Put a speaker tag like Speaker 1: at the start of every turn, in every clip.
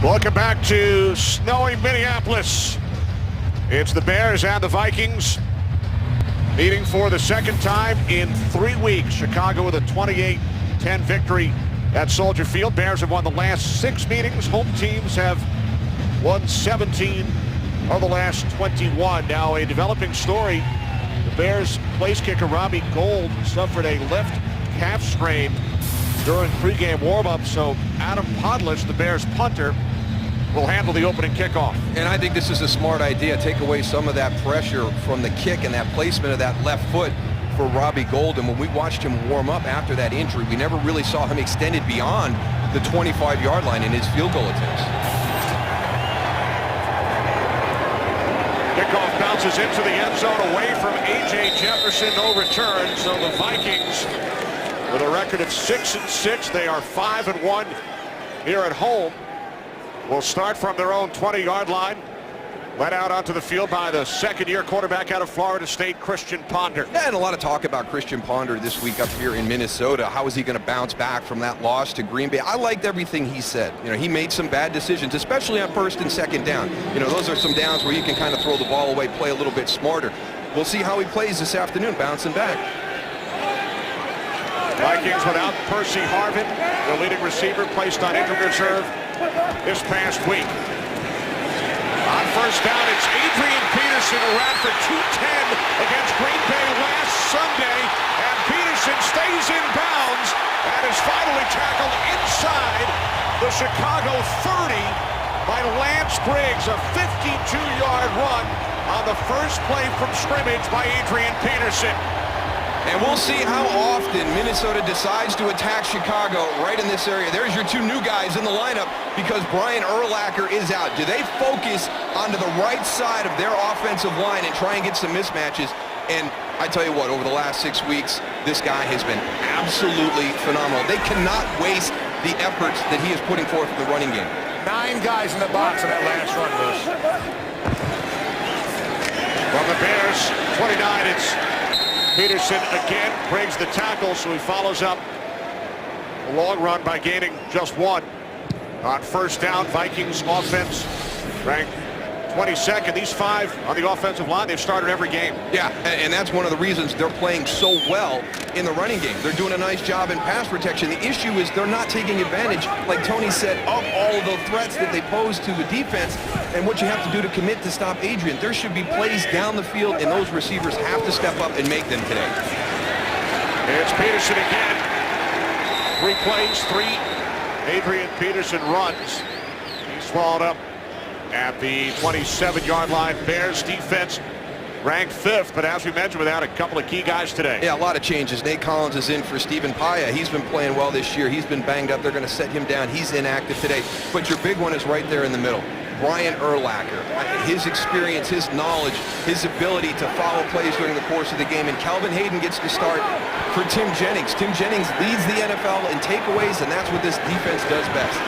Speaker 1: Welcome back to snowy Minneapolis. It's the Bears and the Vikings meeting for the second time in 3 weeks. Chicago with a 28-10 victory at Soldier Field. Bears have won the last 6 meetings. Home teams have won 17 of the last 21. Now a developing story. The Bears place kicker Robbie Gould suffered a left calf strain during pregame warm-up, so Adam Podlish, the Bears punter, will handle the opening kickoff.
Speaker 2: And I think this is a smart idea. Take away some of that pressure from the kick and that placement of that left foot for Robbie Gould. And when we watched him warm up after that injury, we never really saw him extended beyond the 25-yard line in his field goal attempts.
Speaker 1: Kickoff bounces into the end zone away from A.J. Jefferson. No return. So the Vikings, with a record of 6-6, they are 5-1 here at home. Will start from their own 20-yard line. Led out onto the field by the second-year quarterback out of Florida State, Christian Ponder.
Speaker 2: Yeah, and a lot of talk about Christian Ponder this week up here in Minnesota. How is he going to bounce back from that loss to Green Bay? I liked everything he said. You know, he made some bad decisions, especially on first and second down. You know, those are some downs where you can kind of throw the ball away, play a little bit smarter. We'll see how he plays this afternoon, bouncing back.
Speaker 1: Vikings without Percy Harvin, the leading receiver, placed on injured reserve this past week. On first down, it's Adrian Peterson, who ran for 210 against Green Bay last Sunday, and Peterson stays in bounds and is finally tackled inside the Chicago 30 by Lance Briggs, a 52-yard run on the first play from scrimmage by Adrian Peterson.
Speaker 2: And we'll see how often Minnesota decides to attack Chicago right in this area. There's your two new guys in the lineup because Brian Urlacher is out. Do they focus onto the right side of their offensive line and try and get some mismatches? And I tell you what, over the last 6 weeks, this guy has been absolutely phenomenal. They cannot waste the efforts that he is putting forth in the running game.
Speaker 3: 9 guys in the box in that last run, Bruce.
Speaker 1: From the Bears, 29, it's Peterson again, brings the tackle, so he follows up a long run by gaining just 1. On first down, Vikings offense ranked 22nd. These 5 on the offensive line, they've started every game.
Speaker 2: Yeah, and that's one of the reasons they're playing so well in the running game. They're doing a nice job in pass protection. The issue is they're not taking advantage, like Tony said, of all of the threats that they pose to the defense and what you have to do to commit to stop Adrian. There should be plays down the field, and those receivers have to step up and make them today.
Speaker 1: It's Peterson again. 3 plays, 3 Adrian Peterson runs. He's swallowed up at the 27-yard line. Bears defense ranked 5th, but as we mentioned, without a couple of key guys today.
Speaker 2: Yeah, a lot of changes. Nate Collins is in for Stephen Paya. He's been playing well this year. He's been banged up. They're going to set him down. He's inactive today. But your big one is right there in the middle. Brian Urlacher. His experience, his knowledge, his ability to follow plays during the course of the game. And Calvin Hayden gets to start for Tim Jennings. Tim Jennings leads the NFL in takeaways, and that's what this defense does best.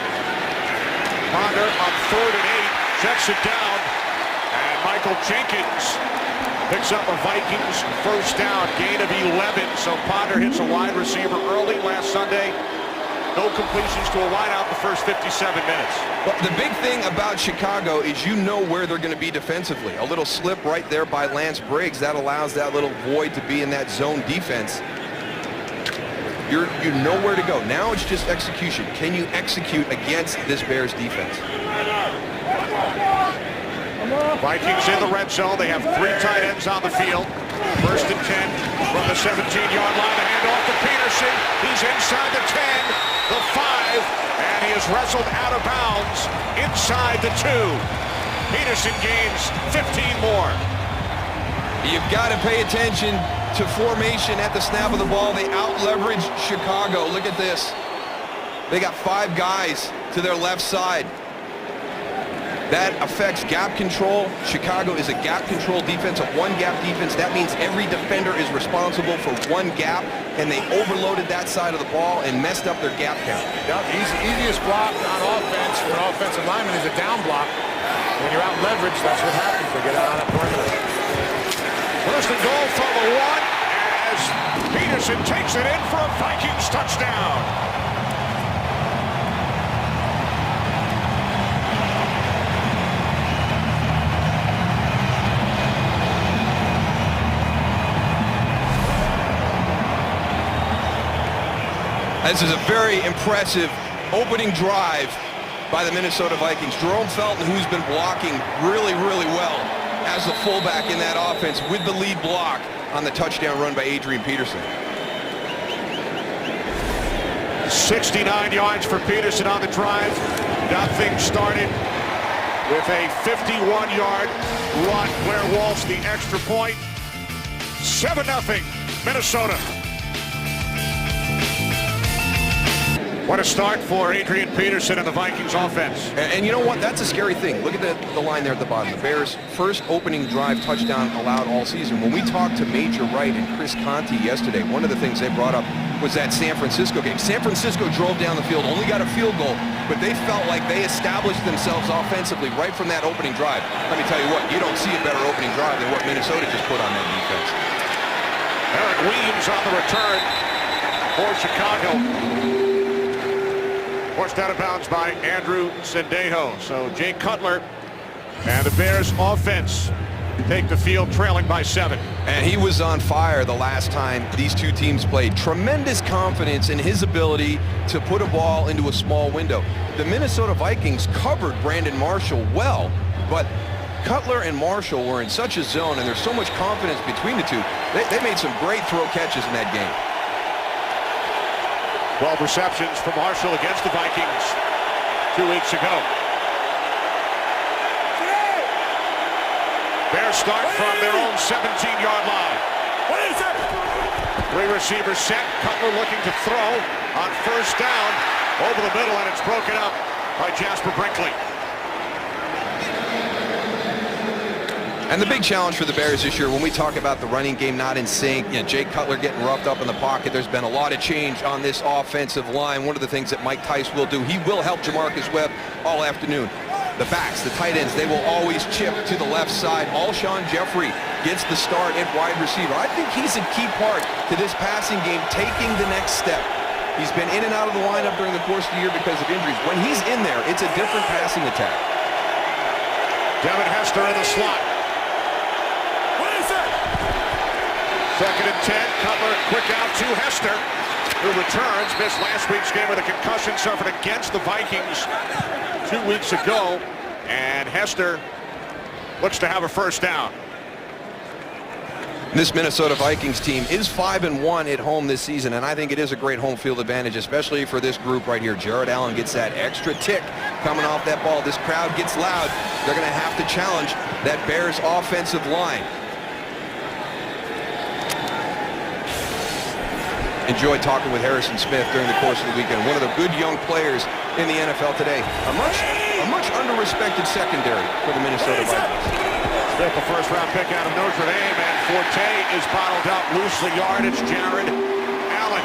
Speaker 1: Ponder on 3rd and 8. Checks it down, and Michael Jenkins picks up a Vikings first down, gain of 11. So Ponder hits a wide receiver early last Sunday. No completions to a wideout the first 57 minutes.
Speaker 2: Well, the big thing about Chicago is you know where they're going to be defensively. A little slip right there by Lance Briggs. That allows that little void to be in that zone defense. You know where to go. Now it's just execution. Can you execute against this Bears defense?
Speaker 1: Vikings in the red zone. They have 3 tight ends on the field. 1st and 10 from the 17-yard line. The handoff to Peterson. He's inside the 10, the 5, and he is wrestled out of bounds inside the 2. Peterson gains 15 more.
Speaker 2: You've got to pay attention to formation at the snap of the ball. They out-leverage Chicago. Look at this. They got 5 guys to their left side. That affects gap control. Chicago is a gap control defense, a 1-gap defense. That means every defender is responsible for 1 gap, and they overloaded that side of the ball and messed up their gap count.
Speaker 3: Yep, easiest block on offense for an offensive lineman is a down block. When you're out leveraged, that's what happens. They get out on a perimeter.
Speaker 1: 1st and goal from the 1 as Peterson takes it in for a Vikings touchdown.
Speaker 2: This is a very impressive opening drive by the Minnesota Vikings. Jerome Felton, who's been blocking really, really well as the fullback in that offense with the lead block on the touchdown run by Adrian Peterson.
Speaker 1: 69 yards for Peterson on the drive. Nothing started with a 51-yard run. Blair Walsh the extra point. 7-0 Minnesota. What a start for Adrian Peterson and the Vikings offense.
Speaker 2: And you know what? That's a scary thing. Look at the line there at the bottom. The Bears' first opening drive touchdown allowed all season. When we talked to Major Wright and Chris Conti yesterday, one of the things they brought up was that San Francisco game. San Francisco drove down the field, only got a field goal, but they felt like they established themselves offensively right from that opening drive. Let me tell you what, you don't see a better opening drive than what Minnesota just put on that defense.
Speaker 1: Eric Weems on the return for Chicago. Forced out of bounds by Andrew Sendejo. So Jay Cutler and the Bears offense take the field trailing by 7.
Speaker 2: And he was on fire the last time these two teams played. Tremendous confidence in his ability to put a ball into a small window. The Minnesota Vikings covered Brandon Marshall well, but Cutler and Marshall were in such a zone, and there's so much confidence between the two. They made some great throw catches in that game.
Speaker 1: 12 receptions for Marshall against the Vikings 2 weeks ago. Bears start from their own 17-yard line. 3 receivers set. Cutler looking to throw on first down over the middle, and it's broken up by Jasper Brinkley.
Speaker 2: And the big challenge for the Bears this year, when we talk about the running game not in sync, Jay Cutler getting roughed up in the pocket, there's been a lot of change on this offensive line. One of the things that Mike Tice will do, he will help Jamarcus Webb all afternoon. The backs, the tight ends, they will always chip to the left side. Alshon Jeffrey gets the start at wide receiver. I think he's a key part to this passing game, taking the next step. He's been in and out of the lineup during the course of the year because of injuries. When he's in there, it's a different passing attack.
Speaker 1: Devin Hester in the slot. 2nd and 10. Cutler quick out to Hester, who returns. Missed last week's game with a concussion suffered against the Vikings 2 weeks ago. And Hester looks to have a first down.
Speaker 2: This Minnesota Vikings team is 5-1 at home this season, and I think it is a great home field advantage, especially for this group right here. Jared Allen gets that extra tick coming off that ball. This crowd gets loud. They're going to have to challenge that Bears offensive line. Enjoyed talking with Harrison Smith during the course of the weekend. One of the good young players in the NFL today. A much under-respected secondary for the Minnesota Vikings.
Speaker 1: Smith, a first-round pick out of Notre Dame, and Forte is bottled up. Loosely yardage. Jared Allen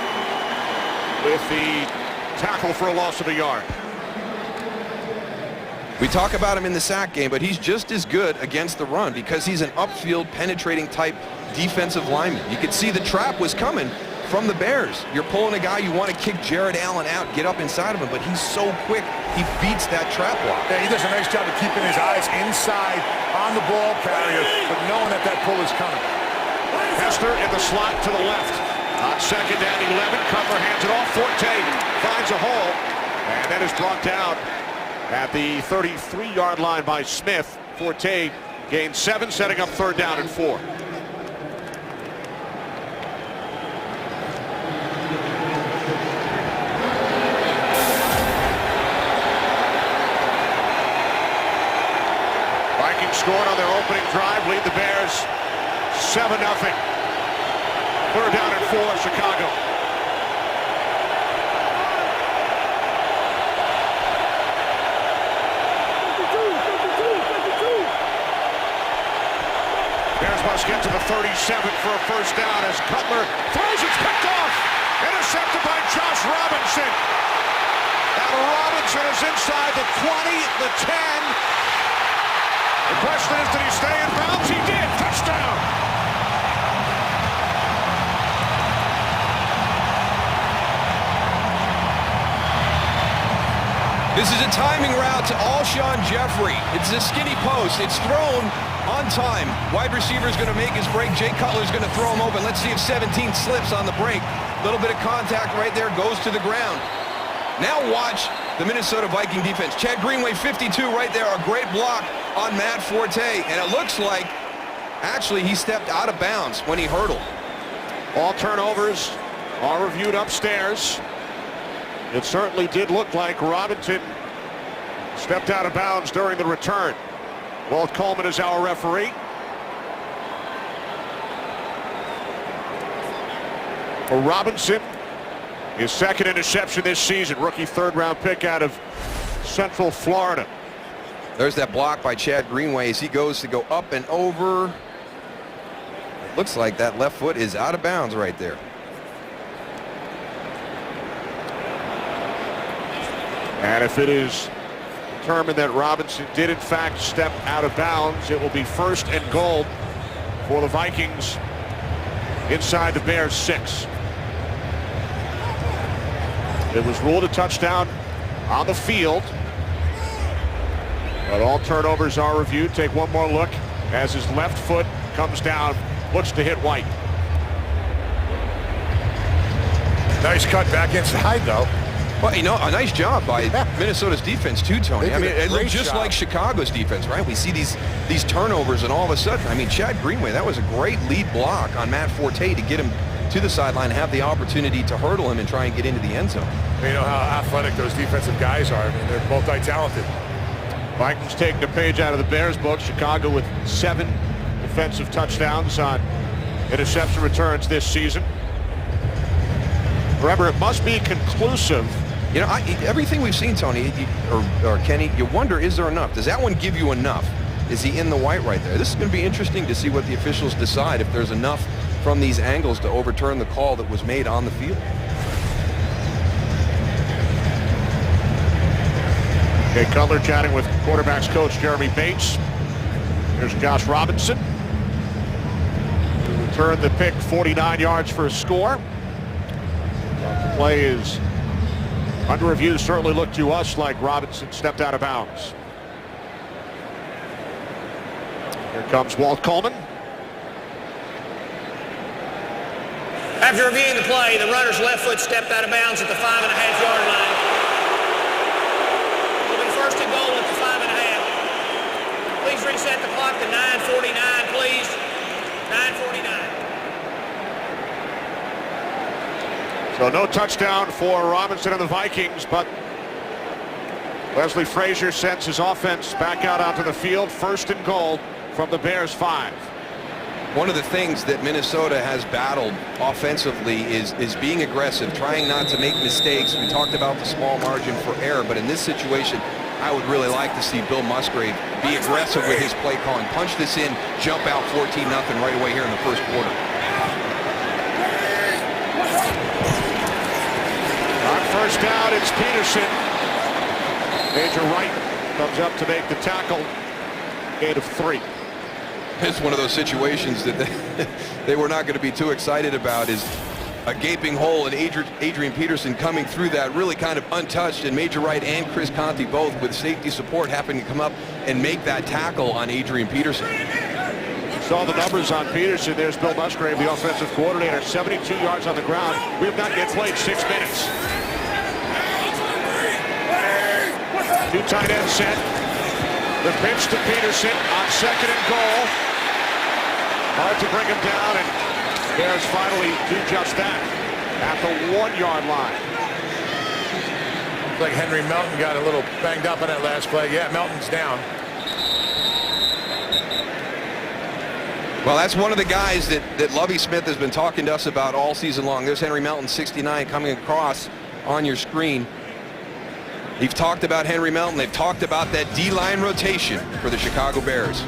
Speaker 1: with the tackle for a loss of a yard.
Speaker 2: We talk about him in the sack game, but he's just as good against the run because he's an upfield penetrating type defensive lineman. You could see the trap was coming from the Bears. You're pulling a guy, you want to kick Jared Allen out, get up inside of him, but he's so quick, he beats that trap block.
Speaker 3: Yeah, he does a nice job of keeping his eyes inside on the ball carrier, but knowing that that pull is coming.
Speaker 1: Hester in the slot to the left. On 2nd and 11, Cutler hands it off. Forte finds a hole, and that is brought down at the 33-yard line by Smith. Forte gains 7, setting up 3rd down and 4. Scored on their opening drive, lead the Bears 7-0. 3rd down and 4, Chicago. Bears must get to the 37 for a first down as Cutler throws. It's picked off. Intercepted by Josh Robinson. And Robinson is inside the 20, the 10. The question is, did he stay in bounds? He did. Touchdown.
Speaker 2: This is a timing route to Alshon Jeffrey. It's a skinny post. It's thrown on time. Wide receiver is going to make his break. Jay Cutler is going to throw him open. Let's see if 17 slips on the break. Little bit of contact right there, goes to the ground. Now watch the Minnesota Viking defense. Chad Greenway, 52 right there, a great block on Matt Forte. And it looks like, actually, he stepped out of bounds when he hurdled.
Speaker 1: All turnovers are reviewed upstairs. It certainly did look like Robinson stepped out of bounds during the return. Walt Coleman is our referee. For Robinson, his second interception this season, rookie third-round pick out of Central Florida.
Speaker 2: There's that block by Chad Greenway as he goes to go up and over. Looks like that left foot is out of bounds right there.
Speaker 1: And if it is determined that Robinson did in fact step out of bounds, it will be 1st and goal for the Vikings inside the Bears 6. It was ruled a touchdown on the field, but all turnovers are reviewed. Take one more look as his left foot comes down, looks to hit White.
Speaker 3: Nice cut back inside, though.
Speaker 2: Well, you know, a nice job by Minnesota's defense too, Tony. I mean, it looked just
Speaker 3: job.
Speaker 2: like Chicago's defense, right? We see these turnovers, and all of a sudden, I mean, Chad Greenway, that was a great lead block on Matt Forte to get him to the sideline, have the opportunity to hurdle him and try and get into the end zone.
Speaker 3: You know how athletic those defensive guys are. I mean, they're multi-talented.
Speaker 1: Vikings taking a page out of the Bears book. Chicago with 7 defensive touchdowns on interception returns this season. Remember, it must be conclusive.
Speaker 2: You know, everything we've seen, Tony, or Kenny, you wonder, is there enough? Does that one give you enough? Is he in the white right there? This is going to be interesting to see what the officials decide, if there's enough from these angles to overturn the call that was made on the field.
Speaker 1: Jay Cutler chatting with quarterbacks coach Jeremy Bates. Here's Josh Robinson, who returned the pick 49 yards for a score. The play is under review. Certainly looked to us like Robinson stepped out of bounds. Here comes Walt Coleman.
Speaker 4: After reviewing the play, the runner's left foot stepped out of bounds at the 5.5-yard line. It'll be 1st and goal at the 5.5. Please reset the clock to 9:49, please. 9:49.
Speaker 1: So no touchdown for Robinson and the Vikings, but Leslie Frazier sends his offense back out onto the field. 1st and goal from the Bears 5.
Speaker 2: One of the things that Minnesota has battled offensively is being aggressive, trying not to make mistakes. We talked about the small margin for error, but in this situation, I would really like to see Bill Musgrave be aggressive with his play calling. Punch this in, jump out 14-0 right away here in the 1st quarter.
Speaker 1: On 1st down, it's Peterson. Major Wright comes up to make the tackle. Gain of 3.
Speaker 2: It's one of those situations that they were not going to be too excited about, is a gaping hole, and Adrian Peterson coming through that really kind of untouched, and Major Wright and Chris Conte both with safety support happening to come up and make that tackle on Adrian Peterson.
Speaker 1: Saw the numbers on Peterson. There's Bill Musgrave, the offensive coordinator. 72 yards on the ground. We have not yet played 6 minutes. 2 tight ends set. The pitch to Peterson on 2nd and goal. Hard to bring him down, and Bears finally do just that at the 1-yard line.
Speaker 3: Looks like Henry Melton got a little banged up on that last play. Yeah, Melton's down.
Speaker 2: Well, that's one of the guys that Lovie Smith has been talking to us about all season long. There's Henry Melton, 69, coming across on your screen. They've talked about Henry Melton. They've talked about that D-line rotation for the Chicago Bears.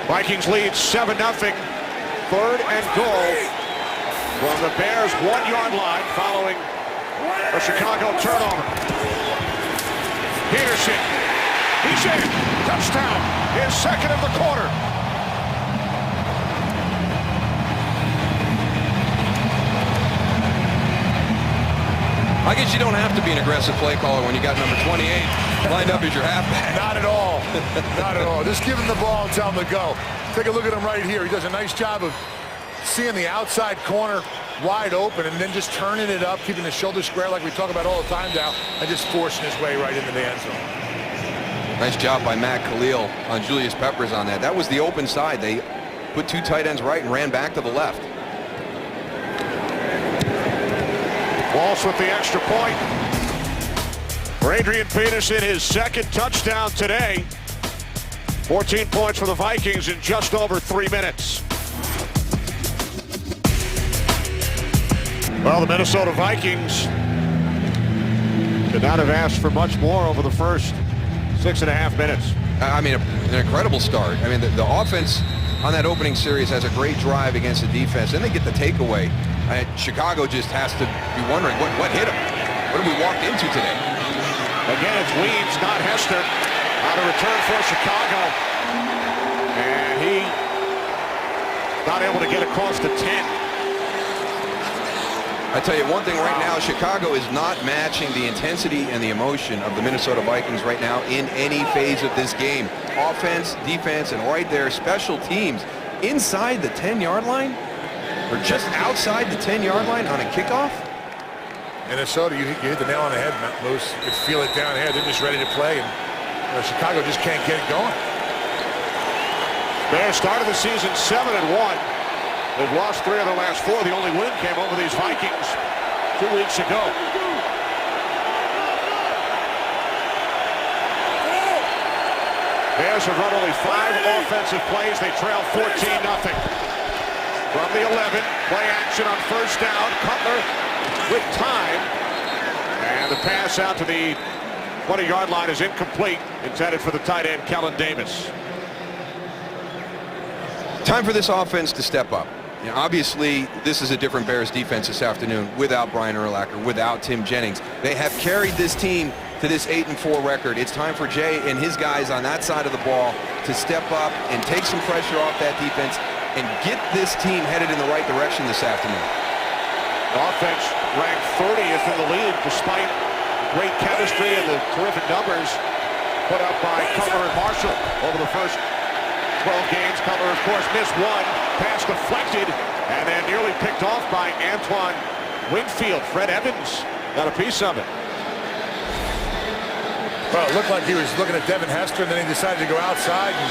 Speaker 1: Vikings lead 7-0. 3rd and goal from the Bears' 1-yard line following a Chicago turnover. Peterson, he's in. Touchdown. His 2nd of the quarter.
Speaker 2: I guess you don't have to be an aggressive play caller when you got number 28 lined up as your halfback.
Speaker 3: Not at all. Not at all. Just give him the ball and tell him to go. Take a look at him right here. He does a nice job of seeing the outside corner wide open and then just turning it up, keeping the shoulder square like we talk about all the time now, and just forcing his way right into the end zone.
Speaker 2: Nice job by Matt Khalil on Julius Peppers on that. That was the open side. They put two tight ends right and ran back to the left.
Speaker 1: Walsh with the extra point. For Adrian Peterson, his second touchdown today. 14 points for the Vikings in just over 3 minutes. Well, the Minnesota Vikings could not have asked for much more over the first 6.5 minutes.
Speaker 2: I mean, an incredible start. I mean, the offense on that opening series has a great drive against the defense. Then they get the takeaway. Chicago just has to be wondering what hit them. What did we walk into today?
Speaker 1: Again, it's Weeds, not Hester. On a return for Chicago. And he not able to get across the 10.
Speaker 2: I tell you one thing right now, Chicago is not matching the intensity and the emotion of the Minnesota Vikings right now in any phase of this game. Offense, defense, and right there, special teams inside the 10-yard line or just outside the 10-yard line on a kickoff.
Speaker 3: Minnesota, you hit the nail on the head, Moose. You can feel it down here. They're just ready to play, and Chicago just can't get it going.
Speaker 1: Bears started the season 7-1. They've lost 3 of their last 4. The only win came over these Vikings 2 weeks ago. Bears have run only 5 offensive plays. They trail 14-0. From the 11, play action on first down. Cutler with time. And the pass out to the 20-yard line is incomplete. Intended for the tight end, Kellen Davis.
Speaker 2: Time for this offense to step up. You know, obviously, this is a different Bears defense this afternoon without Brian Urlacher, without Tim Jennings. They have carried this team to this 8-4 record. It's time for Jay and his guys on that side of the ball to step up and take some pressure off that defense and get this team headed in the right direction this afternoon.
Speaker 1: The offense ranked 30th in the league despite great chemistry and the terrific numbers put up by Cutler and Marshall over the first 12 games. Cutler, of course, missed one. Pass deflected and then nearly picked off by Antoine Winfield. Fred Evans got a piece of it.
Speaker 3: Well, it looked like he was looking at Devin Hester, and then he decided to go outside. And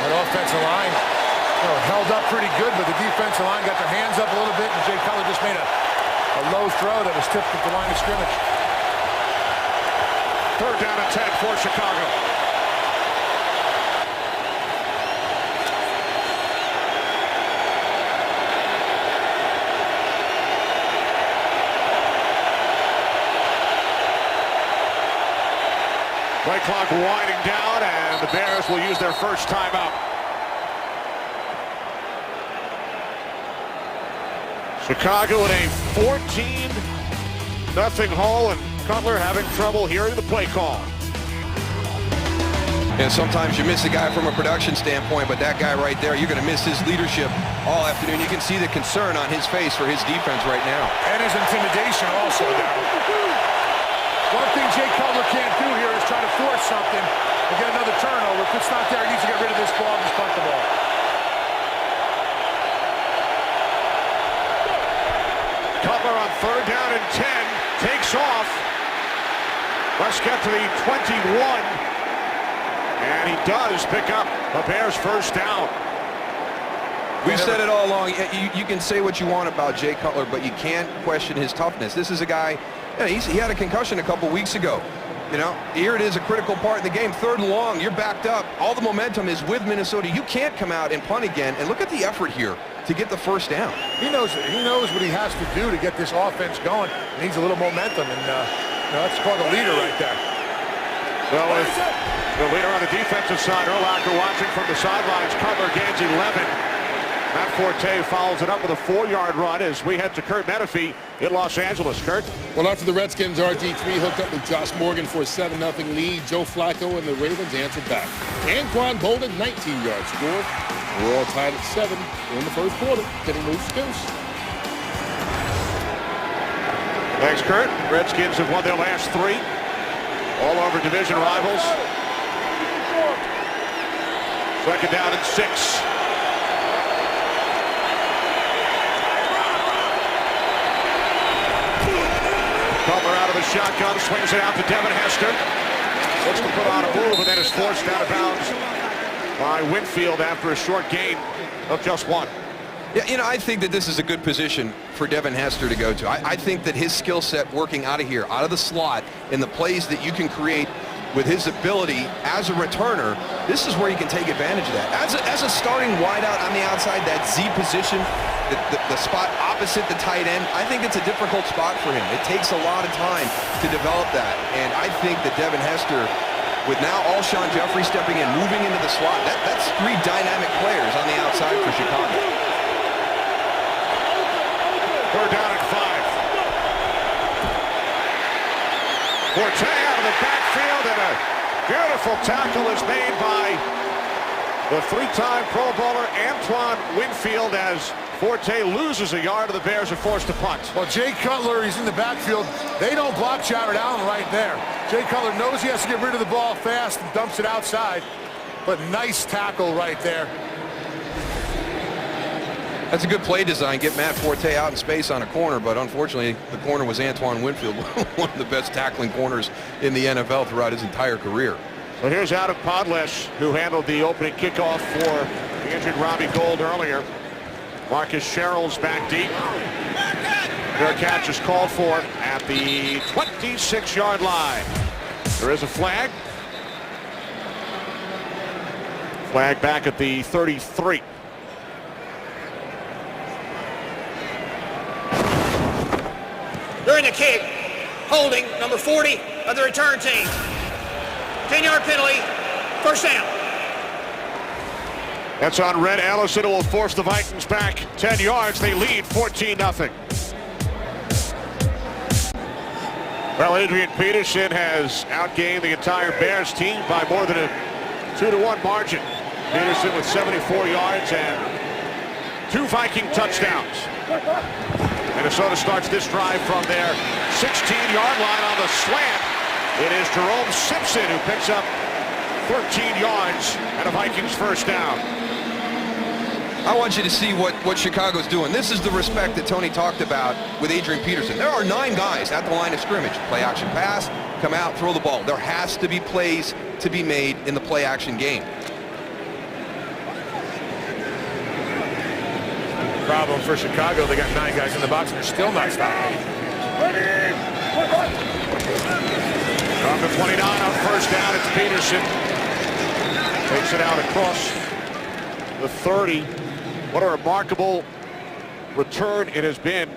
Speaker 3: that offensive line held up pretty good, but the defensive line got their hands up a little bit, and Jay Cutler just made a low throw that was tipped at the line of scrimmage.
Speaker 1: 3rd down and 10 for Chicago. Play clock winding down, and the Bears will use their first timeout. Chicago in a 14-0 hole, and Cutler having trouble hearing the play call.
Speaker 2: And sometimes you miss a guy from a production standpoint, but that guy right there, you're going to miss his leadership all afternoon. You can see the concern on his face for his defense right now.
Speaker 3: And his intimidation also now. One thing Jay Cutler can't do here is try to force something and get another turnover. If it's not there, he needs to get rid of this ball and just punt the ball.
Speaker 1: Cutler on 3rd down and 10 takes off. Let's get to the 21. And he does pick up the Bears' first down.
Speaker 2: We've said it all along. You can say what you want about Jay Cutler, but you can't question his toughness. This is a guy, he had a concussion a couple weeks ago. You know, here it is, a critical part in the game. 3rd and long, you're backed up. All the momentum is with Minnesota. You can't come out and punt again. And look at the effort here to get the first down.
Speaker 3: He knows what he has to do to get this offense going. He needs a little momentum, and that's called a leader right there.
Speaker 1: Well, the leader on the defensive side, Urlacher, watching from the sidelines. Cutler gains 11. Matt Forte follows it up with a 4-yard run as we head to Kurt Menefee in Los Angeles. Kurt?
Speaker 5: Well, after the Redskins, RG3 hooked up with Josh Morgan for a 7-0 lead. Joe Flacco and the Ravens answered back. Anquan Bolden, 19-yard score. We're all tied at 7 in the first quarter. Getting loose goose.
Speaker 1: Thanks, Kurt. Redskins have won their last 3. All over division rivals. Second down and 6. Butler out of the shotgun, swings it out to Devin Hester. Looks to put on a move and then is forced out of bounds by Winfield after a short gain of just 1.
Speaker 2: Yeah, you know, I think that this is a good position for Devin Hester to go to. I think that his skill set working out of here, out of the slot, and the plays that you can create with his ability as a returner, this is where you can take advantage of that. As a starting wideout on the outside, that Z position, the spot opposite the tight end, I think it's a difficult spot for him. It takes a lot of time to develop that. And I think that Devin Hester, with now Alshon Jeffrey stepping in, moving into the slot, that's 3 dynamic players on the outside for Chicago.
Speaker 1: Third down at 5. Forte out of the backfield, and a beautiful tackle is made by the 3-time Pro Bowler Antoine Winfield as Forte loses a yard and the Bears are forced to punt.
Speaker 3: Well, Jay Cutler, he's in the backfield. They don't block Jared Allen right there. Jay Cutler knows he has to get rid of the ball fast and dumps it outside, but nice tackle right there.
Speaker 2: That's a good play design, get Matt Forte out in space on a corner, but unfortunately the corner was Antoine Winfield, one of the best tackling corners in the NFL throughout his entire career.
Speaker 1: So here's Adam Podlesh, who handled the opening kickoff for the injured Robbie Gould earlier. Marcus Sherrill's back deep. Their catch is called for at the 26-yard line. There is a flag. Flag back at the 33.
Speaker 4: During the kick, holding number 40 of the return team. 10-yard penalty, first down.
Speaker 1: That's on Red Ellison. It will force the Vikings back 10 yards. They lead 14-0. Well, Adrian Peterson has outgained the entire Bears team by more than a 2-1 margin. Peterson with 74 yards and 2 Viking touchdowns. Minnesota starts this drive from their 16-yard line on the slant. It is Jerome Simpson who picks up 13 yards and a Vikings first down.
Speaker 2: I want you to see what Chicago's doing. This is the respect that Tony talked about with Adrian Peterson. There are 9 guys at the line of scrimmage. Play action pass, come out, throw the ball. There has to be plays to be made in the play action game.
Speaker 3: Problem for Chicago, they got 9 guys in the box and they're still not stopping.
Speaker 1: From the 29 on first down, it's Peterson. Takes it out across the 30. What a remarkable return it has been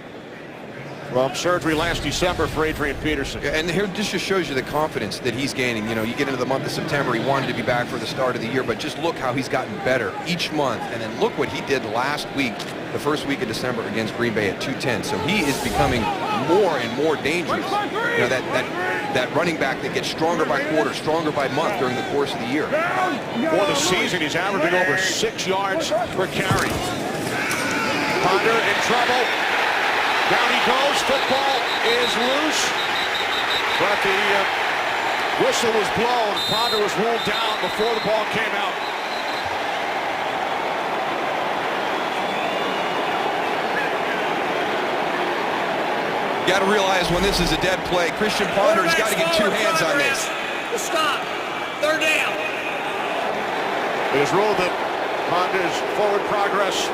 Speaker 1: from surgery last December for Adrian Peterson.
Speaker 2: And here this just shows you the confidence that he's gaining. You know, you get into the month of September, he wanted to be back for the start of the year, but just look how he's gotten better each month. And then look what he did last week, the first week of December against Green Bay at 210. So he is becoming more and more dangerous. You know, that running back that gets stronger by quarter, stronger by month during the course of the year.
Speaker 1: For the season, he's averaging over 6 yards per carry. Ponder in trouble. Down he goes. Football is loose. But the whistle was blown. Ponder was ruled down before the ball came out.
Speaker 2: You got to realize when this is a dead play, Christian Ponder has got to get 2 hands on this.
Speaker 4: The stop. Third down.
Speaker 1: It is ruled that Ponder's forward progress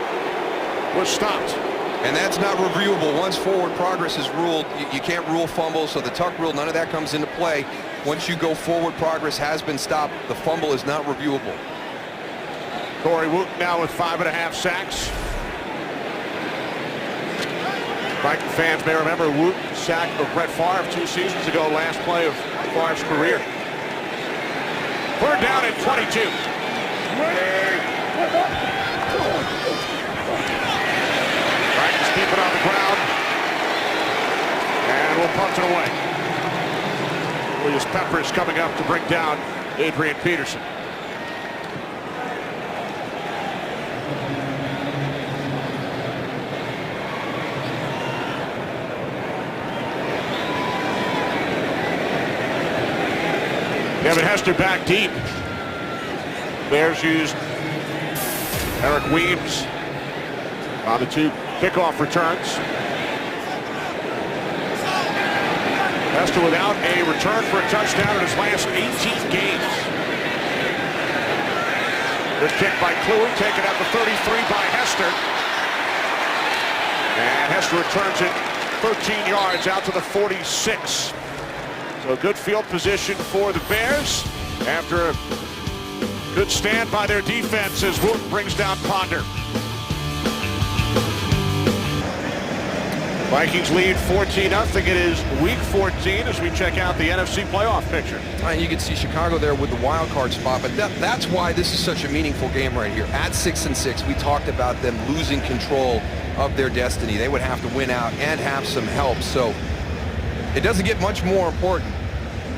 Speaker 1: was stopped.
Speaker 2: And that's not reviewable. Once forward progress is ruled, you can't rule fumbles, so the tuck rule, none of that comes into play. Once you go forward progress has been stopped, the fumble is not reviewable.
Speaker 1: Corey Woot now with 5.5 sacks. Viking fans may remember Woot sacked of Brett Favre 2 seasons ago, last play of Favre's career. Third down at 22. Vikings keep it on the ground. And we'll punt it away. Julius Peppers coming up to bring down Adrian Peterson. Devin Hester back deep. Bears used Eric Weems on the 2 kickoff returns. Hester without a return for a touchdown in his last 18 games. Good kick by Kluwe, taken at the 33 by Hester. And Hester returns it 13 yards out to the 46. So good field position for the Bears after a good stand by their defense as Wood brings down Ponder. Vikings lead 14-0. It is week 14 as we check out the NFC playoff picture.
Speaker 2: You can see Chicago there with the wild card spot, but that's why this is such a meaningful game right here. At 6-6, we talked about them losing control of their destiny. They would have to win out and have some help. So it doesn't get much more important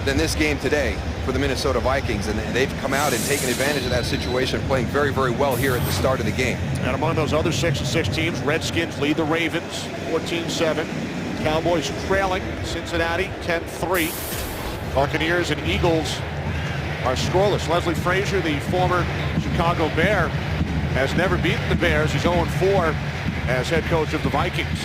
Speaker 2: than this game today for the Minnesota Vikings, and they've come out and taken advantage of that situation, playing very, very well here at the start of the game.
Speaker 1: And among those other 6-6 teams, Redskins lead the Ravens 14-7. Cowboys trailing Cincinnati 10-3. Buccaneers and Eagles are scoreless. Leslie Frazier, the former Chicago Bear, has never beaten the Bears. He's 0-4 as head coach of the Vikings.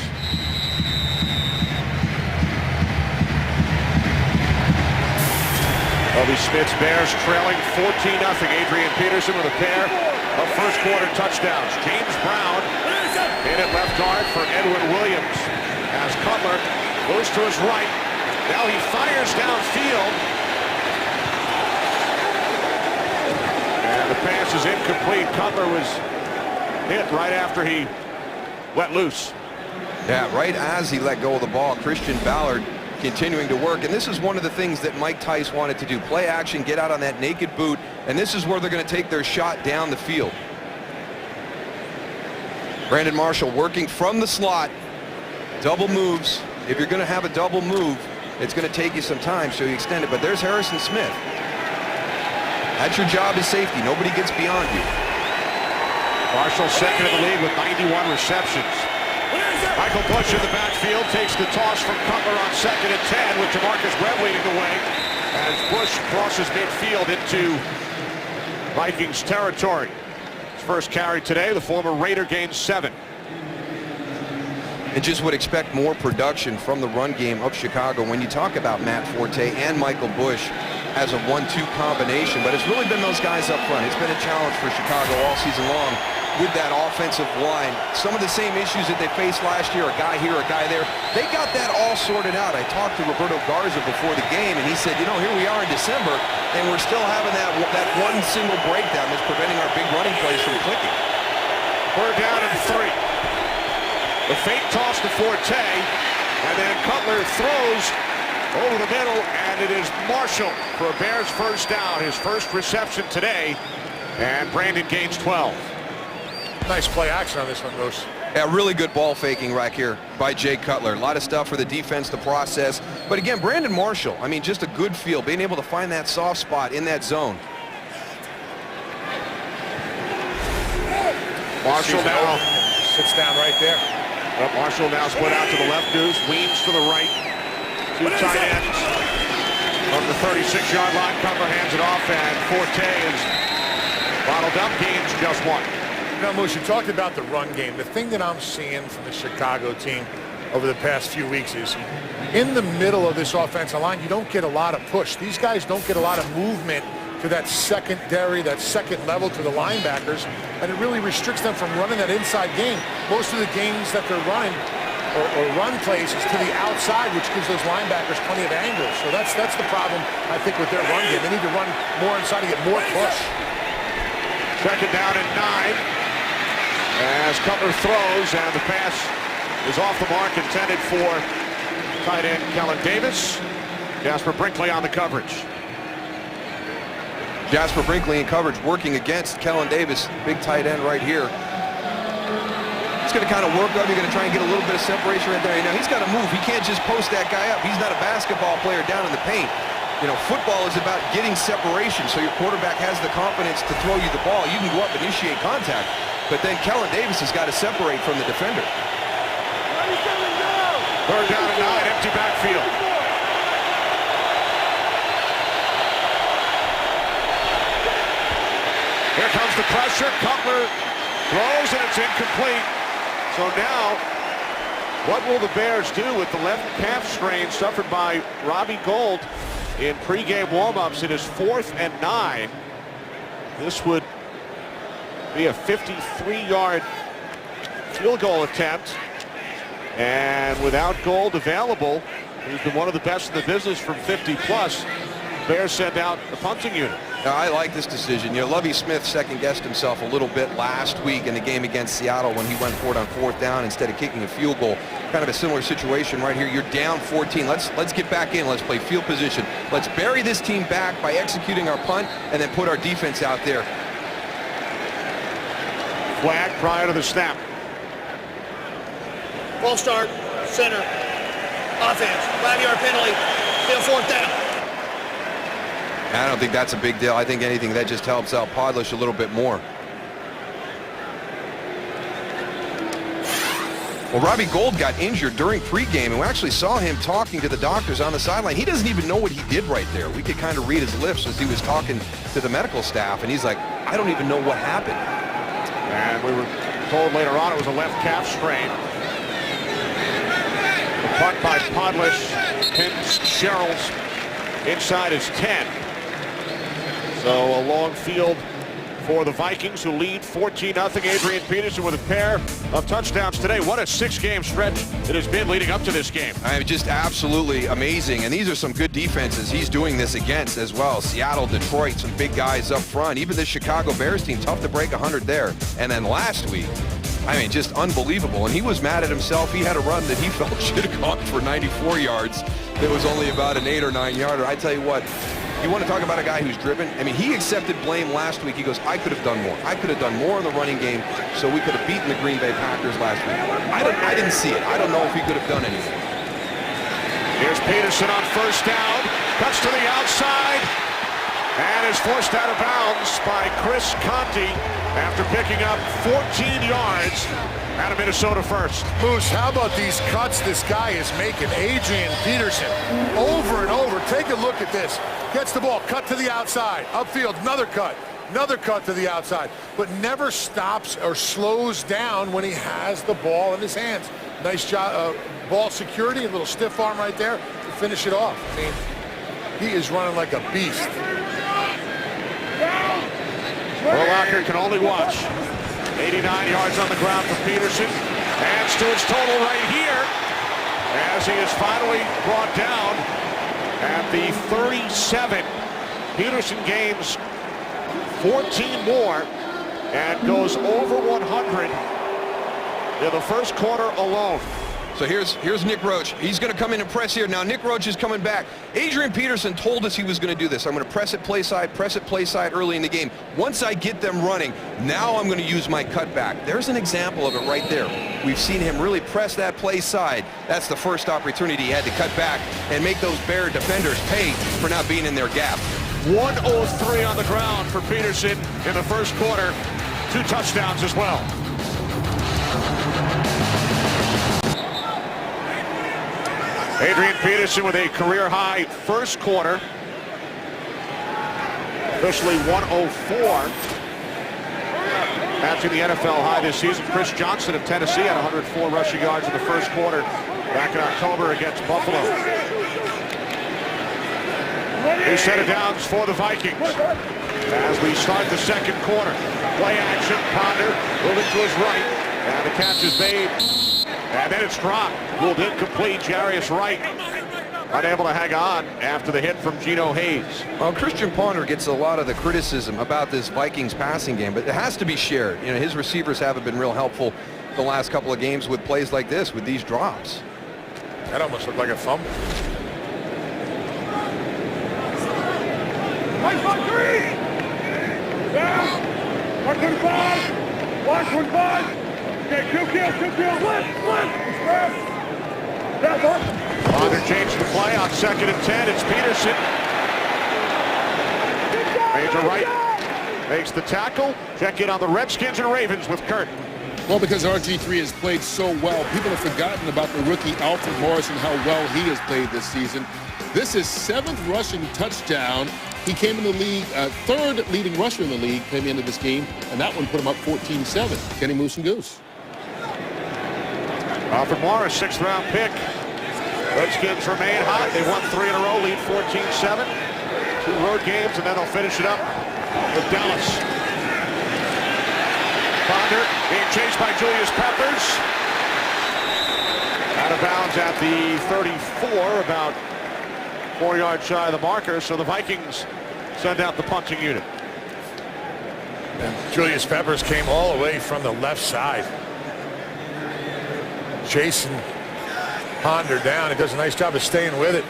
Speaker 1: Bobby Smith's Bears trailing 14-0. Adrian Peterson with a pair of first quarter touchdowns. James Brown in at left guard for Edwin Williams as Cutler goes to his right. Now he fires downfield. And the pass is incomplete. Cutler was hit right after he let loose.
Speaker 2: Yeah, right as he let go of the ball, Christian Ballard continuing to work, and this is one of the things that Mike Tice wanted to do. Play action, get out on that naked boot, and this is where they're going to take their shot down the field. Brandon Marshall working from the slot. Double moves. If you're going to have a double move, it's going to take you some time, so you extend it. But there's Harrison Smith. That's your job as safety. Nobody gets beyond you.
Speaker 1: Marshall second in the league with 91 receptions. Michael Bush in the backfield takes the toss from Cutler on 2nd and 10 with Jamarcus Webb leading the way as Bush crosses midfield into Vikings territory. His first carry today, the former Raider gains 7.
Speaker 2: And just would expect more production from the run game of Chicago when you talk about Matt Forte and Michael Bush as a 1-2 combination. But it's really been those guys up front. It's been a challenge for Chicago all season long with that offensive line. Some of the same issues that they faced last year, a guy here, a guy there, they got that all sorted out. I talked to Roberto Garza before the game, and he said, you know, here we are in December, and we're still having that one single breakdown that's preventing our big running plays from clicking.
Speaker 1: We're down at 3. The fake toss to Forte, and then Cutler throws over the middle, and it is Marshall for a Bears first down, his first reception today, and Brandon gains 12.
Speaker 3: Nice play action on this one, Bruce.
Speaker 2: Yeah, really good ball faking right here by Jay Cutler. A lot of stuff for the defense to process. But again, Brandon Marshall, I mean, just a good feel, being able to find that soft spot in that zone.
Speaker 1: Marshall now
Speaker 3: sits down right there.
Speaker 1: Well, Marshall now split out to the left news, Weems to the right. 2 tight ends from the 36-yard line. Cutler hands it off, and Forte is bottled up, gains just 1.
Speaker 3: Now, Moose, you talked about the run game. The thing that I'm seeing from the Chicago team over the past few weeks is in the middle of this offensive line, you don't get a lot of push. These guys don't get a lot of movement to that secondary, that second level to the linebackers, and it really restricts them from running that inside game. Most of the games that they're running or run plays is to the outside, which gives those linebackers plenty of angles. So that's the problem, I think, with their run game. They need to run more inside to get more push.
Speaker 1: Second down and 9. As Cutler throws, and the pass is off the mark, intended for tight end Kellen Davis. Jasper Brinkley on the coverage.
Speaker 2: Jasper Brinkley in coverage working against Kellen Davis, big tight end right here. He's going to kind of work up. You're going to try and get a little bit of separation right there. You know, he's got to move. He can't just post that guy up. He's not a basketball player down in the paint. You know, football is about getting separation, so your quarterback has the confidence to throw you the ball. You can go up and initiate contact, but then Kellen Davis has got to separate from the defender.
Speaker 1: Third down and 9, empty backfield. Here comes the pressure. Cutler Throws, and it's incomplete. So now, what will the Bears do with the left calf strain suffered by Robbie Gould in pregame warmups? It is 4th and 9. This would be a 53-yard field goal attempt. And without Gould available, who's been one of the best in the business from 50-plus, Bears send out the punting unit.
Speaker 2: Now, I like this decision. You know, Lovie Smith second-guessed himself a little bit last week in the game against Seattle when he went for it on 4th down instead of kicking a field goal. Kind of a similar situation right here. You're down 14. Let's get back in. Let's play field position. Let's bury this team back by executing our punt and then put our defense out there.
Speaker 1: Flag prior to the snap.
Speaker 4: False start, center, offense, 5-yard penalty, still 4th down.
Speaker 2: I don't think that's a big deal. I think anything that just helps out Podlish a little bit more. Well, Robbie Gould got injured during pregame, and we actually saw him talking to the doctors on the sideline. He doesn't even know what he did right there. We could kind of read his lips as he was talking to the medical staff, and he's like, I don't even know what happened.
Speaker 1: And we were told later on it was a left calf strain. The punt by Podlish pins Sherrills inside his 10. So a long field for the Vikings, who lead 14-0. Adrian Peterson with a pair of touchdowns today. What a 6-game stretch it has been leading up to this game.
Speaker 2: I mean, just absolutely amazing. And these are some good defenses he's doing this against as well. Seattle, Detroit, some big guys up front. Even this Chicago Bears team, tough to break 100 there. And then last week, I mean, just unbelievable. And he was mad at himself. He had a run that he felt should have gone for 94 yards. It was only about an 8 or 9 yarder. I tell you what, you want to talk about a guy who's driven? I mean, he accepted blame last week. He goes, I could have done more. I could have done more in the running game, so we could have beaten the Green Bay Packers last week. I didn't see it. I don't know if he could have done anything.
Speaker 1: Here's Peterson on 1st down. Cuts to the outside. And is forced out of bounds by Chris Conti after picking up 14 yards out of Minnesota first.
Speaker 3: Moose, how about these cuts this guy is making? Adrian Peterson over and over. Take a look at this. Gets the ball, cut to the outside. Upfield, another cut to the outside. But never stops or slows down when he has the ball in his hands. Nice job, ball security, a little stiff arm right there to finish it off. I mean, he is running like a beast.
Speaker 1: Urlacher can only watch. 89 yards on the ground for Peterson. Adds to his total right here as he is finally brought down at the 37. Peterson gains 14 more and goes over 100 in the first quarter alone.
Speaker 2: So here's Nick Roach. He's going to come in and press here. Now Nick Roach is coming back. Adrian Peterson told us he was going to do this. I'm going to press it play side early in the game. Once I get them running, now I'm going to use my cutback. There's an example of it right there. We've seen him really press that play side. That's the first opportunity he had to cut back and make those Bear defenders pay for not being in their gap.
Speaker 1: 103 on the ground for Peterson in the first quarter. 2 touchdowns as well. Adrian Peterson with a career-high first quarter. Officially 104. Matching the NFL high this season. Chris Johnson of Tennessee had 104 rushing yards in the first quarter back in October against Buffalo. New set of downs for the Vikings as we start the second quarter. Play action, Ponder moving to his right, and the catch is made. And then it's dropped. Ruled incomplete. Jarius Wright unable to hang on after the hit from Geno Hayes.
Speaker 2: Well, Christian Ponder gets a lot of the criticism about this Vikings passing game, but it has to be shared. You know, his receivers haven't been real helpful the last couple of games with plays like this, with these drops.
Speaker 3: That almost looked like a fumble.
Speaker 6: Watch 3. Down. 125. Watch 15. Okay, 2 kills. Flip. That's up.
Speaker 1: Ponder changed the play on 2nd and 10. It's Peterson. Major Wright makes the tackle. Check in on the Redskins and Ravens with Kurt.
Speaker 5: Well, because RG3 has played so well, people have forgotten about the rookie Alfred Morris and how well he has played this season. This is 7th rushing touchdown He came in the league, third leading rusher in the league, came into this game, and that one put him up 14-7. Kenny Moose and Goose.
Speaker 1: Alfred Morris, 6th round pick. Redskins remain hot. They won 3 in a row, lead 14-7. 2 road games, and then they'll finish it up with Dallas. Ponder being chased by Julius Peppers. Out of bounds at the 34, about 4 yards shy of the marker, so the Vikings send out the punting unit.
Speaker 3: And Julius Peppers came all the way from the left side. Chasing Ponder down. He does a nice job of staying with it.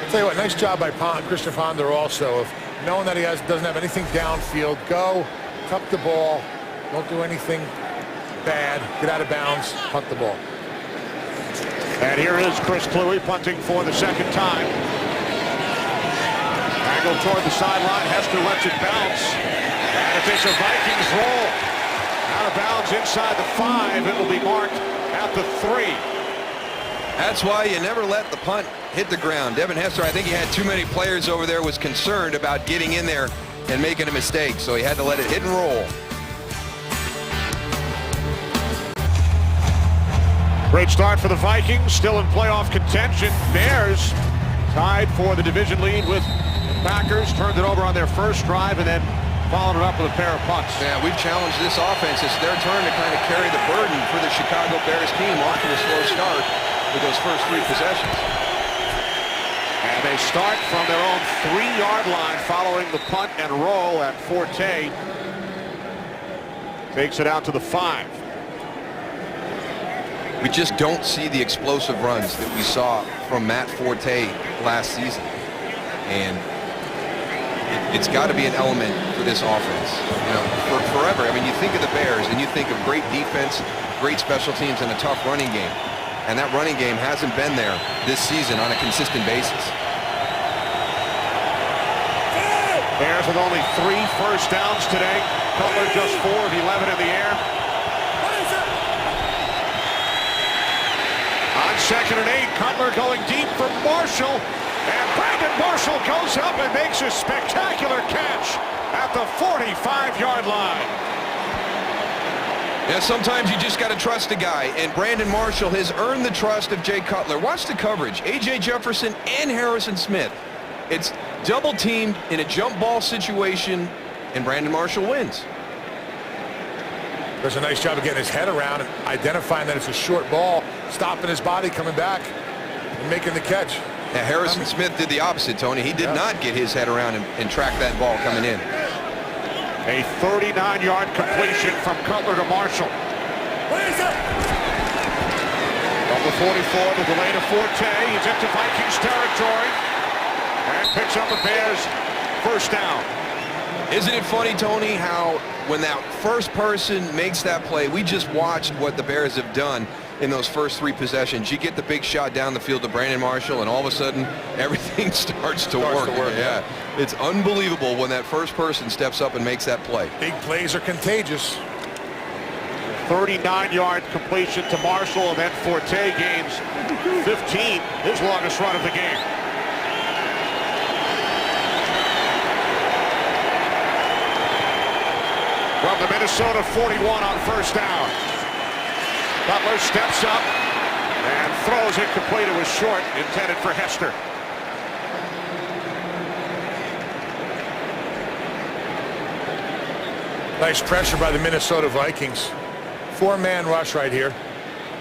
Speaker 3: I'll tell you what, nice job by Christian Ponder also of knowing that he doesn't have anything downfield. Go, tuck the ball, don't do anything bad, get out of bounds, punt the ball.
Speaker 1: And here is Chris Cluey punting for the 2nd time. Angle toward the sideline. Hester lets it bounce. And if it's a Vikings roll, out of bounds inside the 5, it will be marked at the 3.
Speaker 2: That's why you never let the punt hit the ground. Devin Hester, I think he had too many players over there, was concerned about getting in there and making a mistake, so he had to let it hit and roll.
Speaker 1: Great start for the Vikings, still in playoff contention. Bears tied for the division lead with the Packers, turned it over on their first drive and then followed it up with a pair of punts.
Speaker 2: Yeah, we've challenged this offense. It's their turn to kind of carry the burden for the Chicago Bears team off to a slow start with those first 3 possessions.
Speaker 1: And they start from their own 3-yard line following the punt and roll at Forte. Takes it out to the 5.
Speaker 2: We just don't see the explosive runs that we saw from Matt Forte last season. And it's got to be an element for this offense. You know, for forever. I mean, you think of the Bears and you think of great defense, great special teams, and a tough running game. And that running game hasn't been there this season on a consistent basis.
Speaker 1: Bears with only 3 first downs today. Cutler just 4 of 11 in the air. On 2nd and 8, Cutler going deep for Marshall. And Brandon Marshall goes up and makes a spectacular catch at the 45-yard line.
Speaker 2: Yeah, sometimes you just got to trust a guy, and Brandon Marshall has earned the trust of Jay Cutler. Watch the coverage. A.J. Jefferson and Harrison Smith. It's double teamed in a jump ball situation, and Brandon Marshall wins.
Speaker 3: Does a nice job of getting his head around and identifying that it's a short ball, stopping his body, coming back, and making the catch.
Speaker 2: Now, Harrison Smith did the opposite, Tony. He did not get his head around and track that ball coming in.
Speaker 1: A 39-yard completion from Cutler to Marshall. From the 44, the delay to Forte. He's into Vikings territory and picks up the Bears' first down.
Speaker 2: Isn't it funny, Tony, how when that first person makes that play, we just watched what the Bears have done in those first 3 possessions. You get the big shot down the field to Brandon Marshall, and all of a sudden, everything starts to work. Yeah, it's unbelievable when that first person steps up and makes that play.
Speaker 3: Big plays are contagious.
Speaker 1: 39-yard completion to Marshall, and then Forte gains 15, his longest run of the game. From the Minnesota 41 on first down. Cutler steps up and throws it complete. It was short, intended for Hester.
Speaker 3: Nice pressure by the Minnesota Vikings. 4-man rush right here.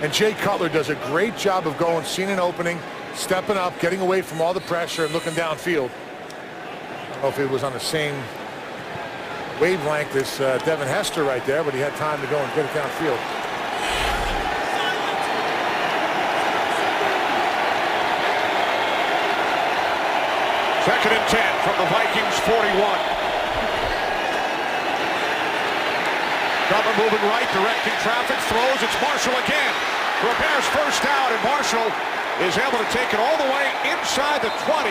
Speaker 3: And Jay Cutler does a great job of going, seeing an opening, stepping up, getting away from all the pressure and looking downfield. I don't know if it was on the same wavelength as Devin Hester right there, but he had time to go and get it downfield.
Speaker 1: Second and 10 from the Vikings 41. Cutler moving right, directing traffic, throws. It's Marshall again. For a Bears first down, and Marshall is able to take it all the way inside the 20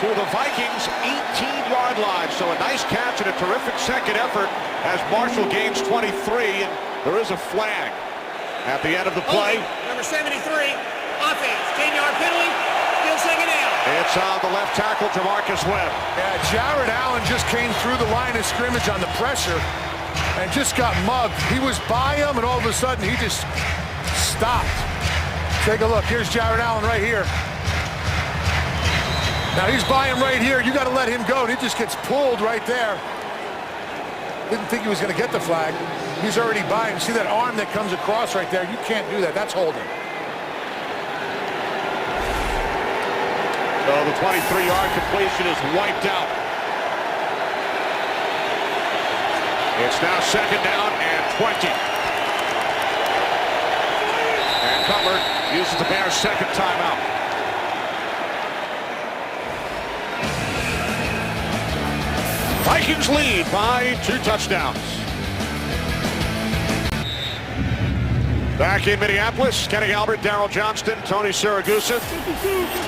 Speaker 1: to the Vikings' 18-yard line. So a nice catch and a terrific second effort as Marshall gains 23, and there is a flag at the end of the play.
Speaker 4: Number 73, offense, 10-yard penalty, still second down.
Speaker 1: It's on the left tackle, Jamarcus Webb.
Speaker 3: Yeah, Jared Allen just came through the line of scrimmage on the pressure and just got mugged. He was by him, and all of a sudden he just stopped. Take a look. Here's Jared Allen right here. Now he's by him right here. You got to let him go. And he just gets pulled right there. Didn't think he was going to get the flag. He's already by him. See that arm that comes across right there? You can't do that. That's holding.
Speaker 1: So the 23-yard completion is wiped out. It's now second down and 20. And Cutler uses the Bears' second timeout. Vikings lead by 2 touchdowns. Back in Minneapolis, Kenny Albert, Darryl Johnston, Tony Siragusa.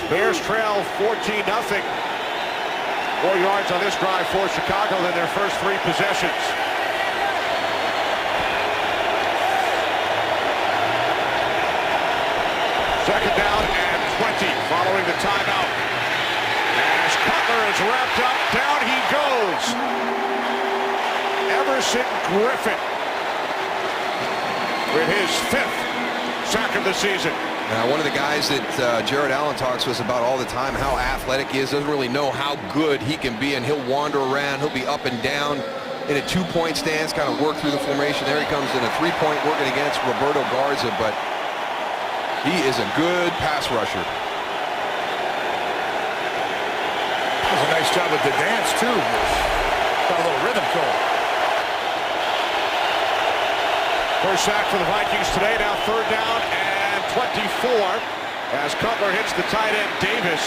Speaker 1: Bears trail 14-0. 4 yards on this drive for Chicago than their first 3 possessions. Second down and 20 following the timeout. As Cutler is wrapped up, down he goes. Everson Griffin with his 5th sack of the season.
Speaker 2: Now, one of the guys that Jared Allen talks to us about all the time, how athletic he is, doesn't really know how good he can be, and he'll wander around, he'll be up and down in a 2-point stance, kind of work through the formation. There he comes in a 3-point working against Roberto Garza, but he is a good pass rusher.
Speaker 3: Does a nice job with the dance, too. Got a little rhythm to him.
Speaker 1: First sack for the Vikings today, now third down and 24 as Cutler hits the tight end Davis.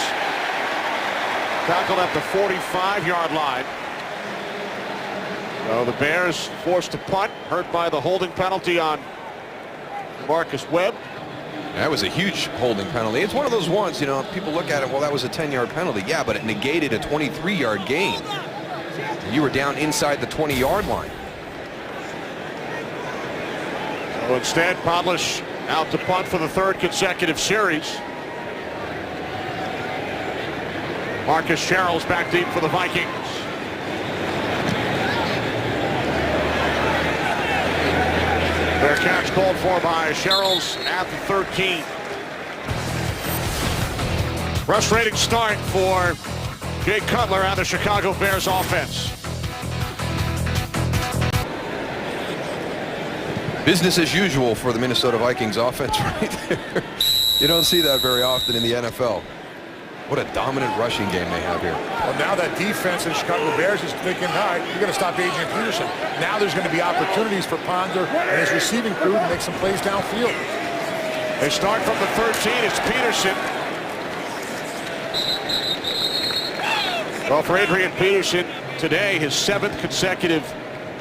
Speaker 1: Tackled at the 45-yard line. So the Bears forced to punt, hurt by the holding penalty on Marcus Webb.
Speaker 2: That was a huge holding penalty. It's one of those ones, you know, people look at it, well, that was a 10-yard penalty. Yeah, but it negated a 23-yard gain. You were down inside the 20-yard line.
Speaker 1: So instead, Podlish out to punt for the 3rd consecutive series. Marcus Sherrill's back deep for the Vikings. Their catch called for by Sherrill's at the 13. Frustrating start for Jay Cutler and the Chicago Bears offense.
Speaker 2: Business as usual for the Minnesota Vikings offense right there. You don't see that very often in the NFL. What a dominant rushing game they have here.
Speaker 3: Well, now that defense in Chicago Bears is thinking, all right, you're going to stop Adrian Peterson. Now there's going to be opportunities for Ponder and his receiving crew to make some plays downfield.
Speaker 1: They start from the 13. It's Peterson. Well, for Adrian Peterson, today his 7th consecutive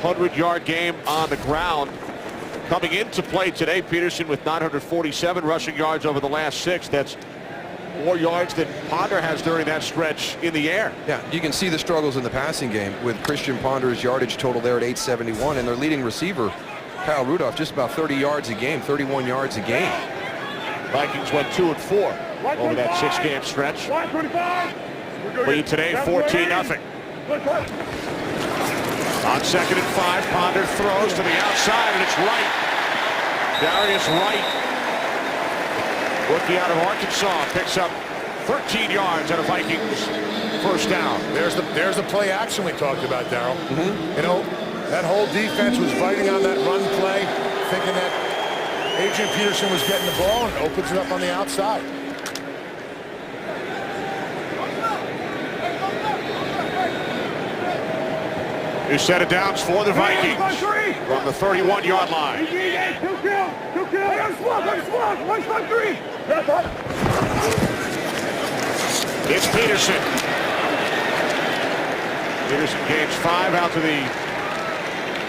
Speaker 1: 100-yard game on the ground. Coming into play today, Peterson with 947 rushing yards over the last 6. That's more yards than Ponder has during that stretch in the air.
Speaker 2: Yeah, you can see the struggles in the passing game with Christian Ponder's yardage total there at 871, and their leading receiver, Kyle Rudolph, just about 30 yards a game, 31 yards a game.
Speaker 1: Vikings went 2 and 4 over that 6-game stretch. Lead today 14-0. On 2nd and 5, Ponder throws to the outside, and it's Wright. Darius Wright, rookie out of Arkansas, picks up 13 yards at a Vikings first down.
Speaker 3: There's the play action we talked about, Darryl. You know, that whole defense was biting on that run play, thinking that Adrian Peterson was getting the ball and opens it up on the outside.
Speaker 1: New set of downs for the Vikings from the 31-yard line. It's Peterson. Peterson gains 5 out to the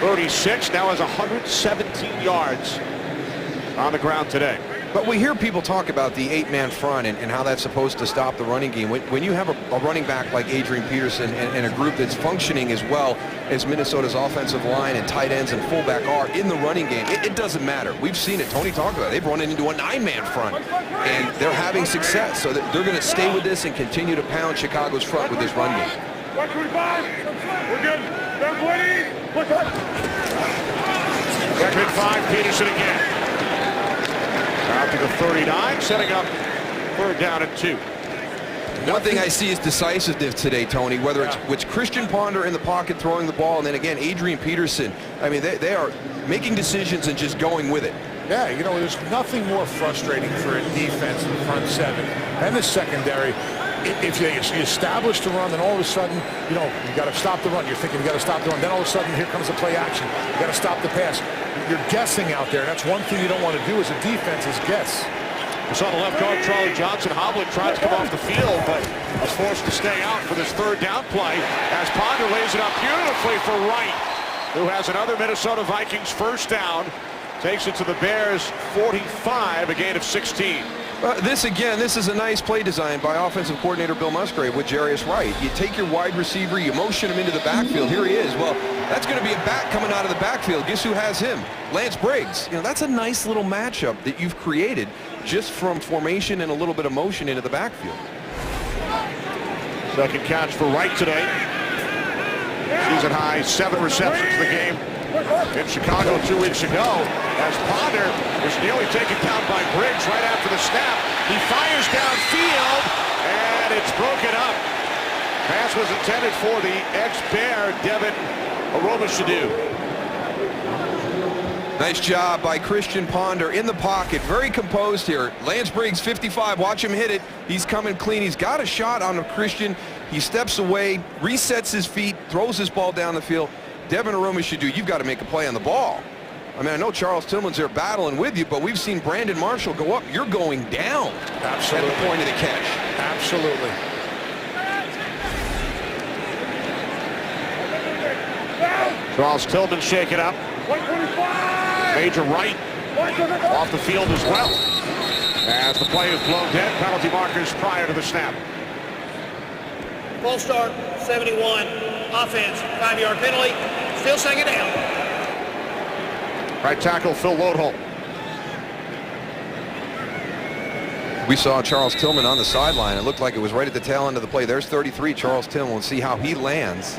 Speaker 1: 36. Now has 117 yards on the ground today.
Speaker 2: But we hear people talk about the 8-man front and how that's supposed to stop the running game. When you have a running back like Adrian Peterson and a group that's functioning as well as Minnesota's offensive line and tight ends and fullback are in the running game, it doesn't matter. We've seen it. Tony talked about it. They've run it into a 9-man front, and they're having success. So that they're going to stay with this and continue to pound Chicago's front with this run game.
Speaker 6: 125. We're good. 720. Push up.
Speaker 1: Second and 5, Peterson again. Out to the 39, setting up third down and 2.
Speaker 2: One thing I see is decisiveness today, Tony, whether it's Christian Ponder in the pocket throwing the ball, and then again, Adrian Peterson. I mean, they are making decisions and just going with it.
Speaker 3: Yeah, you know, there's nothing more frustrating for a defense in the front seven and the secondary. If you establish the run, then all of a sudden, you know, you got to stop the run. You're thinking you got to stop the run. Then all of a sudden, here comes the play action. You got to stop the pass. You're guessing out there. That's one thing you don't want to do as a defense is guess.
Speaker 1: We saw the left guard, Charlie Johnson, hobbling, tried to come off the field, but was forced to stay out for this third down play as Ponder lays it up beautifully for Wright, who has another Minnesota Vikings first down. Takes it to the Bears 45, a gain of 16.
Speaker 2: This is a nice play design by offensive coordinator Bill Musgrave with Jarius Wright. You take your wide receiver, you motion him into the backfield. Here he is. Well, that's going to be a back coming out of the backfield. Guess who has him? Lance Briggs. You know, that's a nice little matchup that you've created just from formation and a little bit of motion into the backfield.
Speaker 1: Second catch for Wright today. Season high 7 receptions in the game in Chicago 2 weeks ago, as Ponder was nearly taken down by Briggs right after the snap. He fires downfield, and it's broken up. Pass was intended for the ex-Bear, Devin Aromashadu.
Speaker 2: Nice job by Christian Ponder in the pocket, very composed here. Lance Briggs, 55, watch him hit it. He's coming clean. He's got a shot on Christian. He steps away, resets his feet, throws his ball down the field. Devin Aromashadu, you've got to make a play on the ball. I mean, I know Charles Tillman's there battling with you, but we've seen Brandon Marshall go up. You're going down.
Speaker 3: Absolutely.
Speaker 2: At the point of the catch.
Speaker 3: Absolutely.
Speaker 1: Charles Tillman shake it up.
Speaker 6: 125.
Speaker 1: Major Wright off the field as well, as the play is blown dead. Penalty markers prior to the snap.
Speaker 4: Full start, 71. Offense, 5-yard penalty. Still second down.
Speaker 1: Right tackle Phil Lodeholt.
Speaker 2: We saw Charles Tillman on the sideline. It looked like it was right at the tail end of the play. There's 33, Charles Tillman. We'll see how he lands.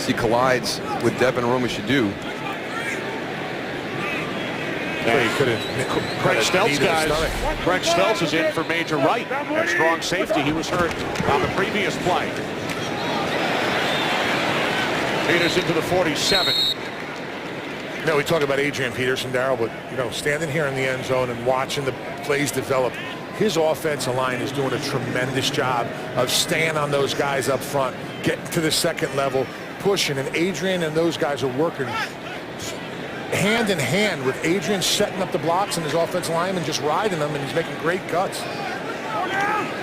Speaker 2: He collides with Devin Aromashadu.
Speaker 1: Craig Stelz, guys. Craig Stelz is in for Major Wright at strong safety. He was hurt on the previous play. Peterson to the 47.
Speaker 3: You know, we talk about Adrian Peterson, Darryl, but, you know, standing here in the end zone and watching the plays develop, his offensive line is doing a tremendous job of staying on those guys up front, getting to the second level, pushing, and Adrian and those guys are working hand in hand with Adrian setting up the blocks and his offensive lineman just riding them, and he's making great cuts.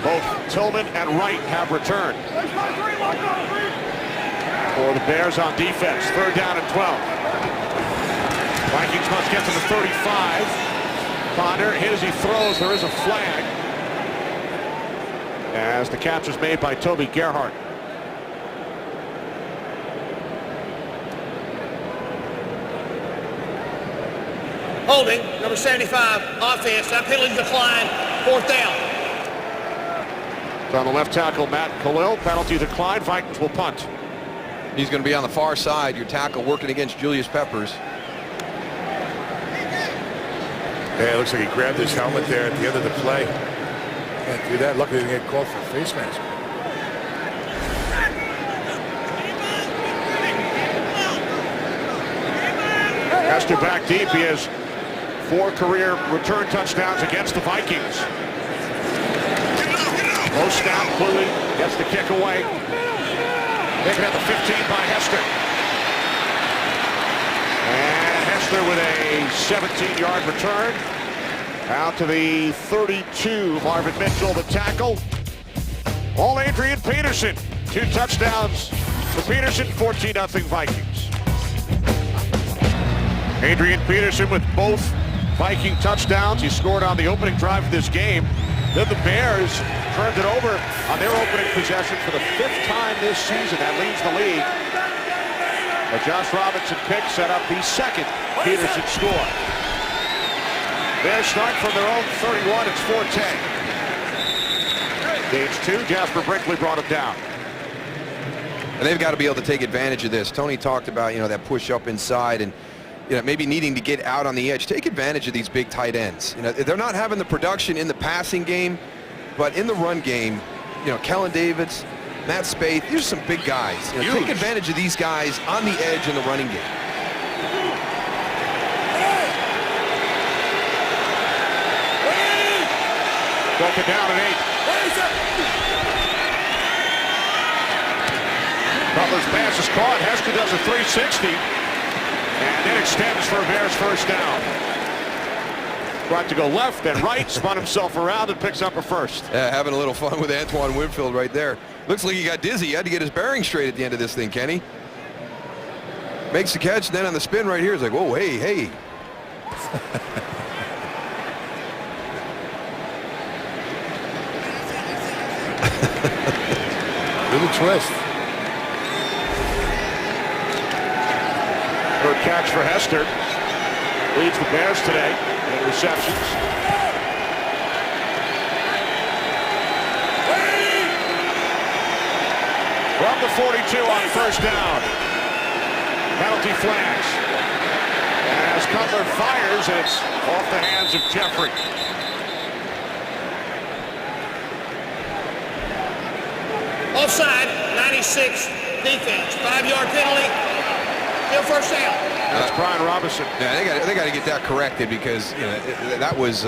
Speaker 1: Both Tillman and Wright have returned for the Bears on defense. Third down and 12. Vikings must get to the 35. Ponder hit as he throws. There is a flag as the catch is made by Toby Gerhart.
Speaker 4: Holding, number 75, offense. That penalty decline, fourth down.
Speaker 1: So on the left tackle, Matt Khalil, penalty decline. Vikings will punt.
Speaker 2: He's going to be on the far side. Your tackle working against Julius Peppers.
Speaker 3: Yeah, it looks like he grabbed his helmet there at the end of the play. Can't do that. Luckily, he didn't get called for a face mask.
Speaker 1: Hester back deep. He has 4 career return touchdowns against the Vikings. Low snap, Cluey gets the kick away. Taken at the 15 by Hester. And Hester with a 17-yard return. Out to the 32, Marvin Mitchell, the tackle. All Adrian Peterson. 2 touchdowns for Peterson, 14-0 Vikings. Adrian Peterson with both Viking touchdowns. He scored on the opening drive of this game. Then the Bears turned it over on their opening possession for the 5th time this season. That leads the league. A Josh Robinson pick set up the 2nd Peterson score. Bears start from their own 31. It's 4-10. Gage 2. Jasper Brinkley brought him down.
Speaker 2: And they've got to be able to take advantage of this. Tony talked about, that push up inside and, maybe needing to get out on the edge. Take advantage of these big tight ends. They're not having the production in the passing game, but in the run game, Kellen Davids, Matt Spaeth, these are some big guys. Take advantage of these guys on the edge in the running game.
Speaker 1: Broken down at 8. Butler's pass is caught. Hester does a 360. And it extends for a Bears first down. Tried to go left and right, spun himself around and picks up a first.
Speaker 2: Yeah, having a little fun with Antoine Winfield right there. Looks like he got dizzy. He had to get his bearings straight at the end of this thing, Kenny. Makes the catch, then on the spin right here, it's like, whoa, hey.
Speaker 3: Little twist.
Speaker 1: Third catch for Hester. Leads the Bears today in receptions. From the 42 on first down. Penalty flags. As Cutler fires, it's off the hands of Jeffrey.
Speaker 4: Offside, 96 defense. 5-yard penalty. Still first down.
Speaker 1: That's Brian Robinson.
Speaker 2: Yeah, they got to get that corrected because that was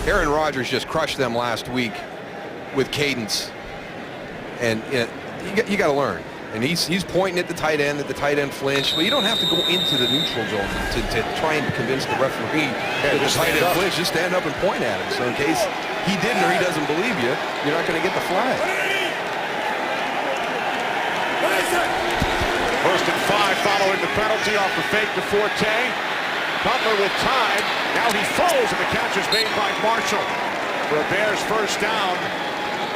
Speaker 2: Aaron Rodgers just crushed them last week with cadence, and you got to learn. And he's pointing at the tight end, flinched. But you don't have to go into the neutral zone to try and convince the referee that the tight end flinched. Just stand up and point at him. So in case he didn't or he doesn't believe you, you're not going to get the flag.
Speaker 1: First and 5 following the penalty off the fake to Forte. Butler with time. Now he throws and the catch is made by Marshall for a Bears first down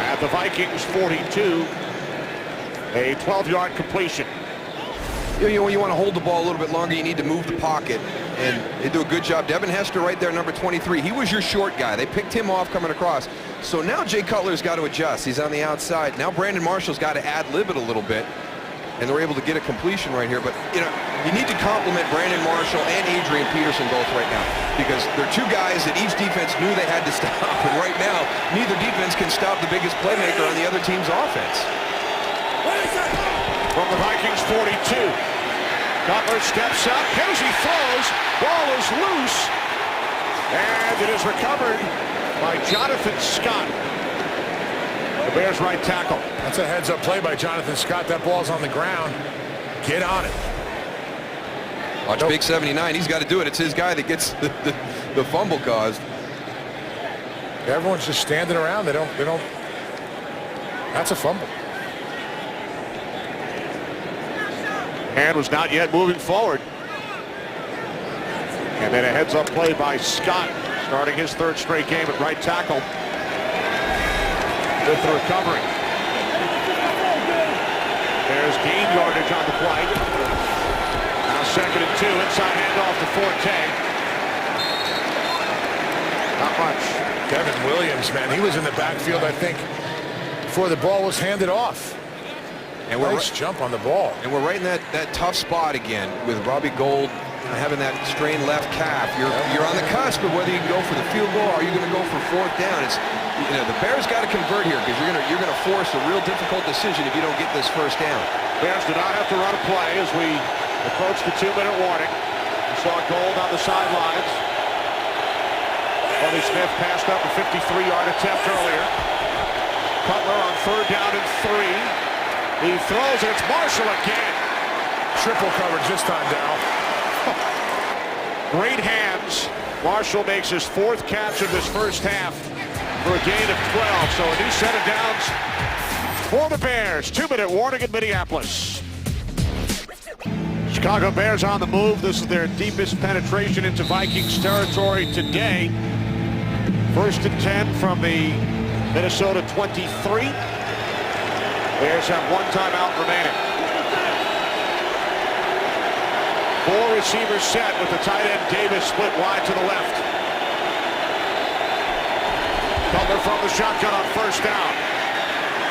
Speaker 1: at the Vikings 42. A 12-yard completion.
Speaker 2: When you want to hold the ball a little bit longer, you need to move the pocket. And they do a good job. Devin Hester right there, number 23. He was your short guy. They picked him off coming across. So now Jay Cutler's got to adjust. He's on the outside. Now Brandon Marshall's got to ad-lib it a little bit. And they're able to get a completion right here. But, you need to compliment Brandon Marshall and Adrian Peterson both right now. Because they're two guys that each defense knew they had to stop. And right now, neither defense can stop the biggest playmaker on the other team's offense.
Speaker 1: From the Vikings 42. Cutler steps up. Hennessy throws. Ball is loose. And it is recovered by Jonathan Scott. The Bears right tackle.
Speaker 3: That's a heads-up play by Jonathan Scott. That ball's on the ground. Get on it.
Speaker 2: Watch Big 79. He's got to do it. It's his guy that gets the fumble caused.
Speaker 3: Everyone's just standing around. They don't. That's a fumble.
Speaker 1: And was not yet moving forward. And then a heads-up play by Scott, starting his 3rd straight game at right tackle. With the recovery. There's gain yardage on the play. Now 2nd and 2. Inside handoff to Forte. Not much.
Speaker 3: Kevin Williams, man, he was in the backfield, I think, before the ball was handed off.
Speaker 2: And
Speaker 3: nice jump on the ball.
Speaker 2: And we're right in that tough spot again with Robbie Gould having that strained left calf. You're on the cusp of whether you can go for the field goal or are you going to go for 4th down. It's the Bears got to convert here because you're going to force a real difficult decision if you don't get this first down.
Speaker 1: Bears do not have to run a play as we approach the 2-minute warning. We saw Gould on the sidelines. Bobby Smith passed up a 53-yard attempt earlier. Cutler on 3rd down and 3. He throws and it's Marshall again.
Speaker 3: Triple coverage this time, Dow.
Speaker 1: Great hands. Marshall makes his 4th catch of this first half for a gain of 12. So a new set of downs for the Bears. 2-minute warning in Minneapolis. Chicago Bears on the move. This is their deepest penetration into Vikings territory today. 1st and 10 from the Minnesota 23. Bears have 1 timeout remaining. 4 receivers set with the tight end Davis split wide to the left. Cutler from the shotgun on 1st down.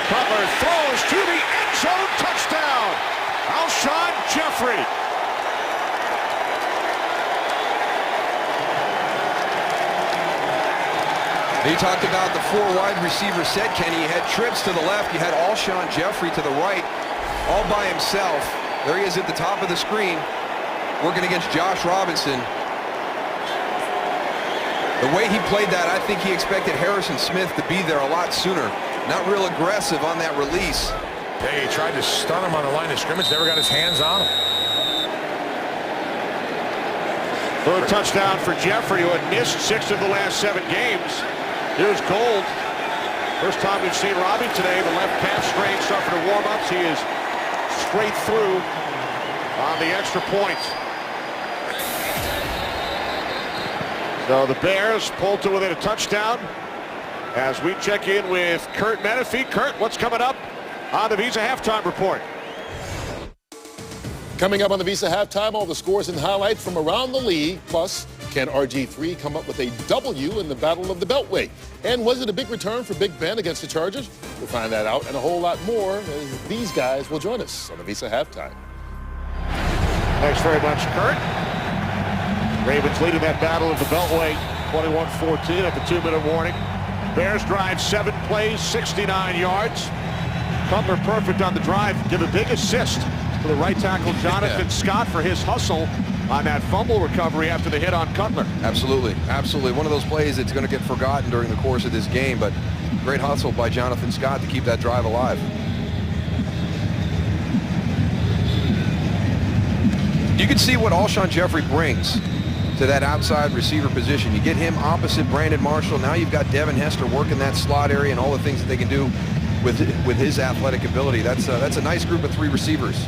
Speaker 1: Cutler throws to the end zone, touchdown. Alshon Jeffrey.
Speaker 2: You talked about the 4 wide receiver set, Kenny. You had trips to the left. You had Alshon Jeffrey to the right, all by himself. There he is at the top of the screen, working against Josh Robinson. The way he played that, I think he expected Harrison Smith to be there a lot sooner. Not real aggressive on that release.
Speaker 3: Yeah, he tried to stun him on the line of scrimmage. Never got his hands on him.
Speaker 1: 3rd touchdown for Jeffrey, who had missed 6 of the last 7 games. Here's Gold. First time we've seen Robbie today. The left calf strain suffered a warm-ups. He is straight through on the extra point. So the Bears pulled to within a touchdown as we check in with Kurt Menefee. Kurt, what's coming up on the Visa Halftime Report?
Speaker 5: Coming up on the Visa Halftime, all the scores and highlights from around the league. Plus, can RG3 come up with a W in the Battle of the Beltway? And was it a big return for Big Ben against the Chargers? We'll find that out and a whole lot more as these guys will join us on the Visa Halftime.
Speaker 1: Thanks very much, Kurt. Ravens leading that Battle of the Beltway 21-14 at the 2-minute warning. Bears drive 7 plays, 69 yards. Cutler perfect on the drive. Give a big assist to the right tackle Jonathan Scott for his hustle on that fumble recovery after the hit on Cutler.
Speaker 2: Absolutely, absolutely. One of those plays that's going to get forgotten during the course of this game, but great hustle by Jonathan Scott to keep that drive alive. You can see what Alshon Jeffrey brings to that outside receiver position. You get him opposite Brandon Marshall. Now you've got Devin Hester working that slot area and all the things that they can do with his athletic ability. That's a nice group of 3 receivers.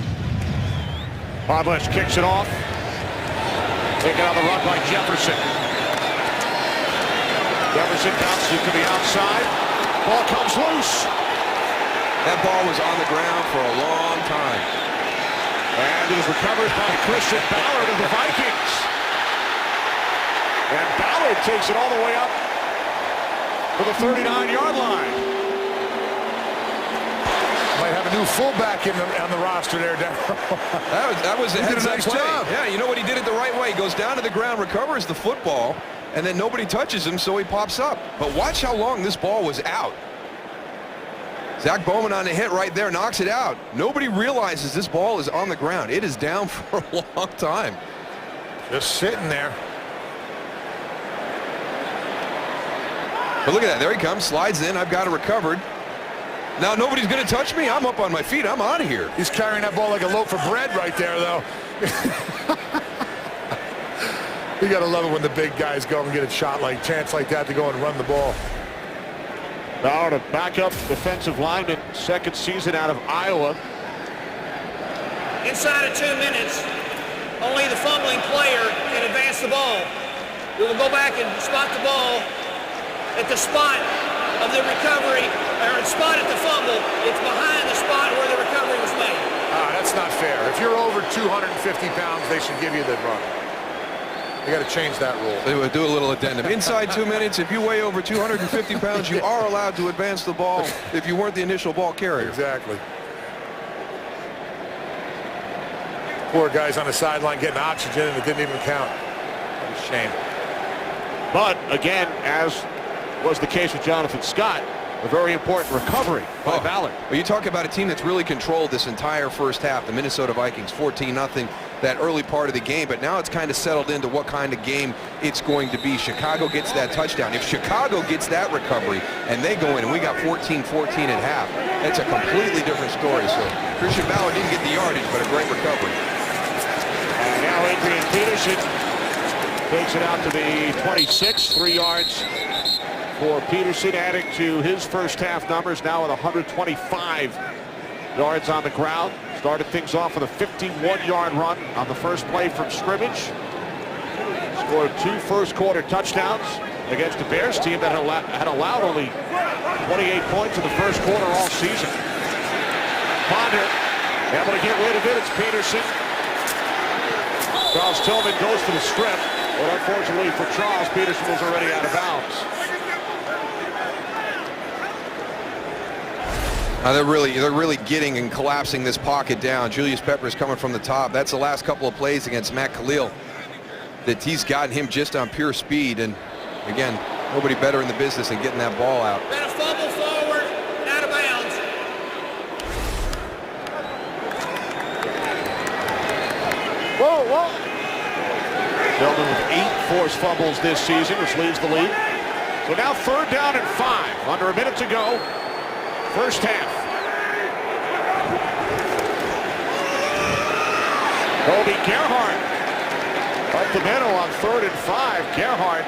Speaker 1: Podlesh kicks it off. Taken on the run by Jefferson. Jefferson bounces to the outside. Ball comes loose.
Speaker 2: That ball was on the ground for a long time.
Speaker 1: And it is recovered by Christian Ballard of the Vikings. And Ballard takes it all the way up to the 39-yard line.
Speaker 3: Might have a new fullback on the roster there, Darryl.
Speaker 2: that was a
Speaker 3: He did a
Speaker 2: heads-up
Speaker 3: nice
Speaker 2: play.
Speaker 3: job.
Speaker 2: Yeah, you know what? He did it the right way. He goes down to the ground, recovers the football, and then nobody touches him, so he pops up. But watch how long this ball was out. Zach Bowman on the hit right there, knocks it out. Nobody realizes this ball is on the ground. It is down for a long time.
Speaker 3: Just sitting there.
Speaker 2: But look at that. There he comes, slides in. I've got it recovered. Now nobody's going to touch me. I'm up on my feet. I'm out of here.
Speaker 3: He's carrying that ball like a loaf of bread right there, though. You got to love it when the big guys go and get a chance like that to go and run the ball.
Speaker 1: Ballard, a backup defensive lineman, 2nd season out of Iowa.
Speaker 4: Inside of 2 minutes, only the fumbling player can advance the ball. We will go back and spot the ball at the spot of the recovery, or spot at the fumble. It's behind the spot where the recovery was made.
Speaker 3: That's not fair. If you're over 250 pounds, they should give you the run. They got to change that rule.
Speaker 2: They would do a little addendum. Inside 2 minutes, if you weigh over 250 pounds, you are allowed to advance the ball if you weren't the initial ball carrier.
Speaker 3: Exactly. Poor guys on the sideline getting oxygen, and it didn't even count. What a shame.
Speaker 1: But again, as was the case with Jonathan Scott, a very important recovery by Ballard.
Speaker 2: Well, you talk about a team that's really controlled this entire first half, the Minnesota Vikings, 14-0, that early part of the game, but now it's kind of settled into what kind of game it's going to be. Chicago gets that touchdown. If Chicago gets that recovery and they go in and we got 14-14 at half, it's a completely different story. So Christian Ballard didn't get the yardage, but a great recovery.
Speaker 1: And now Adrian Peterson takes it out to the 26, 3 yards for Peterson, adding to his first half numbers, now with 125 yards on the ground. Started things off with a 51-yard run on the first play from scrimmage. Scored 2 first-quarter touchdowns against the Bears team that had allowed only 28 points in the first quarter all season. Ponder able to get rid of it. It's Peterson. Charles Tillman goes for the strip, but unfortunately for Charles, Peterson was already out of bounds.
Speaker 2: They're really getting and collapsing this pocket down. Julius Peppers coming from the top. That's the last couple of plays against Matt Khalil that he's gotten him just on pure speed. And again, nobody better in the business than getting that ball out.
Speaker 4: Been a fumble forward and out of bounds.
Speaker 1: Whoa. Tillman with 8 forced fumbles this season, which leads the league. So now 3rd down and 5. Under a minute to go. First half. Kobe Gerhardt up the middle on 3rd and 5. Gerhardt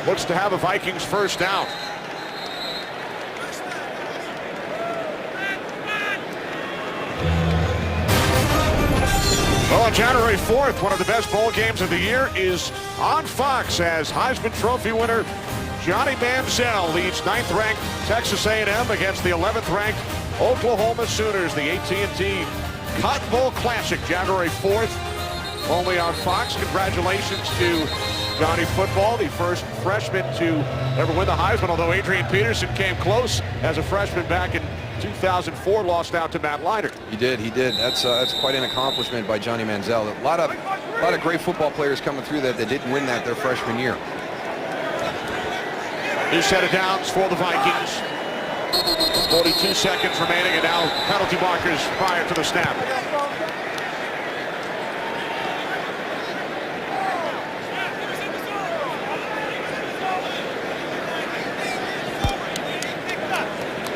Speaker 1: looks to have a Vikings first down. Well, on January 4th, one of the best bowl games of the year is on Fox as Heisman Trophy winner Johnny Manziel leads 9th-ranked Texas A&M against the 11th-ranked Oklahoma Sooners. The AT&T Cotton Bowl Classic, January 4th, only on Fox. Congratulations to Johnny Football, the first freshman to ever win the Heisman, although Adrian Peterson came close as a freshman back in 2004, lost out to Matt Leinart.
Speaker 2: He did. That's quite an accomplishment by Johnny Manziel. A lot of great football players coming through that didn't win that their freshman year.
Speaker 1: New set of downs for the Vikings. 42 seconds remaining, and now penalty markers prior to the snap.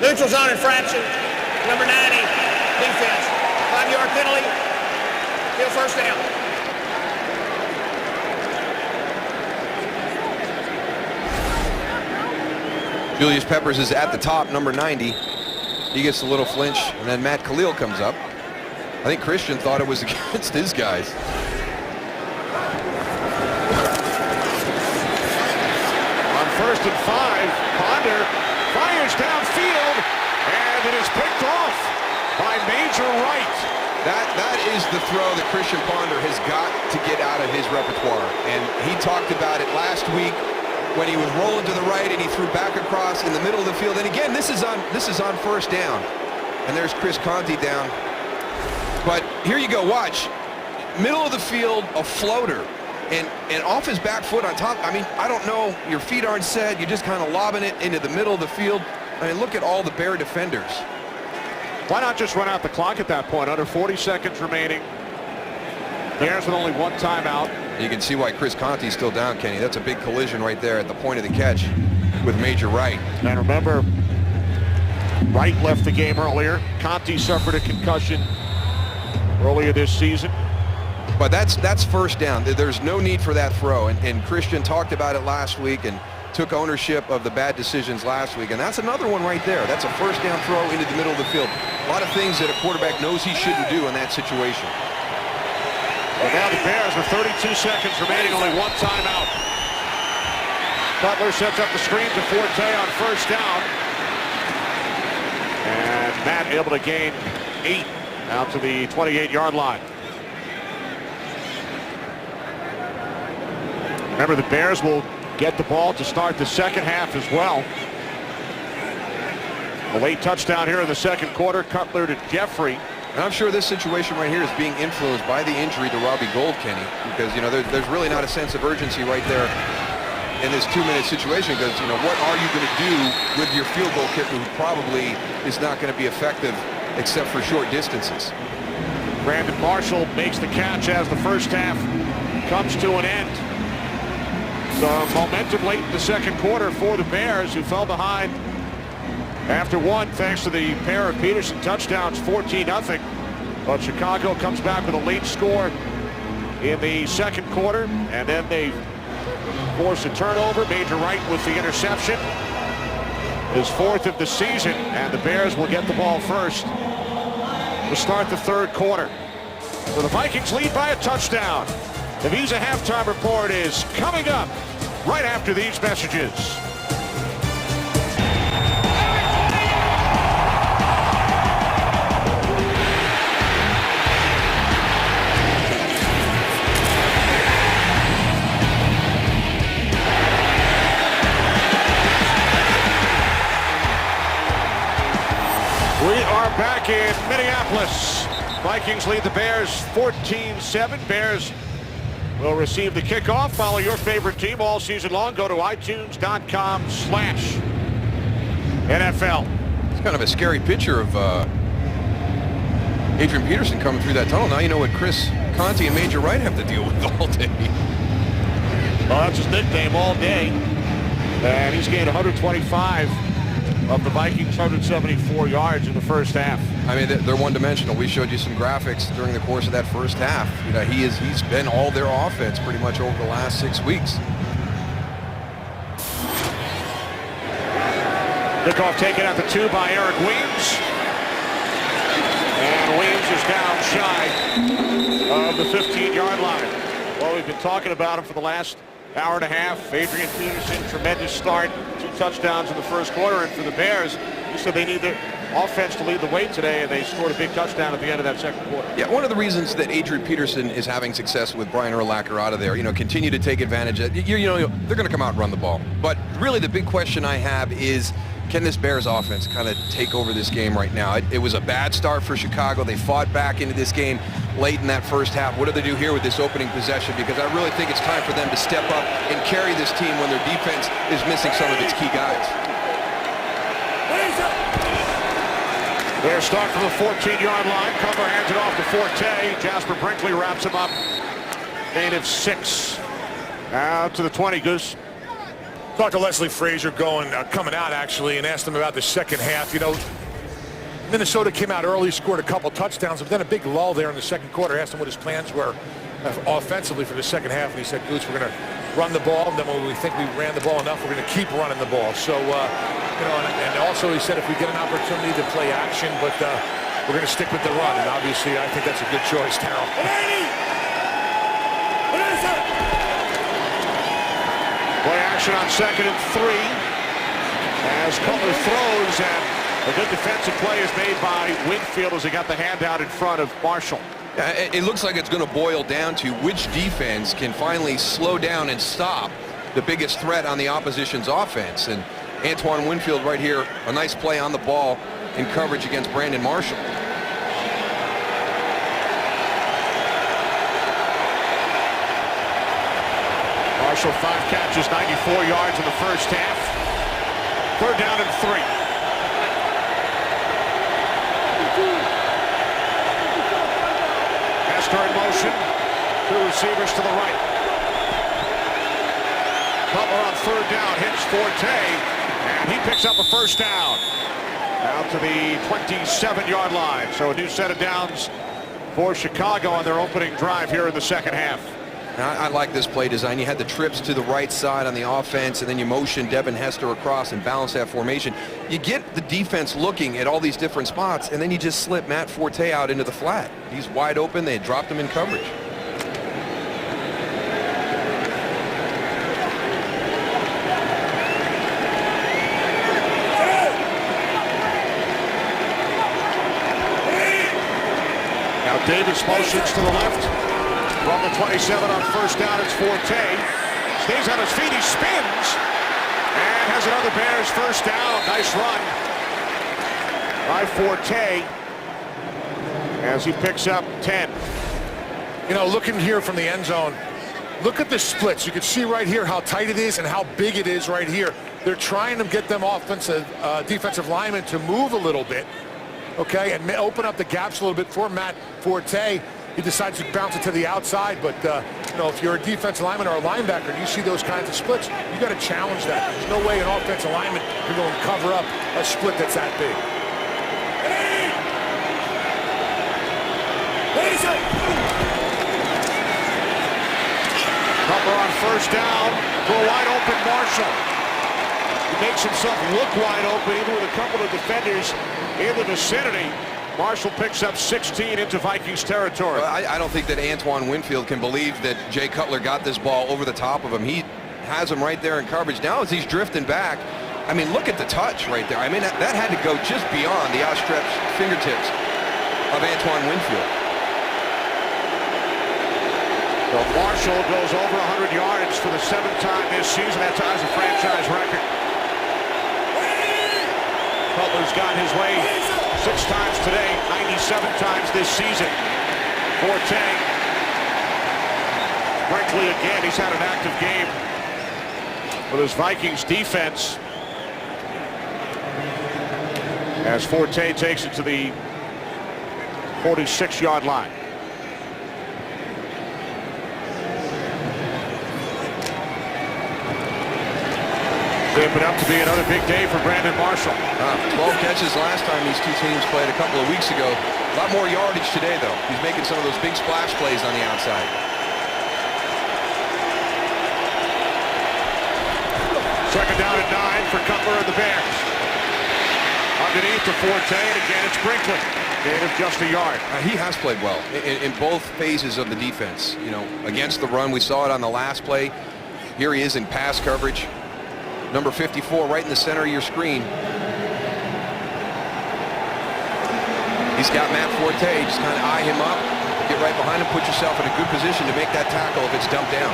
Speaker 4: Neutral zone infraction. Number 90, defense. 5-yard penalty. Still first down.
Speaker 2: Julius Peppers is at the top, number 90. He gets a little flinch, and then Matt Khalil comes up. I think Christian thought it was against his guys.
Speaker 1: On 1st and 5, Ponder fires downfield, and it is picked off by Major Wright.
Speaker 2: That is the throw that Christian Ponder has got to get out of his repertoire. And he talked about it last week when he was rolling to the right and he threw back across in the middle of the field. And again, this is on first down. And there's Chris Conti down. But here you go, watch. Middle of the field, a floater. And off his back foot on top. I mean, I don't know, your feet aren't set. You're just kind of lobbing it into the middle of the field. I mean, look at all the Bear defenders.
Speaker 1: Why not just run out the clock at that point? Under 40 seconds remaining. Bears with only 1 timeout.
Speaker 2: You can see why Chris Conti's still down, Kenny. That's a big collision right there at the point of the catch with Major Wright.
Speaker 1: And remember, Wright left the game earlier. Conti suffered a concussion earlier this season.
Speaker 2: But that's first down. There's no need for that throw. And Christian talked about it last week and took ownership of the bad decisions last week. And that's another one right there. That's a first down throw into the middle of the field. A lot of things that a quarterback knows he shouldn't do in that situation.
Speaker 1: But now the Bears with 32 seconds remaining, only 1 timeout. Cutler sets up the screen to Forte on first down. And Matt able to gain 8 out to the 28-yard line. Remember, the Bears will get the ball to start the second half as well. A late touchdown here in the second quarter. Cutler to Jeffrey.
Speaker 2: And I'm sure this situation right here is being influenced by the injury to Robbie Gould, Kenny, because, you know, there's really not a sense of urgency right there in this 2-minute situation because, you know, what are you going to do with your field goal kicker who probably is not going to be effective except for short distances?
Speaker 1: Brandon Marshall makes the catch as the first half comes to an end. So momentum late in the second quarter for the Bears, who fell behind after 1 thanks to the pair of Peterson touchdowns, 14-0. But Chicago comes back with a late score in the second quarter, and then they force a turnover. Major Wright with the interception. his 4th of the season, and the Bears will get the ball first to start the 3rd quarter. So the Vikings lead by a touchdown. The Visa halftime report is coming up right after these messages. We are back in Minneapolis. Vikings lead the Bears 14-7. Bears will receive the kickoff. Follow your favorite team all season long. Go to iTunes.com/NFL.
Speaker 2: It's kind of a scary picture of Adrian Peterson coming through that tunnel. Now you know what Chris Conte and Major Wright have to deal with all day.
Speaker 1: Well, that's his nickname all day. And he's gained 125 of the Vikings' 174 yards in the first half.
Speaker 2: I mean, they're one-dimensional. We showed you some graphics during the course of that first half. You know, he's been all their offense pretty much over the last 6 weeks.
Speaker 1: Kickoff taken at the 2 by Eric Weems. And Weems is down shy of the 15-yard line. Well, we've been talking about him for the last hour and a half. Adrian Peterson, tremendous start. 2 touchdowns in the first quarter. And for the Bears, you said they need the offense to lead the way today, and they scored a big touchdown at the end of that second quarter.
Speaker 2: Yeah, one of the reasons that Adrian Peterson is having success with Brian Urlacher out of there, continue to take advantage of, they're going to come out and run the ball. But really the big question I have is, can this Bears offense kind of take over this game right now? It was a bad start for Chicago. They fought back into this game late in that first half. What do they do here with this opening possession? Because I really think it's time for them to step up and carry this team when their defense is missing some of its key guys.
Speaker 1: Their start from the 14-yard line. Cover hands it off to Forte. Jasper Brinkley wraps him up. Gain of 6. Out to the 20, Goose.
Speaker 3: Talked to Leslie Frazier coming out actually, and asked him about the second half. Minnesota came out early, scored a couple touchdowns, but then a big lull there in the second quarter. Asked him what his plans were offensively for the second half, and he said, Goose, we're going to run the ball, and then when we think we ran the ball enough, we're going to keep running the ball. So, and also he said if we get an opportunity to play action, but we're going to stick with the run, and obviously I think that's a good choice, Terrell.
Speaker 1: Play action on 2nd and 3 as Cutler throws, and a good defensive play is made by Winfield as he got the handout in front of Marshall.
Speaker 2: It looks like it's going to boil down to which defense can finally slow down and stop the biggest threat on the opposition's offense. And Antoine Winfield right here, a nice play on the ball in coverage against Brandon Marshall.
Speaker 1: Marshall 5 catches, 94 yards in the first half. 3rd down and 3. Hester in motion. 2 receivers to the right. Cutler on 3rd down, hits Forte, and he picks up a first down. Out to the 27-yard line. So a new set of downs for Chicago on their opening drive here in the second half.
Speaker 2: I like this play design. You had the trips to the right side on the offense, and then you motion Devin Hester across and balance that formation. You get the defense looking at all these different spots, and then you just slip Matt Forte out into the flat. He's wide open. They dropped him in coverage.
Speaker 1: Now Davis motions to the left. From the 27 on 1st down, it's Forte. Stays on his feet, he spins, and has another Bears first down. Nice run by Forte as he picks up 10.
Speaker 3: Looking here from the end zone, look at the splits. You can see right here how tight it is and how big it is right here. They're trying to get them defensive linemen to move a little bit, okay, and open up the gaps a little bit for Matt Forte. He decides to bounce it to the outside, but if you're a defensive lineman or a linebacker and you see those kinds of splits, you got to challenge that. There's no way an offensive lineman can go and cover up a split that's that big.
Speaker 1: Cutler on 1st down to a wide open Marshall. He makes himself look wide open, even with a couple of defenders in the vicinity. Marshall picks up 16 into Vikings territory.
Speaker 2: Well, I don't think that Antoine Winfield can believe that Jay Cutler got this ball over the top of him. He has him right there in coverage. Now as he's drifting back, I mean, look at the touch right there. I mean, that had to go just beyond the outstretched fingertips of Antoine Winfield.
Speaker 1: So Marshall goes over 100 yards for the 7th time this season. That ties a franchise record. Cutler's got his way 6 times today, 97 times this season. Forte. Brinkley again, he's had an active game with his Vikings defense. As Forte takes it to the 46-yard line. Shaping up to be another big day for Brandon Marshall.
Speaker 2: 12 catches last time these two teams played a couple of weeks ago. A lot more yardage today, though. He's making some of those big splash plays on the outside.
Speaker 1: Second down and 9 for Cutler and the Bears. Underneath to Forte, and again it's Brinkley. Gain of just a yard.
Speaker 2: He has played well in both phases of the defense. You know, against the run, we saw it on the last play. Here he is in pass coverage. Number 54 right in the center of your screen. He's got Matt Forte. Just kind of eye him up, get right behind him, put yourself in a good position to make that tackle if it's dumped down.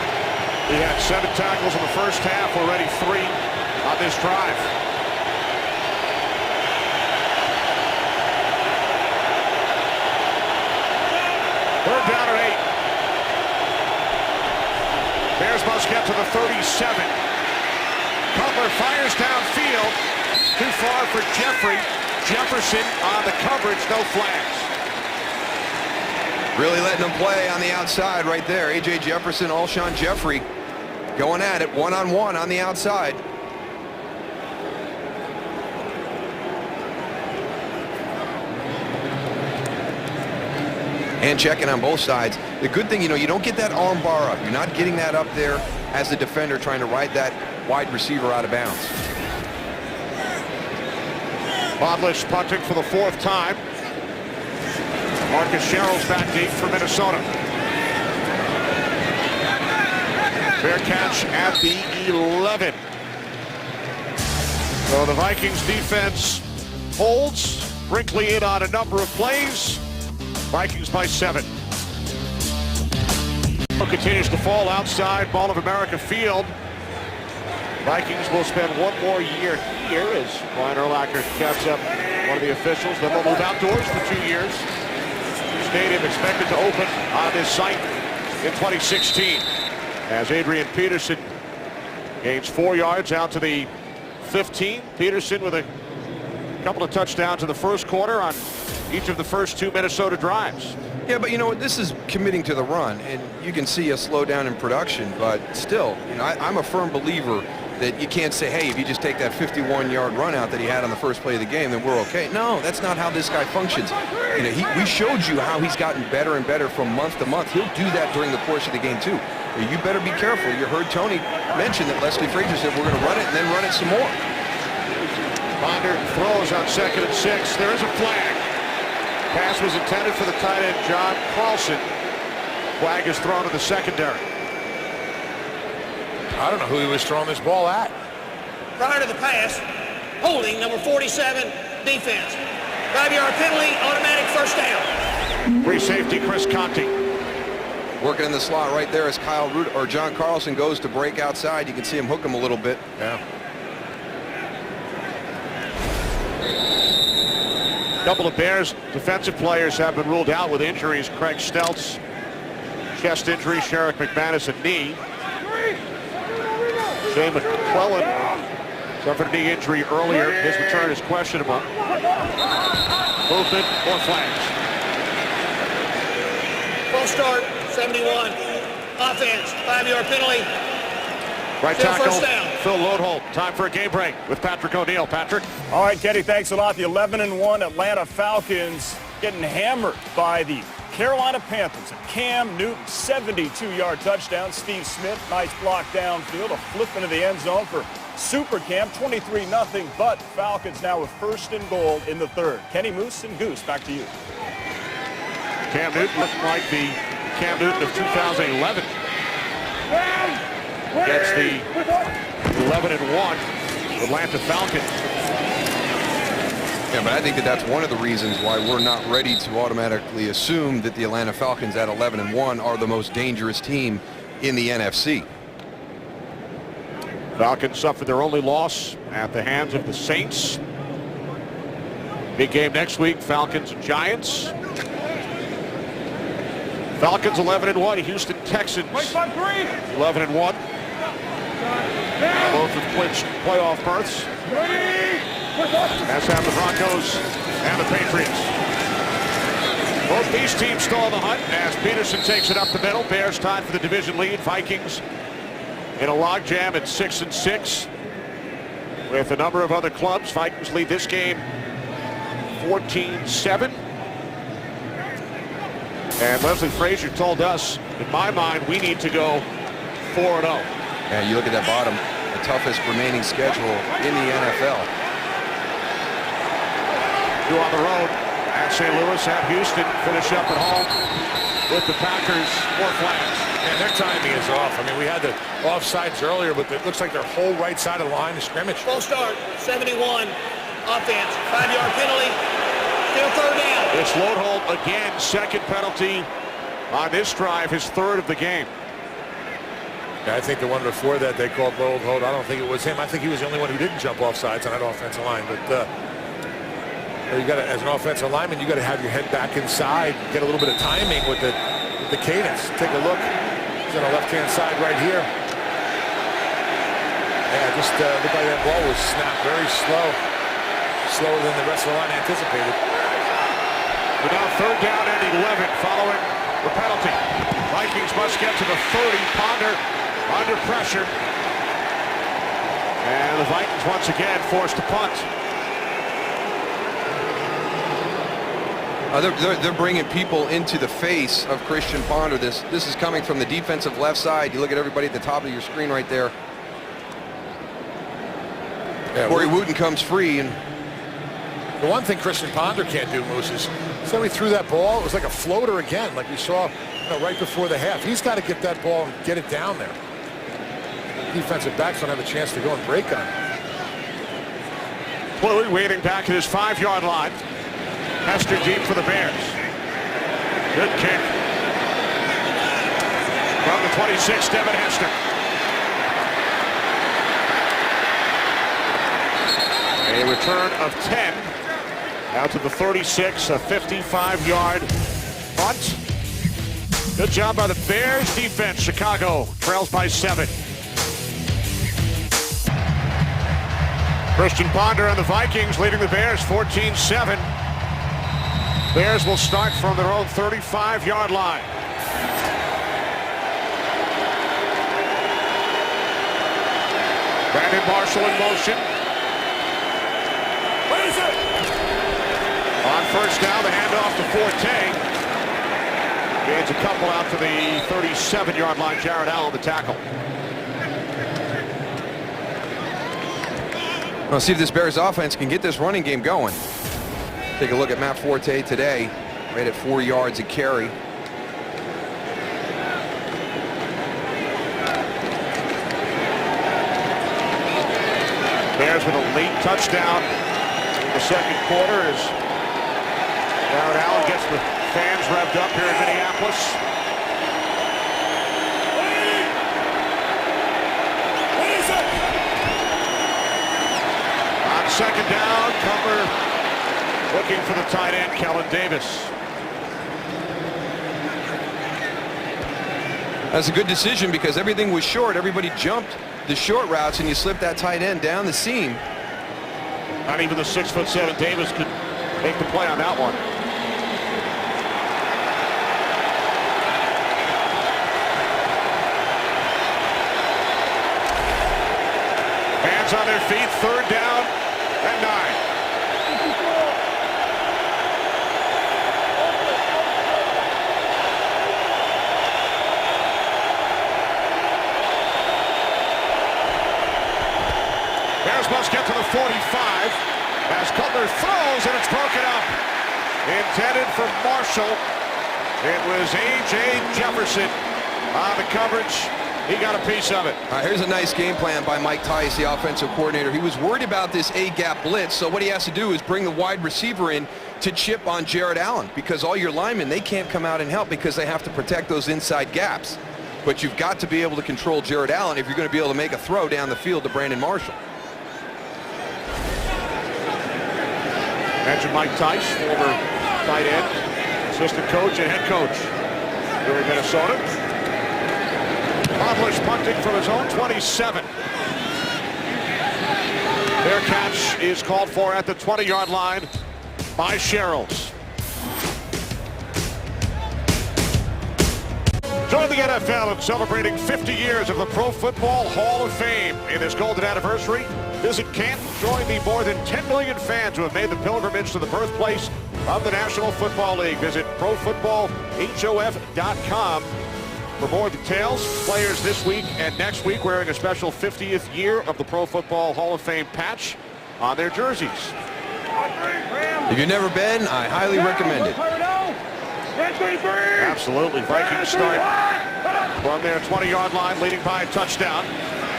Speaker 1: He had 7 tackles in the first half, already 3 on this drive. Third down and 8. Bears must get to the 37. Cutler fires downfield. Too far for Jeffrey. Jefferson on the coverage, no flags.
Speaker 2: Really letting them play on the outside right there. A.J. Jefferson, Alshon Jeffrey going at it one-on-one on the outside. And checking on both sides. The good thing, you know, you don't get that arm bar up. You're not getting that up there as the defender trying to ride that wide receiver out of bounds.
Speaker 1: Bodlish punting for the 4th time. Marcus Sherrill's back deep for Minnesota. Fair catch at the 11. So the Vikings defense holds. Brinkley in on a number of plays. Vikings by 7. Continues to fall outside Mall of America Field. Vikings will spend 1 more year here as Brian Urlacher caps up one of the officials. Then they'll move outdoors for 2 years. Stadium expected to open on this site in 2016. As Adrian Peterson gains 4 yards out to the 15. Peterson with a couple of touchdowns in the first quarter on each of the first 2 Minnesota drives.
Speaker 2: Yeah, but you know what? This is committing to the run, and you can see a slowdown in production, but still, you know, I'm a firm believer that you can't say, hey, if you just take that 51-yard run out that he had on the first play of the game, then we're okay. No, that's not how this guy functions. You know, we showed you how he's gotten better and better from month to month. He'll do that during the course of the game, too. You better be careful. You heard Tony mention that Leslie Frazier said we're going to run it and then run it some more.
Speaker 1: Ponder throws on 2nd and 6. There is a flag. Pass was intended for the tight end, John Carlson. Flag is thrown to the secondary.
Speaker 3: I don't know who he was throwing this ball at.
Speaker 4: Prior to the pass, holding number 47, defense. 5-yard penalty, automatic first down.
Speaker 1: Free safety, Chris Conti.
Speaker 2: Working in the slot right there as John Carlson goes to break outside. You can see him hook him a little bit.
Speaker 3: Yeah.
Speaker 1: A couple of Bears defensive players have been ruled out with injuries. Craig Stelz, chest injury. Sherrick McManus, a knee. Shane McClellan suffered a knee injury earlier. His return is questionable. Movement or flags.
Speaker 4: False start, 71. Offense, 5-yard penalty.
Speaker 1: Right
Speaker 4: Still
Speaker 1: tackle,
Speaker 4: first down.
Speaker 1: Phil Lodeholt. Time for a game break with Patrick O'Neill. Patrick.
Speaker 6: All right, Kenny, thanks a lot. The 11-1 Atlanta Falcons getting hammered by the
Speaker 7: Carolina Panthers. And Cam Newton, 72-yard touchdown. Steve Smith, nice block downfield. A flip into the end zone for Super Cam, 23-0. But Falcons now with 1st and goal in the 3rd. Kenny, Moose, and Goose, back to you.
Speaker 1: Cam Newton looking like the Cam Newton of 2011. Gets the 11-1 Atlanta Falcons.
Speaker 2: Yeah, but I think that's one of the reasons why we're not ready to automatically assume that the Atlanta Falcons at 11-1 are the most dangerous team in the NFC.
Speaker 1: Falcons suffered their only loss at the hands of the Saints. Big game next week, Falcons and Giants. Falcons 11-1, Houston Texans 11-1. Both have clinched playoff berths. As have the Broncos and the Patriots. Both these teams still on the hunt as Peterson takes it up the middle. Bears tied for the division lead. Vikings in a logjam at 6-6 with a number of other clubs. Vikings lead this game 14-7. And Leslie Frazier told us, in my mind, we need to go 4-0.
Speaker 2: Yeah, you look at that bottom, the toughest remaining schedule in the NFL.
Speaker 1: 2 on the road at St. Louis, at Houston, finish up at home with the Packers, 4 flags.
Speaker 3: And their timing is off. I mean, we had the offsides earlier, but it looks like their whole right side of the line is scrimmage.
Speaker 4: Full start, 71, offense, 5-yard penalty, still 3rd down.
Speaker 1: It's Lodeholt again, 2nd penalty on this drive, his 3rd of the game.
Speaker 3: Yeah, I think the one before that they called Lodeholt. I don't think it was him. I think he was the only one who didn't jump off sides on that offensive line. But you got to, as an offensive lineman, you got to have your head back inside, get a little bit of timing with the cadence. Take a look. He's on the left-hand side right here. Yeah, just looked like that ball was snapped very slow, slower than the rest of the line anticipated.
Speaker 1: We're now 3rd down and 11 following the penalty. Vikings must get to the 30. Ponder under pressure. And the Vikings once again forced to punt.
Speaker 2: They're bringing people into the face of Christian Ponder. This is coming from the defensive left side. You look at everybody at the top of your screen right there. Yeah, Corey Wooten comes free. And
Speaker 3: the one thing Christian Ponder can't do, Moose, is somebody threw that ball. It was like a floater again, like we saw right before the half. He's got to get that ball and get it down there. Defensive backs don't have a chance to go and break on it.
Speaker 1: Bluey waiting back at his 5-yard line. Hester deep for the Bears. Good kick. From the 26, Devin Hester. A return of 10. Out to the 36, a 55-yard punt. Good job by the Bears defense. Chicago trails by 7. Christian Ponder and the Vikings leading the Bears 14-7. Bears will start from their own 35-yard line. Brandon Marshall in motion.
Speaker 6: What is it?
Speaker 1: On 1st down, the handoff to Forte. Gains a couple out to the 37-yard line. Jared Allen, the tackle.
Speaker 2: We'll see if this Bears offense can get this running game going. Take a look at Matt Forte today, right at 4 yards a carry.
Speaker 1: Bears with a late touchdown in the 2nd quarter as Jared Allen gets the fans revved up here in Minneapolis. On 2nd down, Cumber looking for the tight end, Kellen Davis.
Speaker 2: That's a good decision because everything was short. Everybody jumped the short routes, and you slip that tight end down the seam.
Speaker 1: Not even the 6'7" Davis could make the play on that one. Hands on their feet, 3rd down and 9. Cutler throws, and it's broken up. Intended for Marshall. It was A.J. Jefferson on the coverage. He got a piece of it.
Speaker 2: All right, here's a nice game plan by Mike Tice, the offensive coordinator. He was worried about this A-gap blitz, so what he has to do is bring the wide receiver in to chip on Jared Allen, because all your linemen, they can't come out and help because they have to protect those inside gaps. But you've got to be able to control Jared Allen if you're going to be able to make a throw down the field to Brandon Marshall.
Speaker 1: Mentioned Mike Tice, former tight end, assistant coach and head coach here in Minnesota. Podler's punting from his own 27. Their catch is called for at the 20-yard line by Sherrills. Join the NFL in celebrating 50 years of the Pro Football Hall of Fame. In this golden anniversary, visit Canton. Join the more than 10 million fans who have made the pilgrimage to the birthplace of the National Football League. Visit ProFootballHOF.com. For more details, players this week and next week wearing a special 50th year of the Pro Football Hall of Fame patch on their jerseys.
Speaker 2: If you've never been, I highly recommend it.
Speaker 1: Absolutely. Vikings start from their 20-yard line, leading by a touchdown.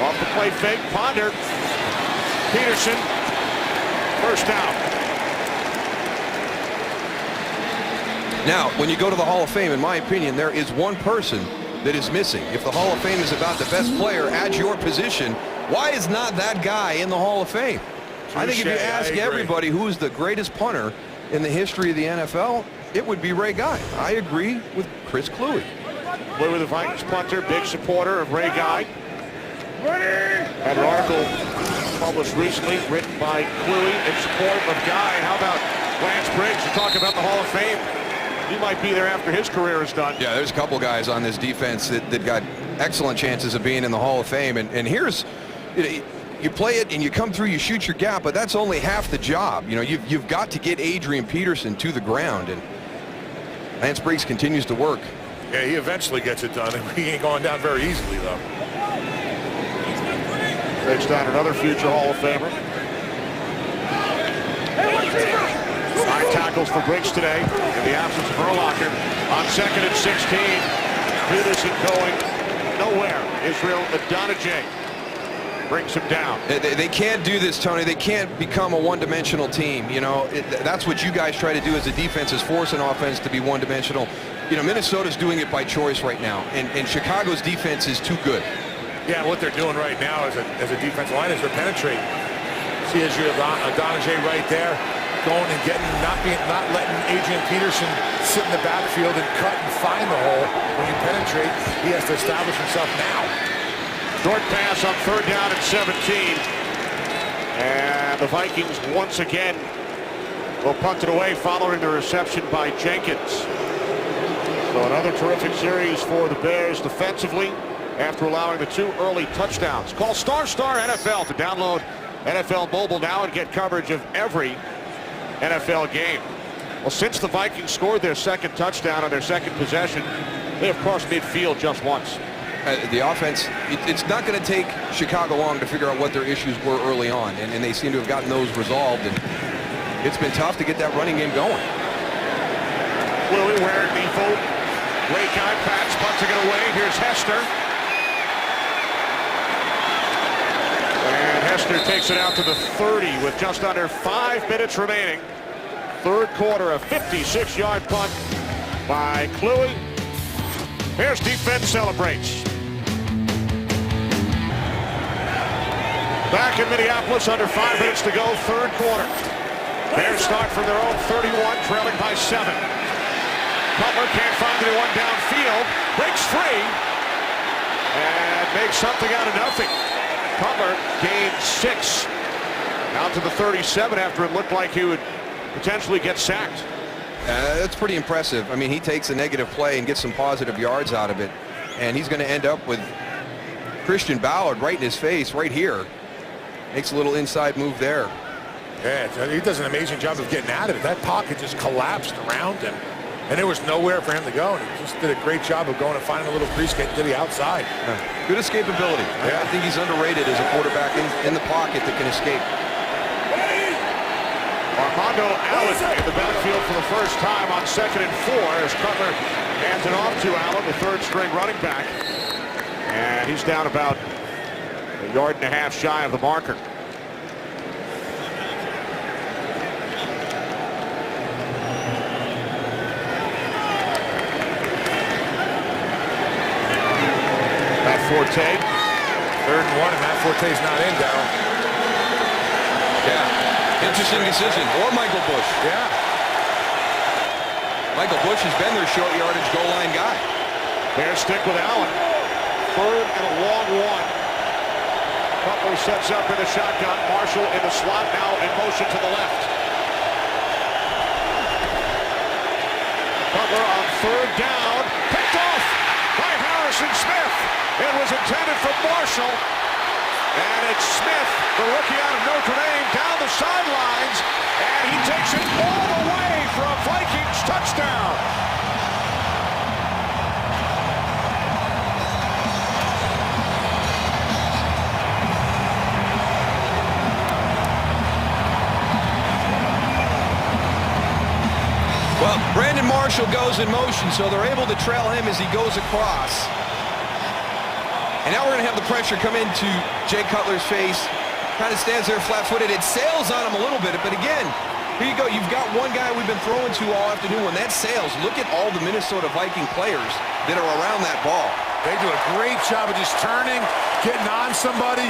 Speaker 1: Off the play fake, Ponder. Peterson, first down.
Speaker 2: Now, when you go to the Hall of Fame, in my opinion, there is one person that is missing. If the Hall of Fame is about the best player at your position, why is not that guy in the Hall of Fame? I think if you ask everybody who is the greatest punter in the history of the NFL, it would be Ray Guy. I agree with Chris Kluwe.
Speaker 1: Kluwe, the Vikings punter, big supporter of Ray Guy. Had an article published recently written by Kluwe in support of Guy. How about Lance Briggs to talk about the Hall of Fame? He might be there after his career is done.
Speaker 2: Yeah, there's a couple guys on this defense that got excellent chances of being in the Hall of Fame. And here's, you play it and you come through, you shoot your gap, but that's only half the job. You know, you've got to get Adrian Peterson to the ground, and Lance Briggs continues to work.
Speaker 3: Yeah, he eventually gets it done, and he ain't going down very easily, though.
Speaker 1: Briggs down another future Hall of Famer. 9 tackles for Briggs today in the absence of Urlacher. On 2nd and 16, Peterson going nowhere. Israel Adonijah brings him down.
Speaker 2: They can't do this, Tony. They can't become a one-dimensional team. You know, that's what you guys try to do as a defense, is force an offense to be one-dimensional. You know, Minnesota's doing it by choice right now, and Chicago's defense is too good.
Speaker 3: Yeah, what they're doing right now as a defensive line is they're penetrating. See Israel Adonijah right there, going and getting, not letting Adrian Peterson sit in the backfield and cut and find the hole. When you penetrate, he has to establish himself now.
Speaker 1: Short pass on 3rd down and 17. And the Vikings once again will punt it away following the reception by Jenkins. So another terrific series for the Bears defensively after allowing the 2 early touchdowns. Call ** NFL to download NFL Mobile now and get coverage of every NFL game. Well, since the Vikings scored their 2nd touchdown on their 2nd possession, they have crossed midfield just once.
Speaker 2: The offense, it's not going to take Chicago long to figure out what their issues were early on, and they seem to have gotten those resolved, and it's been tough to get that running game going.
Speaker 1: Kluwe wearing the full Ray Guy patch, punting it away. Here's Hester. And Hester takes it out to the 30 with just under 5 minutes remaining. 3rd quarter, a 56-yard punt by Kluwe. Bears defense celebrates. Back in Minneapolis, under 5 minutes to go, 3rd quarter. Bears start from their own 31, trailing by 7. Cutler can't find anyone downfield, breaks free, and makes something out of nothing. Cutler gained 6 out to the 37 after it looked like he would potentially get sacked.
Speaker 2: That's pretty impressive. I mean, he takes a negative play and gets some positive yards out of it, and he's going to end up with Christian Ballard right in his face right here. Makes a little inside move there.
Speaker 3: Yeah, he does an amazing job of getting out of it. That pocket just collapsed around him, and there was nowhere for him to go, and he just did a great job of going and finding a little crease getting to the outside.
Speaker 2: Good escapability. Yeah. I think he's underrated as a quarterback in the pocket that can escape.
Speaker 1: Armando Allen in the backfield for the first time on 2nd and 4 as Cutler hands it off to Allen, the third-string running back. And he's down about a yard and a half shy of the marker. Matt Forte.
Speaker 3: 3rd and 1, and Matt Forte's not in, Darryl.
Speaker 2: Yeah. Interesting decision. Or Michael Bush.
Speaker 3: Yeah.
Speaker 2: Michael Bush has been their short yardage goal line guy.
Speaker 1: Bears stick with Allen. 3rd and a long one. Cutler sets up in the shotgun. Marshall in the slot now in motion to the left. Cutler on 3rd down. Picked off by Harrison Smith. It was intended for Marshall. And it's Smith, the rookie out of Notre Dame, down the sidelines. And he takes it all the way for a Vikings touchdown.
Speaker 2: Well, Brandon Marshall goes in motion, so they're able to trail him as he goes across. And now we're going to have the pressure come into Jay Cutler's face. Kind of stands there flat-footed. It sails on him a little bit, but again, here you go. You've got one guy we've been throwing to all afternoon. When that sails, look at all the Minnesota Viking players that are around that ball.
Speaker 3: They do a great job of just turning, getting on somebody.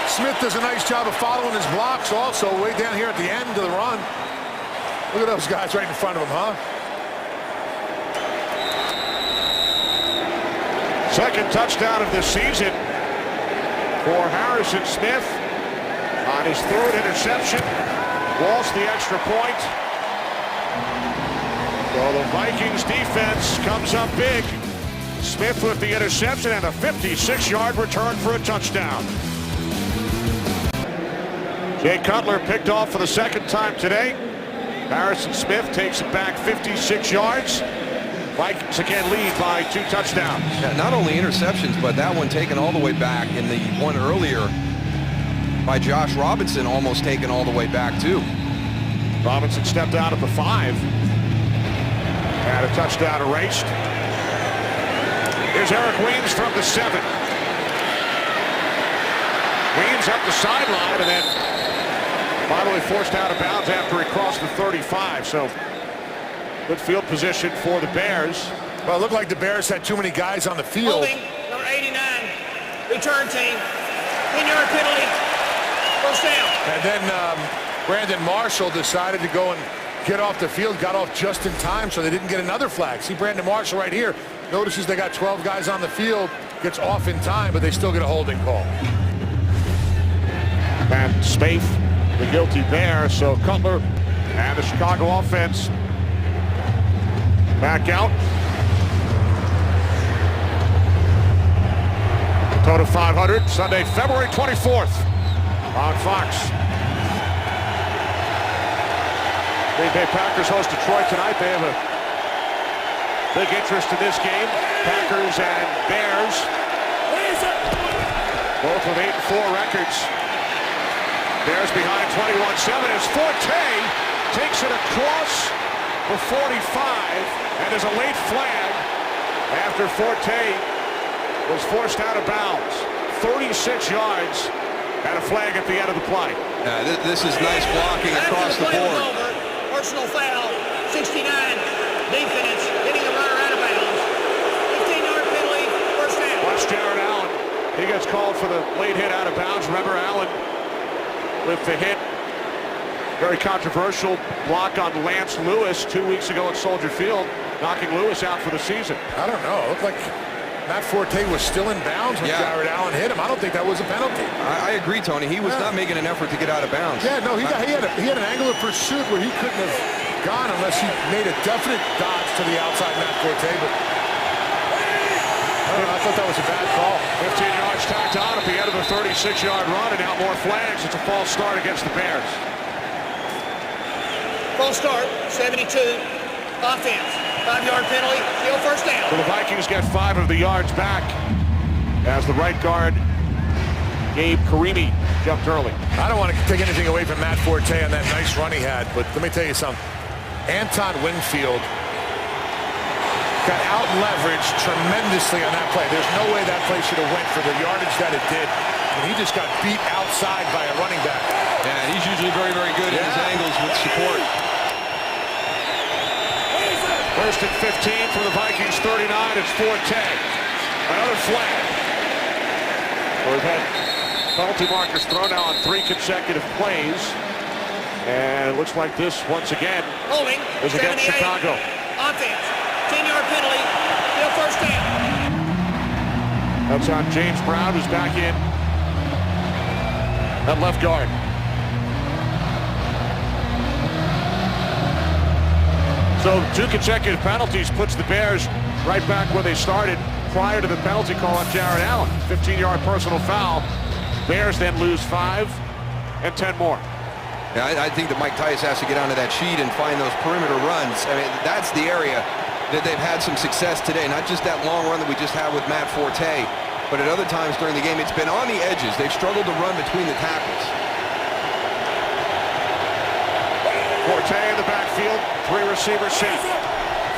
Speaker 3: Smith does a nice job of following his blocks also way down here at the end of the run. Look at those guys right in front of him, huh?
Speaker 1: Second touchdown of the season for Harrison Smith on his 3rd interception. Lost the extra point. So the Vikings defense comes up big. Smith with the interception and a 56-yard return for a touchdown. Jay Cutler picked off for the 2nd time today. Harrison Smith takes it back 56 yards. Vikings again lead by 2 touchdowns.
Speaker 2: Yeah, not only interceptions, but that one taken all the way back, and the one earlier by Josh Robinson almost taken all the way back too.
Speaker 1: Robinson stepped out at the 5. And a touchdown erased. Here's Eric Weems from the 7. Weems up the sideline and then finally forced out of bounds after he crossed the 35. So good field position for the Bears.
Speaker 3: Well, it looked like the Bears had too many guys on the field.
Speaker 4: Holding, number 89, return team, 10-yard penalty, first down.
Speaker 3: And then Brandon Marshall decided to go and get off the field, got off just in time so they didn't get another flag. See Brandon Marshall right here, notices they got 12 guys on the field, gets off in time, but they still get a holding call.
Speaker 1: And Spaeth, the guilty Bear, so Cutler and the Chicago offense back out. Total 500, Sunday, February 24th on Fox. Green Bay Packers host Detroit tonight. They have a big interest in this game. Packers and Bears, both with 8-4 records. Bears behind 21-7 as Forte takes it across the 45, and there's a late flag after Forte was forced out of bounds. 36 yards and a flag at the end of the play.
Speaker 2: This is nice blocking across the board.
Speaker 4: Over, personal foul, 69, defense hitting the runner out of bounds. 15-yard penalty, first down.
Speaker 1: Watch Jared Allen. He gets called for the late hit out of bounds. Remember Allen with the hit. Very controversial block on Lance Lewis 2 weeks ago at Soldier Field, knocking Lewis out for the season.
Speaker 3: I don't know. It looked like Matt Forte was still in bounds when Jared Allen hit him. I don't think that was a penalty.
Speaker 2: I agree, Tony. He was not making an effort to get out of bounds.
Speaker 3: Yeah, no, he had an angle of pursuit where he couldn't have gone unless he made a definite dodge to the outside Matt Forte, but I thought that was a bad call.
Speaker 1: 15 yards tacked on at the end of the 36-yard run, and now more flags. It's a false start against the Bears.
Speaker 4: False start, 72, offense. 5-yard penalty, still first down.
Speaker 1: So the Vikings get 5 of the yards back as the right guard, Gabe Karimi, jumped early.
Speaker 3: I don't want to take anything away from Matt Forte on that nice run he had, but let me tell you something. Anton Winfield got out leveraged tremendously on that play. There's no way that play should have went for the yardage that it did. And he just got beat outside by a running back.
Speaker 2: Yeah, and he's usually very, very good in his angles with support.
Speaker 1: First and 15 for the Vikings 39. It's Forte. Another flag. We've had penalty markers thrown now on 3 consecutive plays. And it looks like this, once again,
Speaker 4: Holding.
Speaker 1: is against Chicago.
Speaker 4: Offense. 10-yard penalty. Still first down.
Speaker 1: That's on James Brown, who's back in at left guard. So 2 consecutive penalties puts the Bears right back where they started prior to the penalty call on Jared Allen. 15-yard personal foul. Bears then lose 5 and 10 more.
Speaker 2: Yeah, I think that Mike Tice has to get onto that sheet and find those perimeter runs. I mean, that's the area that they've had some success today. Not just that long run that we just had with Matt Forte, but at other times during the game, it's been on the edges. They've struggled to run between the tackles.
Speaker 1: Forte in the backfield, 3 receivers set.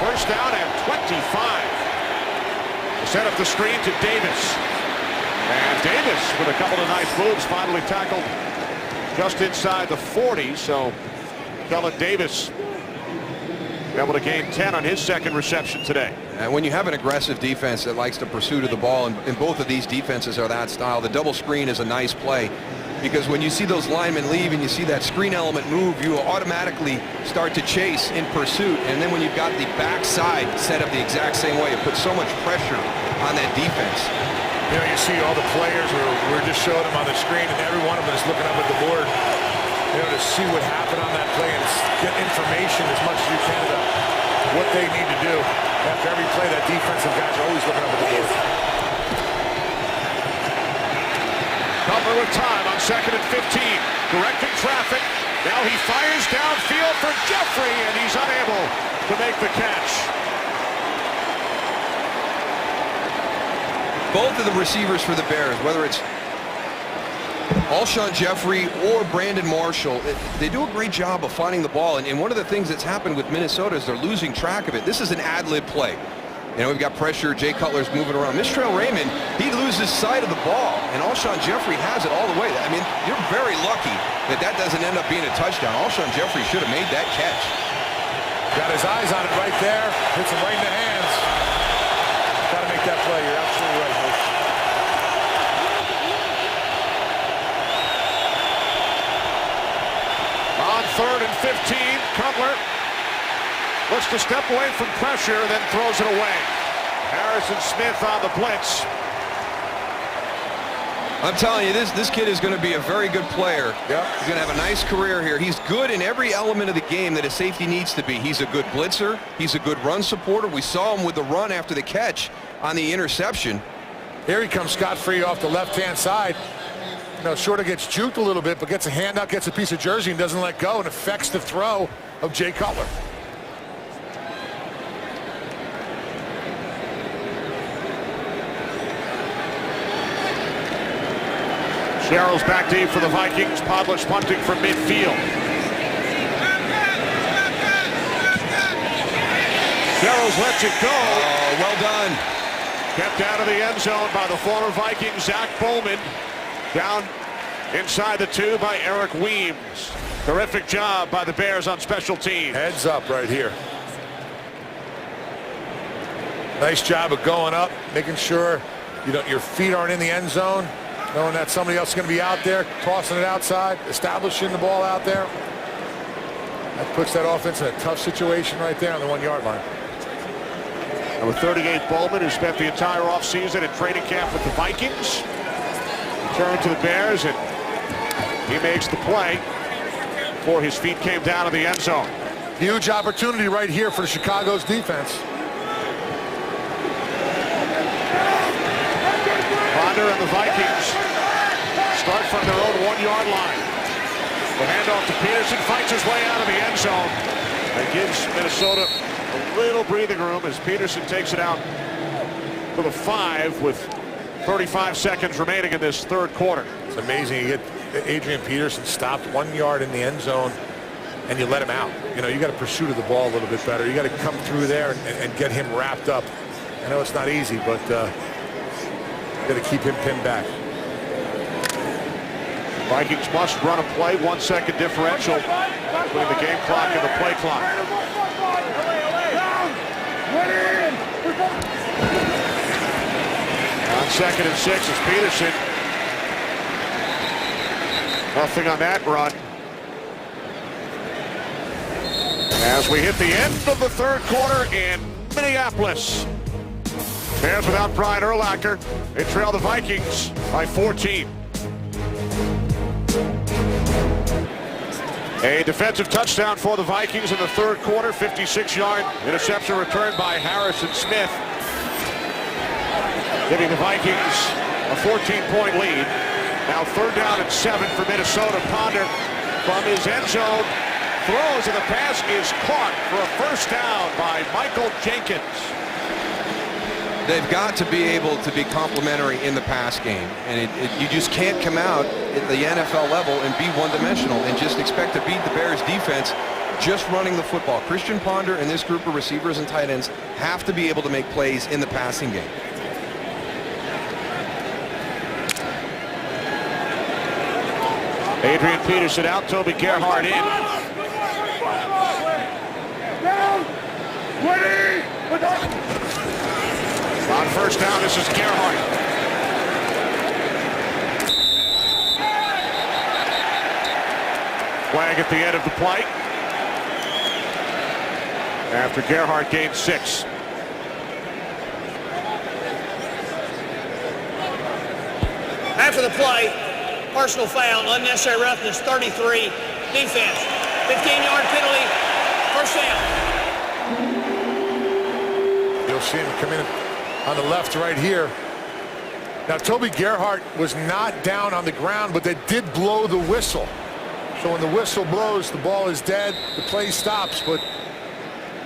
Speaker 1: First down and 25. Set up the screen to Davis. And Davis, with a couple of nice moves, finally tackled just inside the 40. So Kellen Davis able to gain 10 on his second reception today.
Speaker 2: And when you have an aggressive defense that likes the pursuit of the ball, and both of these defenses are that style, the double screen is a nice play. Because when you see those linemen leave and you see that screen element move, you automatically start to chase in pursuit. And then when you've got the backside set up the exact same way, it puts so much pressure on that defense.
Speaker 3: You know, you see all the players, we're just showing them on the screen, and every one of them is looking up at the board, you know, to see what happened on that play and get information as much as you can about what they need to do. After every play, that defensive guys are always looking up at the board.
Speaker 1: Butler with time on 2nd and 15. Directing traffic. Now he fires downfield for Jeffrey, and he's unable to make the catch.
Speaker 2: Both of the receivers for the Bears, whether it's Alshon Jeffrey or Brandon Marshall, they do a great job of finding the ball. And one of the things that's happened with Minnesota is they're losing track of it. This is an ad-lib play. You know, we've got pressure. Jay Cutler's moving around. Mistrell Raymond, he loses sight of the ball, and Alshon Jeffrey has it all the way. I mean, you're very lucky that that doesn't end up being a touchdown. Alshon Jeffrey should have made that catch.
Speaker 3: Got his eyes on it right there. Hits him right in the hands. Got to make that play. You're absolutely right, Coach.
Speaker 1: On 3rd and 15, Cutler looks to step away from pressure, then throws it away. Harrison Smith on the blitz.
Speaker 2: I'm telling you, this kid is going to be a very good player.
Speaker 3: Yep.
Speaker 2: He's going to have a nice career here. He's good in every element of the game that a safety needs to be. He's a good blitzer. He's a good run supporter. We saw him with the run after the catch on the interception.
Speaker 3: Here he comes scot-free off the left-hand side. You know, sort of gets juked a little bit, but gets a handout, gets a piece of jersey, and doesn't let go, and affects the throw of Jay Cutler.
Speaker 1: Sherrill's back deep for the Vikings. Podlish punting from midfield. Sherrill's lets it go.
Speaker 2: Oh, well done.
Speaker 1: Kept out of the end zone by the former Viking, Zach Bowman. Down inside the 2 by Eric Weems. Terrific job by the Bears on special teams.
Speaker 3: Heads up right here. Nice job of going up, making sure your feet aren't in the end zone, knowing that somebody else is going to be out there, tossing it outside, establishing the ball out there. That puts that offense in a tough situation right there on the 1-yard line.
Speaker 1: Number 38, Bowman, who spent the entire offseason at training camp with the Vikings. Returned to the Bears, and he makes the play before his feet came down in the end zone.
Speaker 3: Huge opportunity right here for the Chicago's defense.
Speaker 1: Ponder and the Vikings start from their own 1-yard line. The handoff to Peterson, fights his way out of the end zone and gives Minnesota a little breathing room as Peterson takes it out for the 5 with 35 seconds remaining in this 3rd quarter.
Speaker 3: It's amazing. You get Adrian Peterson stopped 1 yard in the end zone, and you let him out. You know, you got a pursuit of the ball a little bit better. You got to come through there and get him wrapped up. I know it's not easy, but got to keep him pinned back.
Speaker 1: Vikings must run a play, 1 second differential between the game clock and the play clock. On 2nd and 6 is Peterson. Nothing on that run. As we hit the end of the 3rd quarter in Minneapolis. Bears without Brian Urlacher. They trail the Vikings by 14. A defensive touchdown for the Vikings in the 3rd quarter. 56-yard interception returned by Harrison Smith, giving the Vikings a 14-point lead. Now 3rd down and 7 for Minnesota. Ponder from his end zone throws, and the pass is caught for a 1st down by Michael Jenkins.
Speaker 2: They've got to be able to be complementary in the pass game, and you just can't come out at the NFL level and be one-dimensional and just expect to beat the Bears defense just running the football. Christian Ponder and this group of receivers and tight ends have to be able to make plays in the passing game.
Speaker 1: Adrian Peterson out, Toby Gerhart in. On 1st down, this is Gerhart. Flag at the end of the play. After Gerhart gained 6.
Speaker 4: After the play, personal foul, unnecessary roughness, 33, defense, 15-yard penalty, 1st down.
Speaker 3: You'll see him come in on the left right here. Now, Toby Gerhart was not down on the ground, but they did blow the whistle. So when the whistle blows, the ball is dead, the play stops, but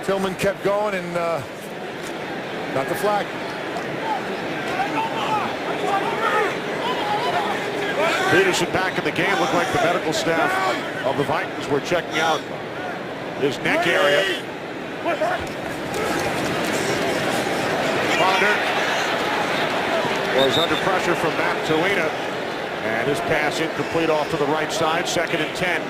Speaker 3: Tillman kept going and got the flag.
Speaker 1: Peterson back in the game. Looked like the medical staff of the Vikings were checking out his neck area. Ponder was under pressure from Matt Toina, and his pass incomplete off to the right side. 2nd and 10.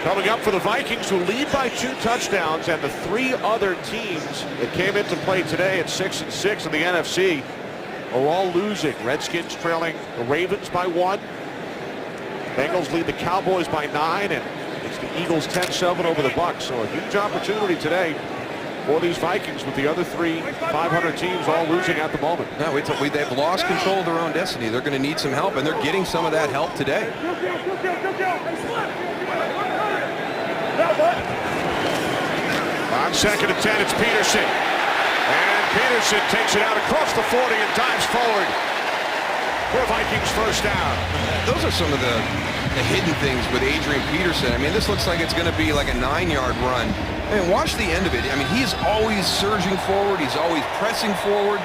Speaker 1: Coming up for the Vikings, who lead by 2 touchdowns, and the 3 other teams that came into play today at 6 and 6 in the NFC are all losing. Redskins trailing the Ravens by 1. Bengals lead the Cowboys by 9, and it's the Eagles 10-7 over the Bucs. So a huge opportunity today for these Vikings, with the other 3 500 teams all losing at the moment.
Speaker 2: No, they've lost control of their own destiny. They're going to need some help, and they're getting some of that help today.
Speaker 1: On 2nd and 10, it's Peterson. And Peterson takes it out across the 40 and dives forward for Vikings 1st down.
Speaker 2: Those are some of the hidden things with Adrian Peterson. I mean, this looks like it's going to be like a 9-yard run. I mean, watch the end of it. I mean, he's always surging forward. He's always pressing forward.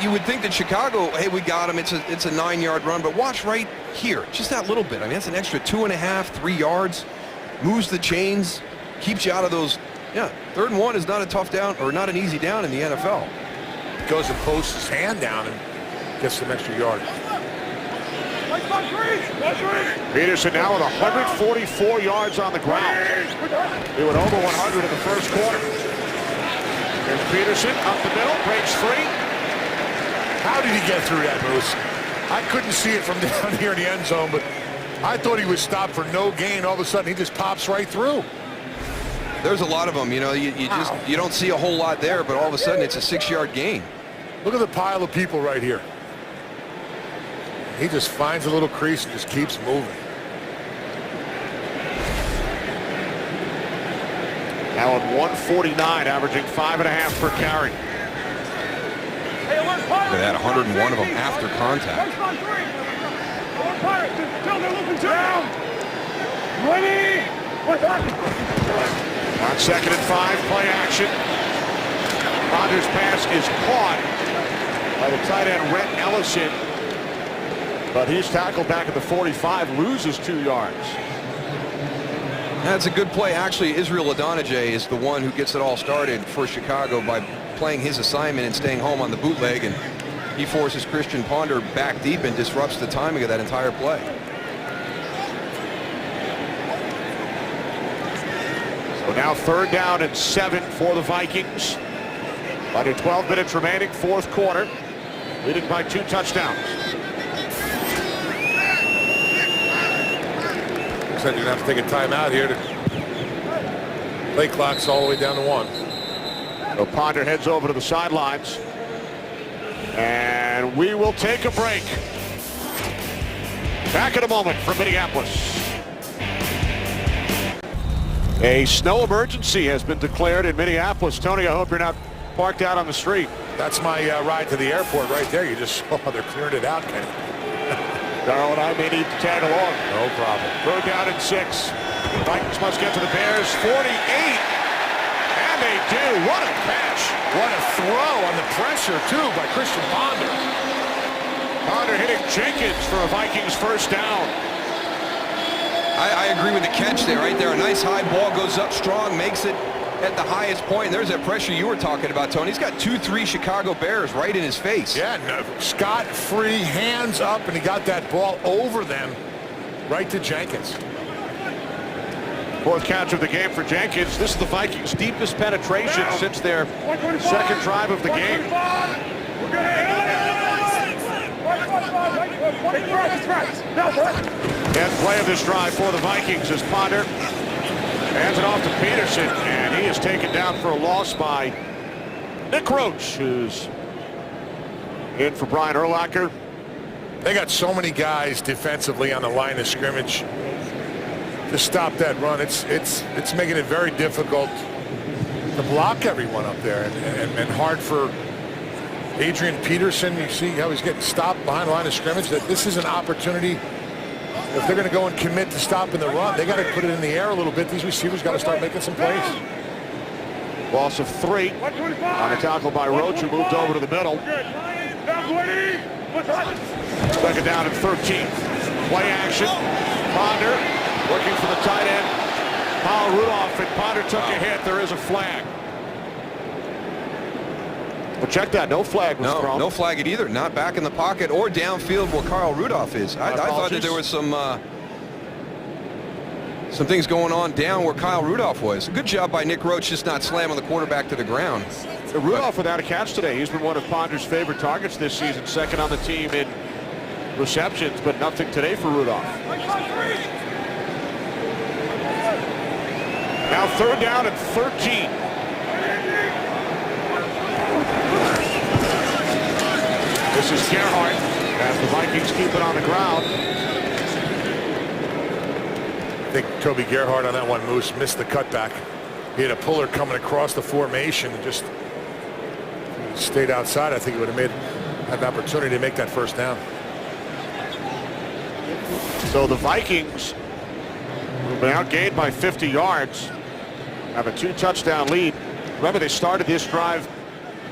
Speaker 2: You would think that Chicago, hey, we got him. It's a 9-yard run. But watch right here, just that little bit. I mean, that's an extra 2.5, 3 yards. Moves the chains, keeps you out of those. Yeah, 3rd and 1 is not a tough down, or not an easy down in the NFL.
Speaker 3: Goes and posts his hand down and gets some extra yard.
Speaker 1: Peterson now with 144 yards on the ground. He went over 100 in the 1st quarter. Here's Peterson up the middle, breaks free.
Speaker 3: How did he get through that, Moose? I couldn't see it from down here in the end zone, but I thought he was stopped for no gain. All of a sudden, he just pops right through.
Speaker 2: There's a lot of them. You know, you don't see a whole lot there, but all of a sudden it's a 6-yard gain.
Speaker 3: Look at the pile of people right here. He just finds a little crease and just keeps moving.
Speaker 1: Now at 149, averaging 5.5 per carry.
Speaker 2: Look at that, 101 of them after contact.
Speaker 1: On 2nd and 5, play action. Ponder's pass is caught by the tight end, Rhett Ellison. But he's tackled back at the 45, loses 2 yards.
Speaker 2: That's a good play. Actually, Israel Adonijah is the one who gets it all started for Chicago by playing his assignment and staying home on the bootleg, and he forces Christian Ponder back deep and disrupts the timing of that entire play.
Speaker 1: So now 3rd down and 7 for the Vikings. Under 12 minutes remaining, 4th quarter, leading by 2 touchdowns.
Speaker 3: Said you're going to have to take a timeout here. Play clock's all the way down to 1.
Speaker 1: So Ponder heads over to the sidelines. And we will take a break. Back in a moment from Minneapolis. A snow emergency has been declared in Minneapolis. Tony, I hope you're not parked out on the street.
Speaker 3: That's my ride to the airport right there. You just saw they're clearing it out, Kenny.
Speaker 1: Darrell and I may need to tag along.
Speaker 3: No problem.
Speaker 1: 3rd down and 6. The Vikings must get to the Bears. 48. And they do. What a catch.
Speaker 3: What a throw on the pressure, too, by Christian Ponder.
Speaker 1: Ponder hitting Jenkins for a Vikings 1st down.
Speaker 2: I agree with the catch there, right there. A nice high ball goes up strong, makes it at the highest point. There's that pressure you were talking about, Tony. He's got 2-3 Chicago Bears right in his face.
Speaker 3: Yeah, no, scot-free, hands up, and he got that ball over them right to Jenkins.
Speaker 1: 4th catch of the game for Jenkins. This is the Vikings' deepest penetration since their 2nd drive of the game.
Speaker 6: We're good.
Speaker 1: 10th play of this drive for the Vikings as Ponder hands it off to Peterson, and he is taken down for a loss by Nick Roach, who's in for Brian Urlacher.
Speaker 3: They got so many guys defensively on the line of scrimmage to stop that run. It's making it very difficult to block everyone up there, and hard for Adrian Peterson. You see how he's getting stopped behind the line of scrimmage. That this is an opportunity. If they're going to go and commit to stopping the run, they got to put it in the air a little bit. These receivers got to start making some plays.
Speaker 1: Loss of 3 on a tackle by Roach, who moved over to the middle. 2nd down and 13. Play action. Ponder working for the tight end. Kyle Rudolph, and Ponder took a hit. There is a flag. Well, check that. No flag was thrown.
Speaker 2: No flag it either. Not back in the pocket or downfield where Kyle Rudolph is. I thought that there was some things going on down where Kyle Rudolph was. Good job by Nick Roach just not slamming the quarterback to the ground.
Speaker 1: Rudolph without a catch today. He's been one of Ponder's favorite targets this season. 2nd on the team in receptions, but nothing today for Rudolph. Now 3rd down and 13. This is Gerhardt as the Vikings keep it on the ground.
Speaker 3: I think Toby Gerhardt on that one, Moose, missed the cutback. He had a puller coming across the formation and just stayed outside. I think he would have had an opportunity to make that 1st down.
Speaker 1: So the Vikings, who've been outgained by 50 yards, have a 2-touchdown lead. Remember, they started this drive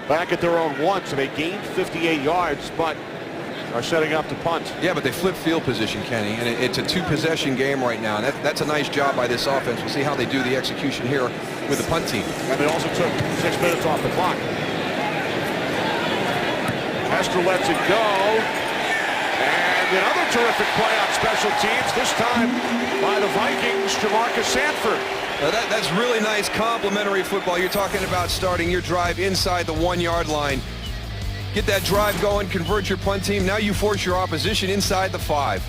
Speaker 1: back at their own 1, so they gained 58 yards, but are setting up to punt.
Speaker 2: Yeah, but they flip field position, Kenny, and it's a 2-possession game right now. And that's a nice job by this offense. We'll see how they do the execution here with the punt team.
Speaker 1: And they also took 6 minutes off the clock. Hester lets it go. And another terrific play on special teams, this time by the Vikings, Jamarcus Sanford.
Speaker 2: Now that's really nice complimentary football. You're talking about starting your drive inside the 1-yard line. Get that drive going, convert your punt team. Now you force your opposition inside the 5.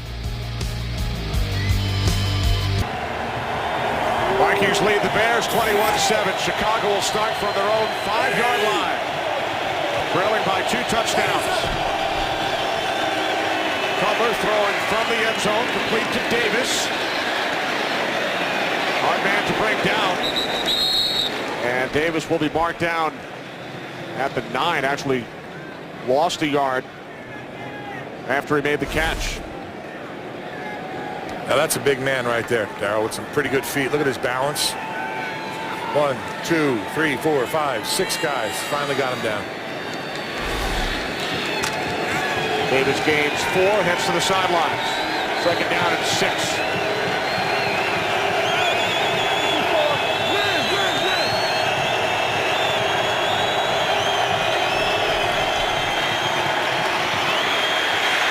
Speaker 1: Vikings lead the Bears 21-7. Chicago will start from their own 5-yard line, trailing by 2 touchdowns. Cutler throwing from the end zone, complete to Davis. Hard man to break down. And Davis will be marked down at the 9. Actually lost a yard after he made the catch.
Speaker 3: Now that's a big man right there, Darrell, with some pretty good feet. Look at his balance. 1, 2, 3, 4, 5, 6 guys finally got him down.
Speaker 1: Davis gains 4, heads to the sidelines. Second down and 6.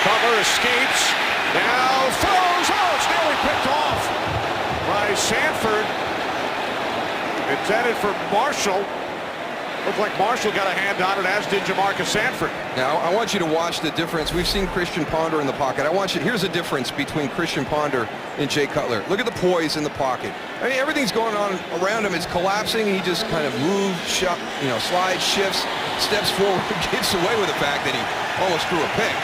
Speaker 1: Cutler escapes. Now throws. Oh, it's nearly picked off by Sanford. Intended for Marshall. Looked like Marshall got a hand on it, as did Jamarcus Sanford.
Speaker 2: Now, I want you to watch the difference. We've seen Christian Ponder in the pocket. Here's the difference between Christian Ponder and Jay Cutler. Look at the poise in the pocket. I mean, everything's going on around him. It's collapsing. He just kind of moves, slides, shifts, steps forward, gets away with the fact that he almost threw a pick.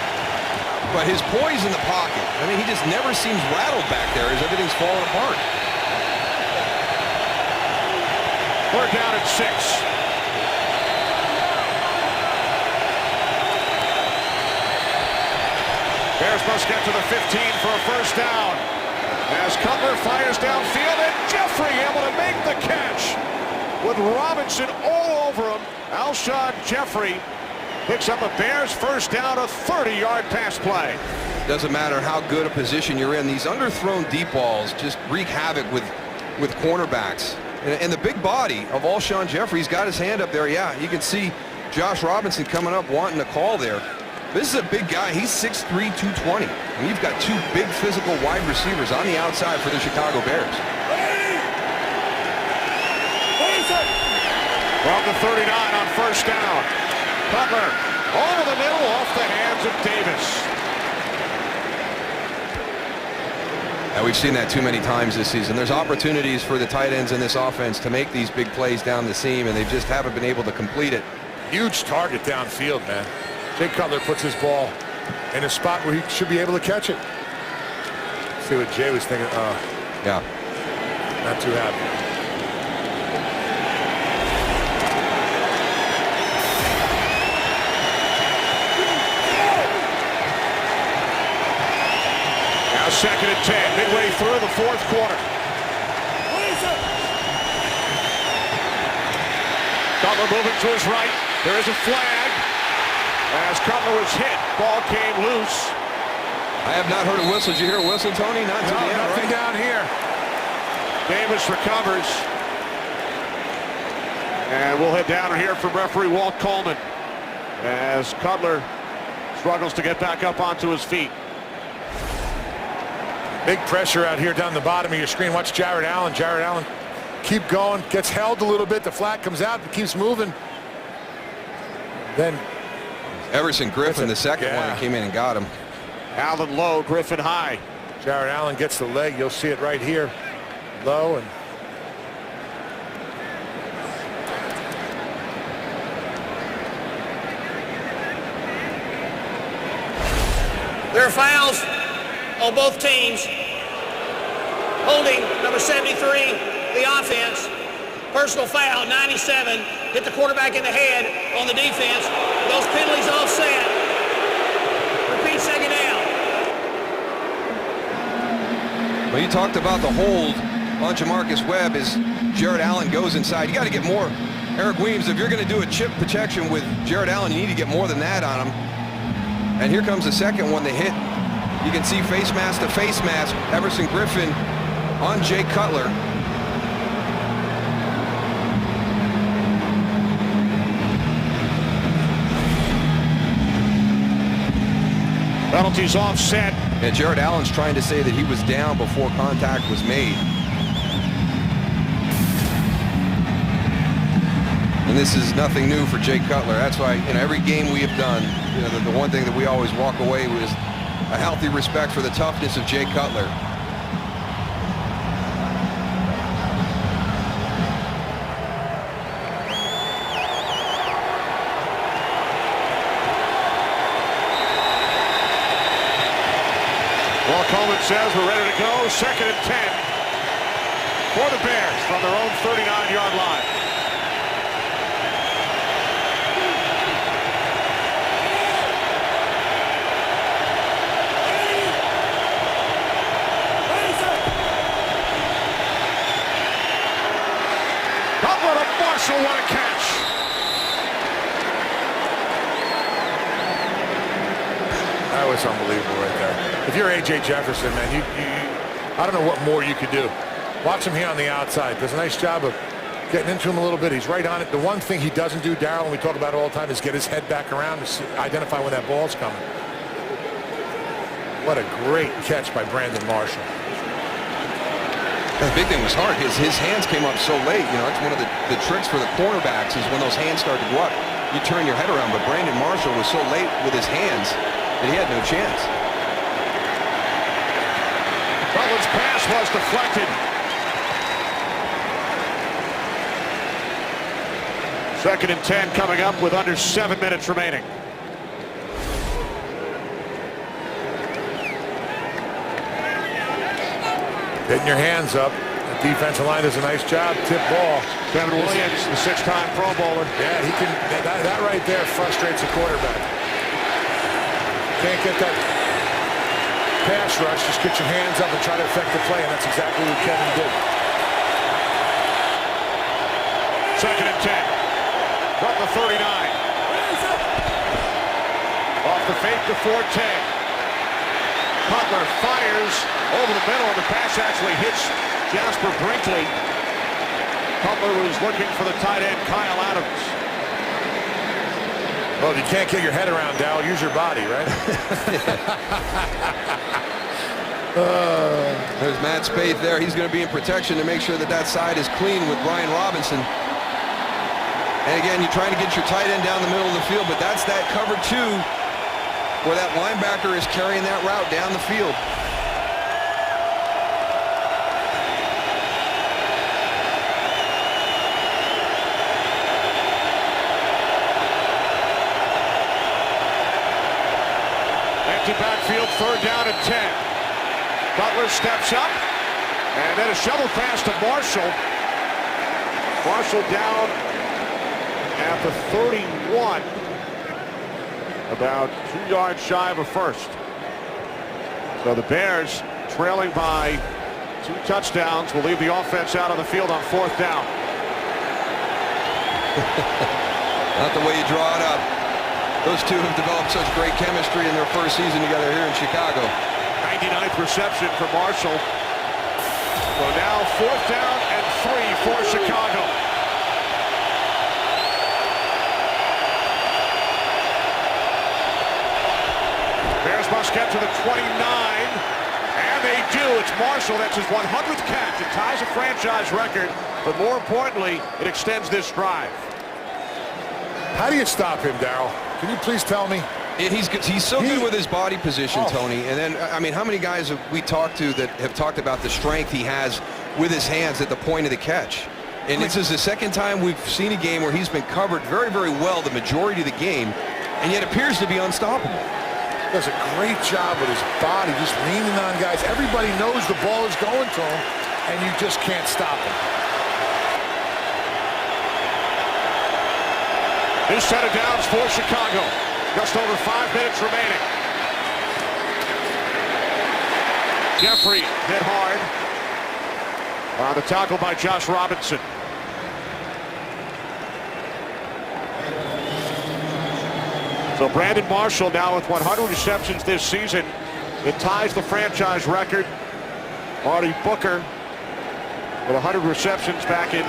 Speaker 2: But his poise in the pocket, I mean, he just never seems rattled back there as everything's falling apart.
Speaker 1: Third down at 6. Bears must get to the 15 for a first down. As Cutler fires downfield, and Jeffrey able to make the catch. With Robinson all over him, Alshon Jeffrey picks up a Bears first down, a 30-yard pass play.
Speaker 2: Doesn't matter how good a position you're in. These underthrown deep balls just wreak havoc with cornerbacks. And the big body of Alshon Jeffrey's got his hand up there. Yeah, you can see Josh Robinson coming up wanting to call there. This is a big guy. He's 6'3", 220. And you've got two big physical wide receivers on the outside for the Chicago Bears.
Speaker 1: From the 39 on first down. Cutler over the middle, off the hands of Davis.
Speaker 2: And we've seen that too many times this season. There's opportunities for the tight ends in this offense to make these big plays down the seam, and they just haven't been able to complete it.
Speaker 3: Huge target downfield, man. Jay Cutler puts his ball in a spot where he should be able to catch it. See what Jay was thinking.
Speaker 2: Yeah.
Speaker 3: Not too happy.
Speaker 1: Now second and 10, midway through the fourth quarter. Cutler moving to his right. There is a flag. As Cutler was hit, ball came loose.
Speaker 2: I have not heard a whistle. Did you hear a whistle, Tony? Not to the end,
Speaker 3: nothing
Speaker 2: right?
Speaker 3: down here.
Speaker 1: Davis recovers. And we'll head down here from referee Walt Coleman as Cutler struggles to get back up onto his feet.
Speaker 3: Big pressure out here down the bottom of your screen. Watch Jared Allen. Jared Allen keep going, gets held a little bit. The flag comes out and keeps moving. Then
Speaker 2: Everson Griffin, the second one, came in and got him.
Speaker 1: Allen low, Griffin high.
Speaker 3: Jared Allen gets the leg. You'll see it right here. Low and
Speaker 4: There are fouls on both teams. Holding number 73, the offense. Personal foul, 97. Hit the quarterback in the head on the defense. Those penalties offset. Repeat second down.
Speaker 2: Well, you talked about the hold on Jamarcus Webb as Jared Allen goes inside. You got to get more. Eric Weems, if you're going to do a chip protection with Jared Allen, you need to get more than that on him. And here comes the second one. They hit. You can see face mask to face mask. Everson Griffin on Jay Cutler.
Speaker 1: Penalties offset.
Speaker 2: And Jared Allen's trying to say that he was down before contact was made. And this is nothing new for Jay Cutler. That's why, every game we have done, the one thing that we always walk away with is a healthy respect for the toughness of Jay Cutler.
Speaker 1: Well, Coleman says we're ready to go. Second and 10 for the Bears from their own 39-yard line. Marshall, what a catch.
Speaker 3: it's unbelievable right there. If you're A.J. Jefferson, man, I don't know what more you could do. Watch him here on the outside. Does a nice job of getting into him a little bit. He's right on it. The one thing he doesn't do, Darryl, and we talk about it all the time, is get his head back around to identify when that ball's coming. What a great catch by Brandon Marshall.
Speaker 2: The big thing was hard. His hands came up so late. You know, it's one of the tricks for the cornerbacks is when those hands start to go up, you turn your head around. But Brandon Marshall was so late with his hands that he had no chance.
Speaker 1: Butler's pass was deflected. Second and 10 coming up with under 7 minutes remaining.
Speaker 3: Getting your hands up. The defensive line does a nice job. Tip ball.
Speaker 1: Kevin Williams, the 6-time Pro Bowler.
Speaker 3: Yeah, he can. That right there frustrates a quarterback. Can't get that pass rush. Just get your hands up and try to affect the play, and that's exactly what Kevin did.
Speaker 1: Second and 10. From the 39. Off the fake to Forte. Cutler fires over the middle, and the pass actually hits Jasper Brinkley. Cutler was looking for the tight end, Kyle Adams.
Speaker 3: Well, if you can't get your head around, Dow, use your body, right?
Speaker 2: There's Matt Spaeth there. He's going to be in protection to make sure that that side is clean with Brian Robinson. And again, you're trying to get your tight end down the middle of the field, but that's that cover 2 where that linebacker is carrying that route down the field.
Speaker 1: Empty backfield, third down and 10. Butler steps up, and then a shovel pass to Marshall. Marshall down at the 31. About 2 yards shy of a first. So the Bears, trailing by 2 touchdowns, will leave the offense out on the field on fourth down.
Speaker 2: Not the way you draw it up. Those two have developed such great chemistry in their first season together here in Chicago.
Speaker 1: 99th reception for Marshall. So now fourth down and 3 for Chicago. Bears must get to the 29, and they do. It's Marshall. That's his 100th catch. It ties a franchise record, but more importantly, it extends this drive.
Speaker 3: How do you stop him, Darryl? Can you please tell me?
Speaker 2: He's so good with his body position, Tony. And then, I mean, how many guys have we talked to that have talked about the strength he has with his hands at the point of the catch? And this is the second time we've seen a game where he's been covered very, very well the majority of the game, and yet appears to be unstoppable.
Speaker 3: Does a great job with his body, just leaning on guys. Everybody knows the ball is going to him, and you just can't stop him.
Speaker 1: New set of downs for Chicago. Just over 5 minutes remaining. Jeffrey hit hard on the tackle by Josh Robinson. So Brandon Marshall now with 100 receptions this season. It ties the franchise record. Marty Booker with 100 receptions back in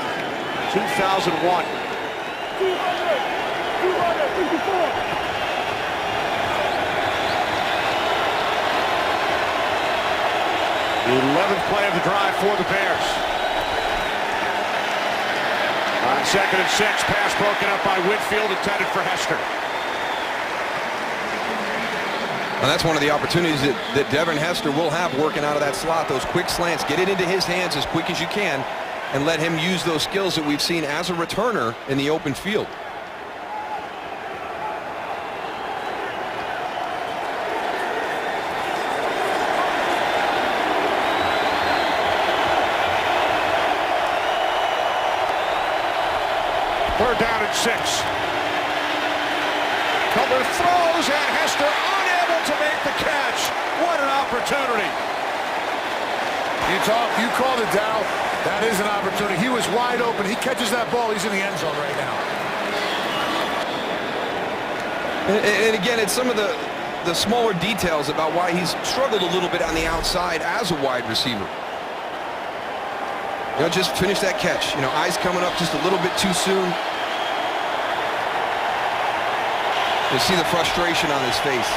Speaker 1: 2001.
Speaker 6: 254.
Speaker 1: The 11th play of the drive for the Bears. On second and 6, pass broken up by Whitfield, intended for Hester.
Speaker 2: And that's one of the opportunities that Devin Hester will have working out of that slot. Those quick slants, get it into his hands as quick as you can and let him use those skills that we've seen as a returner in the open field.
Speaker 1: Third down and 6. Cutler throws, and Hester unable to make the catch. What an opportunity.
Speaker 3: You called it, Dow. That is an opportunity. He was wide open. He catches that ball. He's in the end zone right now.
Speaker 2: And again, it's some of the the smaller details about why he's struggled a little bit on the outside as a wide receiver. You know, just finish that catch. You know, eyes coming up just a little bit too soon. You see the frustration on his face.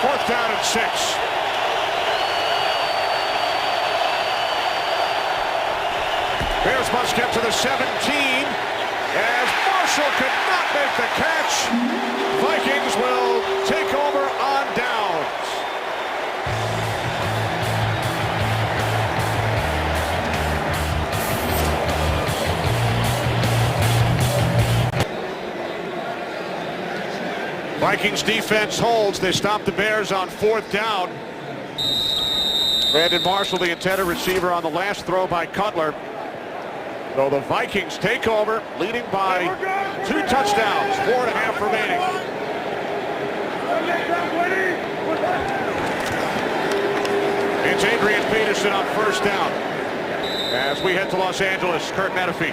Speaker 1: 4th down and 6. Bears must get to the 17 as Marshall could not make the catch. Vikings will take over on downs. Vikings defense holds. They stop the Bears on 4th down. Brandon Marshall, the intended receiver, on the last throw by Cutler. So the Vikings take over, leading by 2 touchdowns, 4.5 remaining. It's Adrian Peterson on 1st down. As we head to Los Angeles, Kurt Menefee.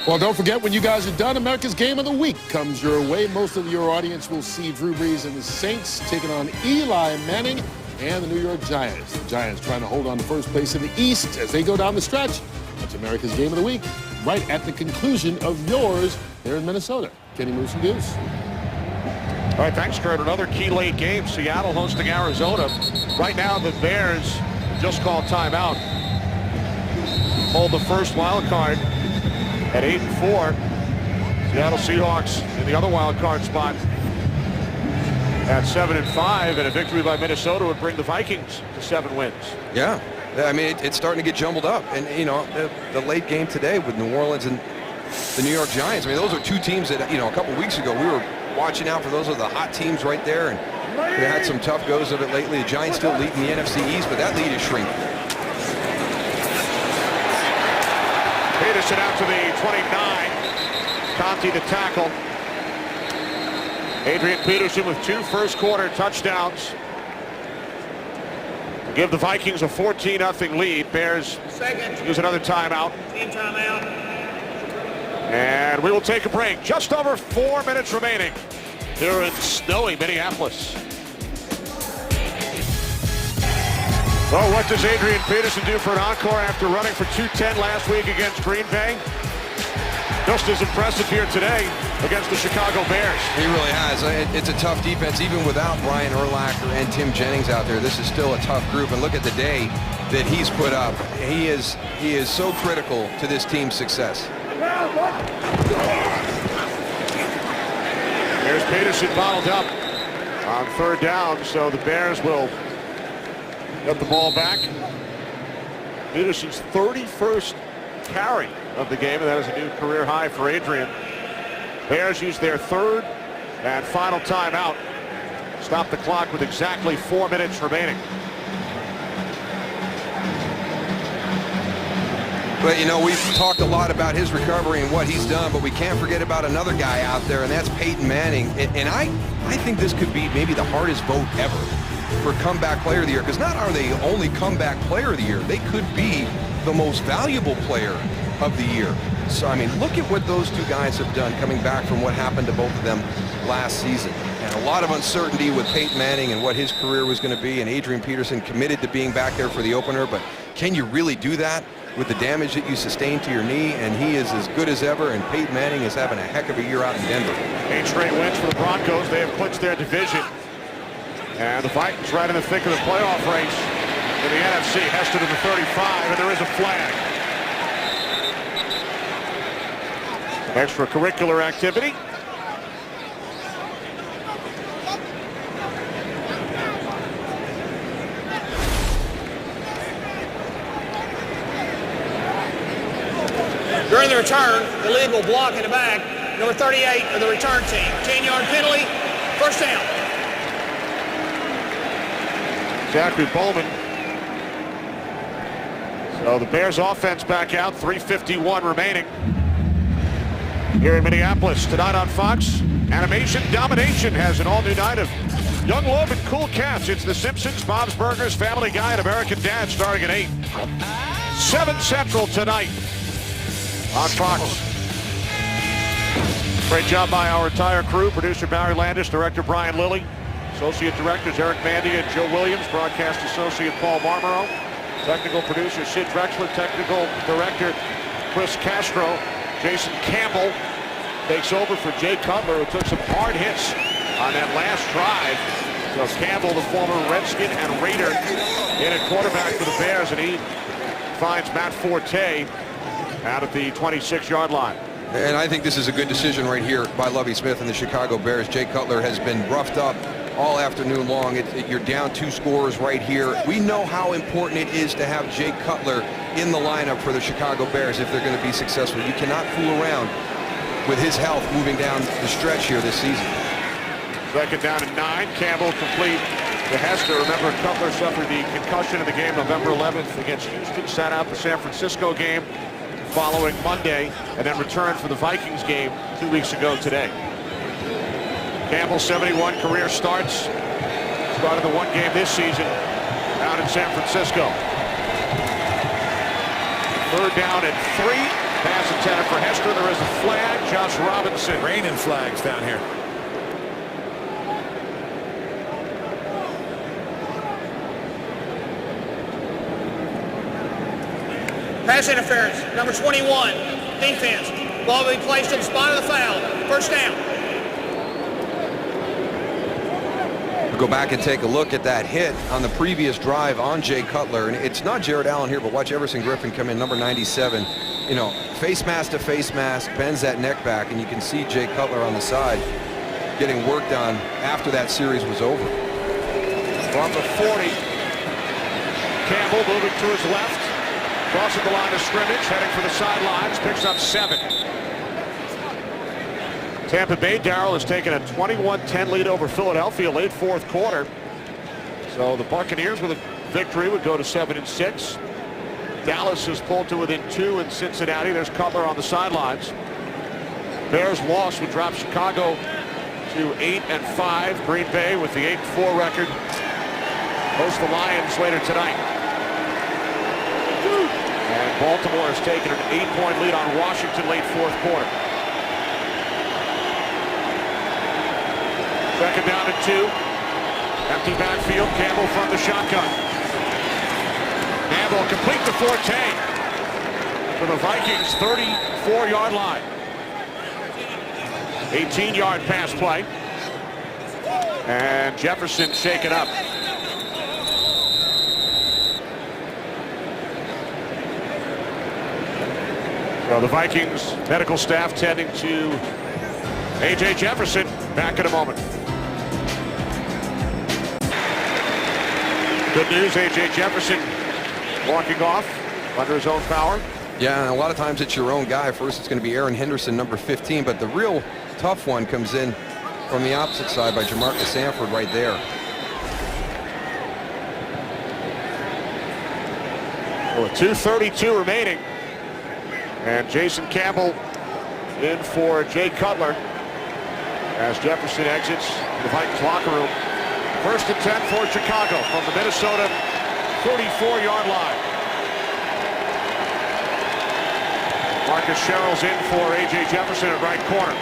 Speaker 5: Well, don't forget, when you guys are done, America's Game of the Week comes your way. Most of your audience will see Drew Brees and the Saints taking on Eli Manning and the New York Giants. The Giants trying to hold on to first place in the East as they go down the stretch. That's America's Game of the Week, right at the conclusion of yours here in Minnesota. Kenny Moose and Goose.
Speaker 1: All right, thanks, Kurt. Another key late game. Seattle hosting Arizona. Right now, the Bears just called timeout. Hold the first wild card at 8-4. Seattle Seahawks in the other wild card spot at 7-5, and a victory by Minnesota would bring the Vikings to 7 wins.
Speaker 2: Yeah, I mean, it's starting to get jumbled up. And, you know, the late game today with New Orleans and the New York Giants, I mean, those are 2 teams that, you know, a couple weeks ago we were watching out for. Those are the hot teams right there, and they had some tough goes of it lately. The Giants still lead in the NFC East, but that lead is shrinking.
Speaker 1: Peterson out to the 29. Conti to tackle. Adrian Peterson with 2 first-quarter touchdowns. Give the Vikings a 14-0 lead. Bears use another timeout.
Speaker 4: Team timeout.
Speaker 1: And we will take a break. Just over 4 minutes remaining here in snowy Minneapolis. Well, what does Adrian Peterson do for an encore after running for 210 last week against Green Bay? Just as impressive here today against the Chicago Bears.
Speaker 2: He really has. It's a tough defense, even without Brian Urlacher and Tim Jennings out there. This is still a tough group, and look at the day that he's put up. He is so critical to this team's success.
Speaker 1: There's Peterson bottled up on 3rd down, so the Bears will get the ball back. Peterson's 31st carry of the game, and that is a new career high for Adrian. Bears use their 3rd and final timeout. Stop the clock with exactly 4 minutes remaining.
Speaker 2: But, you know, we've talked a lot about his recovery and what he's done, but we can't forget about another guy out there, and that's Peyton Manning. And I think this could be maybe the hardest vote ever for comeback player of the year, because not are they only comeback player of the year, they could be the most valuable player of the year. So, I mean, look at what those 2 guys have done coming back from what happened to both of them last season. And a lot of uncertainty with Peyton Manning and what his career was going to be, and Adrian Peterson committed to being back there for the opener, but can you really do that with the damage that you sustained to your knee? And he is as good as ever, and Peyton Manning is having a heck of a year out in Denver.
Speaker 1: 8 straight wins for the Broncos. They have clinched their division. And the Vikings right in the thick of the playoff race in the NFC. Heston to the 35, and there is a flag. Extracurricular activity.
Speaker 4: During the return, the lead will block in the back. Number 38 of the return team. 10-yard penalty, 1st down.
Speaker 1: Zachary Bowman. So the Bears offense back out, 3:51 remaining. Here in Minneapolis tonight on Fox, Animation Domination has an all-new night of Young Love and Cool Cats. It's The Simpsons, Bob's Burgers, Family Guy, and American Dad starting at 8. 7 Central tonight on Fox. Great job by our entire crew. Producer Barry Landis, director Brian Lilly, associate directors Eric Mandy and Joe Williams, broadcast associate Paul Marmero, technical producer Sid Drexler, technical director Chris Castro. Jason Campbell takes over for Jay Cutler, who took some hard hits on that last drive. So Campbell, the former Redskin and Raider, in at quarterback for the Bears, and he finds Matt Forte out at the 26-yard line.
Speaker 2: And I think this is a good decision right here by Lovie Smith and the Chicago Bears. Jay Cutler has been roughed up all afternoon long. You're down 2 scores right here. We know how important it is to have Jay Cutler in the lineup for the Chicago Bears if they're going to be successful. You cannot fool around with his health moving down the stretch here this season.
Speaker 1: Second down and 9. Campbell complete to Hester. Remember, Cutler suffered the concussion in the game November 11th against Houston, sat out the San Francisco game following Monday, and then returned for the Vikings game 2 weeks ago today. Campbell, 71 career starts. Started the 1 game this season out in San Francisco. Third down and 3. Pass intended for Hester. There is a flag. Josh Robinson.
Speaker 3: Raining flags down here.
Speaker 4: Pass interference, number 21, defense. Ball will be placed in the spot of the foul. First down.
Speaker 2: We'll go back and take a look at that hit on the previous drive on Jay Cutler. And it's not Jared Allen here, but watch Everson Griffin come in, number 97. You know, face mask to face mask, bends that neck back, and you can see Jay Cutler on the side getting worked on after that series was over.
Speaker 1: From the 40, Campbell moving to his left. Crossing the line of scrimmage, heading for the sidelines, picks up 7. Tampa Bay, Darrell, has taken a 21-10 lead over Philadelphia late 4th quarter. So the Buccaneers with a victory would go to 7-6. Dallas has pulled to within 2 in Cincinnati. There's Cutler on the sidelines. Bears loss would drop Chicago to 8-5. Green Bay with the 8-4 record host the Lions later tonight. And Baltimore has taken an 8-point lead on Washington late 4th quarter. Second down and 2. Empty backfield. Campbell from the shotgun. Campbell complete to Forte for the Vikings 34-yard line. 18-yard pass play. And Jefferson shaken up. Well, the Vikings medical staff tending to A.J. Jefferson. Back in a moment. Good news, A.J. Jefferson walking off under his own power.
Speaker 2: Yeah, and a lot of times it's your own guy. First it's going to be Aaron Henderson, number 15, but the real tough one comes in from the opposite side by Jamarcus Sanford right there.
Speaker 1: Well, with 2:32 remaining. And Jason Campbell in for Jay Cutler as Jefferson exits the Vikings locker room. First and 10 for Chicago from the Minnesota 34-yard line. Marcus Sherrill's in for A.J. Jefferson at right corner.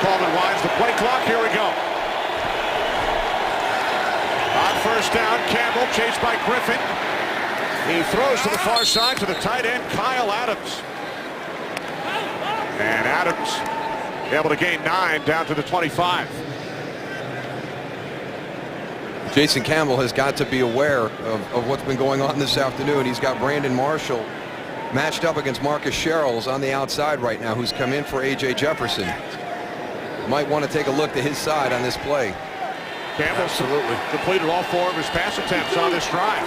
Speaker 1: Coleman winds the play clock. Here we go. On first down, Campbell chased by Griffin. He throws to the far side to the tight end, Kyle Adams. And Adams able to gain 9 down to the 25.
Speaker 2: Jason Campbell has got to be aware of what's been going on this afternoon. He's got Brandon Marshall matched up against Marcus Sherrills on the outside right now, who's come in for A.J. Jefferson. Might want to take a look to his side on this play.
Speaker 1: Campbell absolutely completed all 4 of his pass attempts on this drive.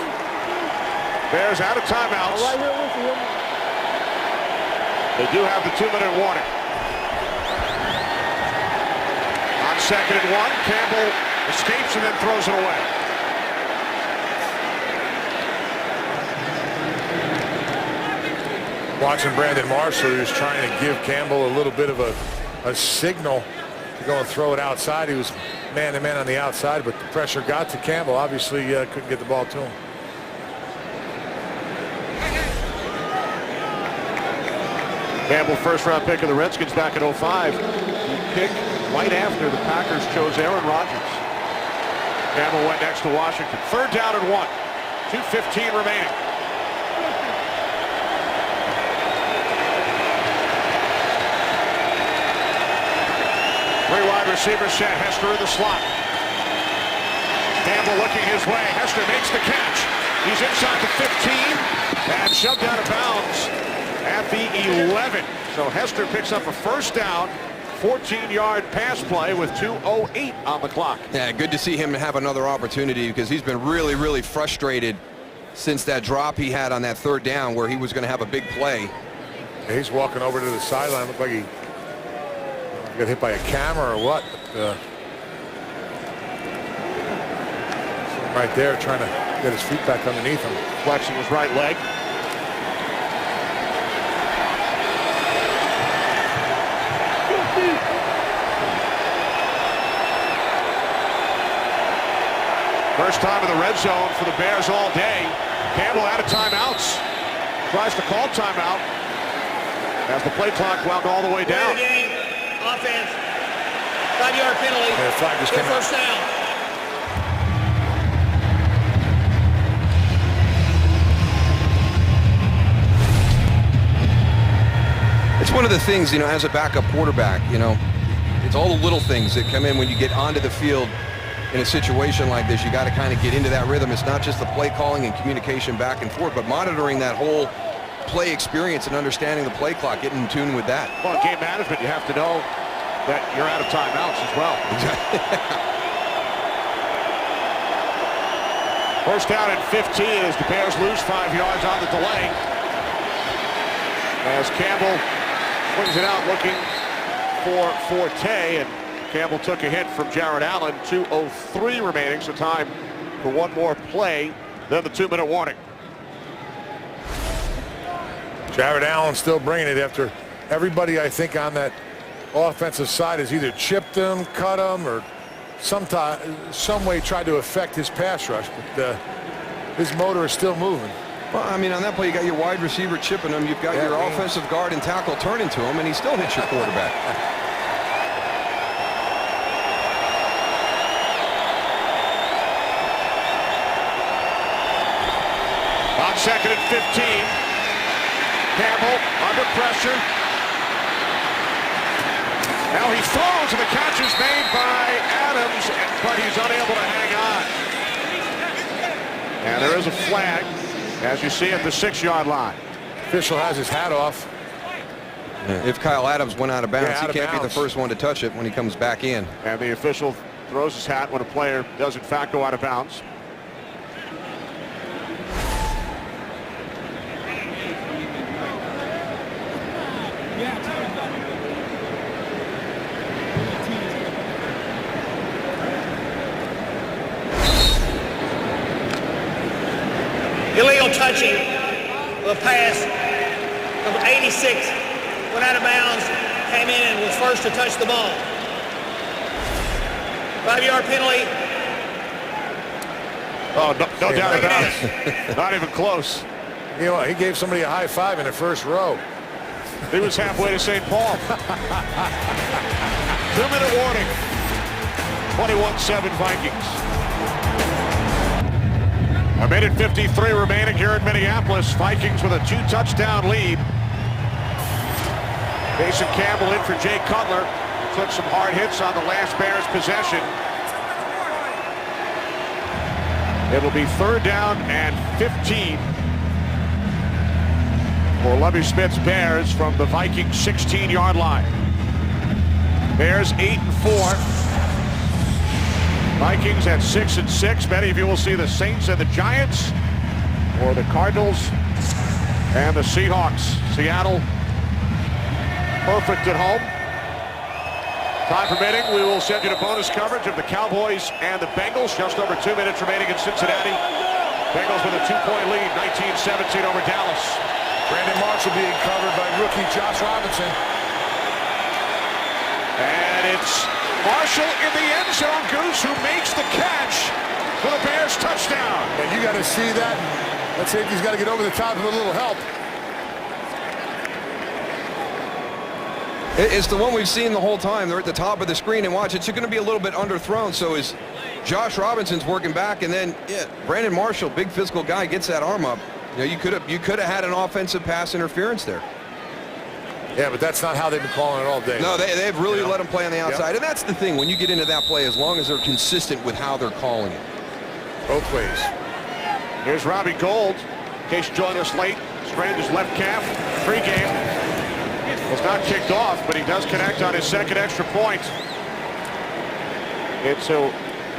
Speaker 1: Bears out of timeouts.
Speaker 6: Right here with you.
Speaker 1: They do have the 2-minute warning. On second and 1, Campbell escapes and then throws it away.
Speaker 3: Watching Brandon Marshall, who's trying to give Campbell a little bit of a signal to go and throw it outside. He was man-to-man on the outside, but the pressure got to Campbell. Obviously, couldn't get the ball to him.
Speaker 1: Campbell, first-round pick of the Redskins back in 05. Pick right after the Packers chose Aaron Rodgers. Campbell went next to Washington. Third down and 1. 2:15 remaining. Three wide receivers set. Hester in the slot. Campbell looking his way. Hester makes the catch. He's inside the 15 and shoved out of bounds at the 11. So Hester picks up a first down, 14-yard pass play with 2:08 on the clock.
Speaker 2: Yeah, good to see him have another opportunity because he's been really, really frustrated since that drop he had on that third down where he was going to have a big play.
Speaker 3: Yeah, he's walking over to the sideline. Looked like he got hit by a camera or what. But, right there trying to get his feet back underneath him.
Speaker 1: Flexing his right leg. First time in the red zone for the Bears all day. Campbell out of timeouts. Tries to call timeout as the play clock wound all the way down.
Speaker 4: Game, offense, 5-yard penalty.
Speaker 3: Yeah, the flag just came out.
Speaker 4: First down.
Speaker 2: It's one of the things, you know, as a backup quarterback, you know, it's all the little things that come in when you get onto the field in a situation like this. You got to kind of get into that rhythm. It's not just the play calling and communication back and forth, but monitoring that whole play experience and understanding the play clock, getting in tune with that.
Speaker 1: Well, game management, you have to know that you're out of timeouts as well. First down and 15 as the Bears lose 5 yards on the delay. As Campbell swings it out looking for Forte, and Campbell took a hit from Jared Allen. 2:03 remaining, so time for one more play, then the 2-minute warning.
Speaker 3: Jared Allen still bringing it after everybody, I think, on that offensive side has either chipped him, cut him, or some way tried to affect his pass rush. But his motor is still moving.
Speaker 2: Well, I mean, on that play, you got your wide receiver chipping him. You've got your offensive guard and tackle turning to him, and he still hits your quarterback.
Speaker 1: On second and 15. Campbell under pressure. Now he throws, and the catch is made by Adams, but he's unable to hang on. And there is a flag, as you see at the 6-yard line.
Speaker 3: Official has his hat off.
Speaker 2: If Kyle Adams went out of bounds,
Speaker 3: Yeah,
Speaker 2: he can't be the first one to touch it when he comes back in.
Speaker 1: And the official throws his hat when a player does in fact go out of bounds.
Speaker 4: Illegal touching of a pass. Number 86 went out of bounds, came in and was first to touch the ball. 5-yard penalty.
Speaker 1: Oh, no doubt about it. Not even close.
Speaker 3: You know, he gave somebody a high five in the first row.
Speaker 1: He was halfway to St. Paul. 2-minute warning. 21-7 Vikings. A minute 53 remaining here in Minneapolis. Vikings with a 2-touchdown lead. Mason Campbell in for Jay Cutler. Took some hard hits on the last Bears possession. It'll be third down and 15 for Lovie Smith's Bears from the Vikings 16-yard line. Bears 8-4. Vikings at 6-6. Many of you will see the Saints and the Giants, or the Cardinals and the Seahawks. Seattle perfect at home. Time permitting, we will send you to bonus coverage of the Cowboys and the Bengals. Just over 2 minutes remaining in Cincinnati. Bengals with a 2-point lead, 19-17 over Dallas.
Speaker 3: Brandon Marshall being covered by rookie Josh Robinson.
Speaker 1: And it's Marshall in the end zone. Goose, who makes the catch for the Bears touchdown.
Speaker 3: And you got to see that. That safety's got to get over the top with a little help.
Speaker 2: It's the one we've seen the whole time. They're at the top of the screen, and watch, it's going to be a little bit underthrown. So is Josh Robinson's working back, and then Brandon Marshall, big physical guy, gets that arm up. You know, you could have had an offensive pass interference there.
Speaker 3: Yeah, but that's not how they've been calling it all day.
Speaker 2: No, they've really let him play on the outside. And that's the thing, when you get into that play, as long as they're consistent with how they're calling it.
Speaker 3: Both ways.
Speaker 1: Here's Robbie Gould. In case you joined us late, sprained his left calf. Pre-game. Was not kicked off, but he does connect on his second extra point. It's a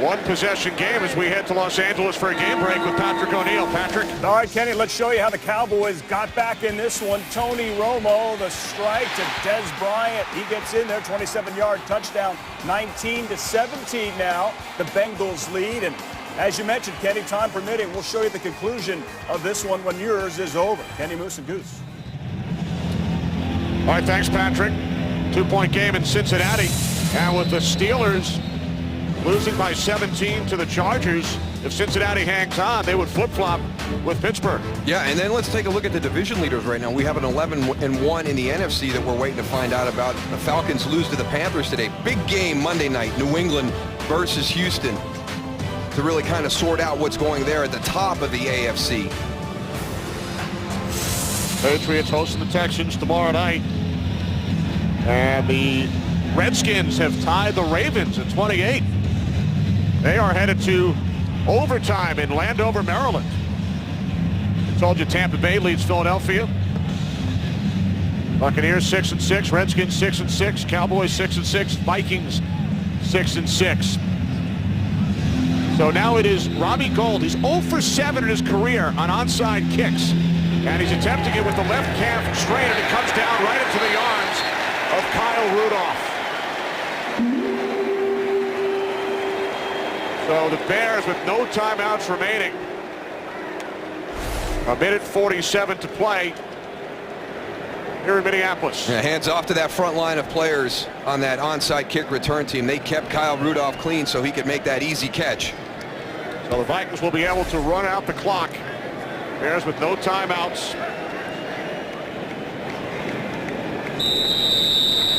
Speaker 1: one-possession game as we head to Los Angeles for a game break with Patrick O'Neill. Patrick.
Speaker 7: All right, Kenny, let's show you how the Cowboys got back in this one. Tony Romo, the strike to Des Bryant. He gets in there, 27-yard touchdown, 19-17 now. The Bengals lead, and as you mentioned, Kenny, time permitting, we'll show you the conclusion of this one when yours is over. Kenny, Moose, and Goose.
Speaker 1: All right, thanks, Patrick. 2-point game in Cincinnati. And with the Steelers losing by 17 to the Chargers, if Cincinnati hangs on, they would flip-flop with Pittsburgh.
Speaker 2: Yeah, and then let's take a look at the division leaders right now. We have an 11-1 in the NFC that we're waiting to find out about. The Falcons lose to the Panthers today. Big game Monday night, New England versus Houston, to really kind of sort out what's going there at the top of the AFC.
Speaker 1: Patriots hosting the Texans tomorrow night. And the Redskins have tied the Ravens at 28. They are headed to overtime in Landover, Maryland. I told you Tampa Bay leads Philadelphia. Buccaneers 6-6, Redskins 6-6, Cowboys 6-6, Vikings 6-6. So now it is Robbie Gould. He's 0 for 7 in his career on onside kicks. And he's attempting it with the left calf straight, and it comes down right into the arms of Kyle Rudolph. So the Bears with no timeouts remaining. A minute 47 to play here in Minneapolis.
Speaker 2: Yeah, hands off to that front line of players on that onside kick return team. They kept Kyle Rudolph clean so he could make that easy catch.
Speaker 1: So the Vikings will be able to run out the clock. Bears with no timeouts.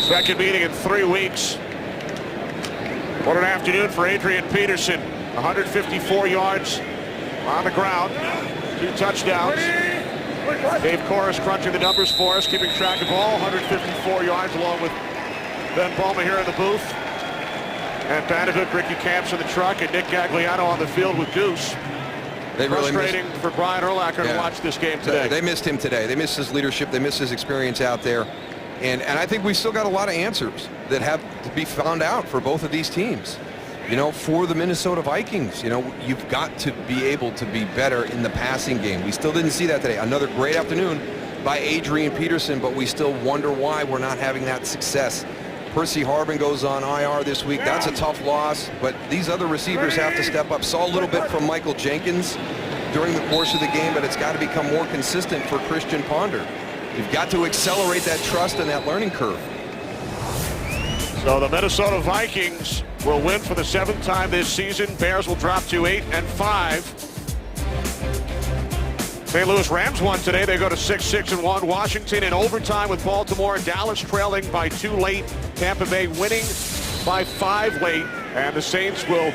Speaker 1: Second meeting in 3 weeks. What an afternoon for Adrian Peterson. 154 yards on the ground. 2 touchdowns. Dave Corris crunching the numbers for us, keeping track of all 154 yards, along with Ben Bowman here in the booth. And Bandicoot, Ricky Camps in the truck, and Nick Gagliano on the field with Goose.
Speaker 2: They really
Speaker 1: frustrating for Brian Urlacher to watch this game today.
Speaker 2: They missed him today. They missed his leadership. They missed his experience out there. And I think we still got a lot of answers that have to be found out for both of these teams. You know, for the Minnesota Vikings, you know, you've got to be able to be better in the passing game. We still didn't see that today. Another great afternoon by Adrian Peterson, but we still wonder why we're not having that success. Percy Harvin goes on IR this week. That's a tough loss, but these other receivers have to step up. Saw a little bit from Michael Jenkins during the course of the game, but it's got to become more consistent for Christian Ponder. You've got to accelerate that trust and that learning curve.
Speaker 1: So the Minnesota Vikings will win for the 7th time this season. Bears will drop to 8-5. St. Louis Rams won today. They go to 6-1. Washington in overtime with Baltimore. Dallas trailing by 2 late. Tampa Bay winning by 5 late. And the Saints will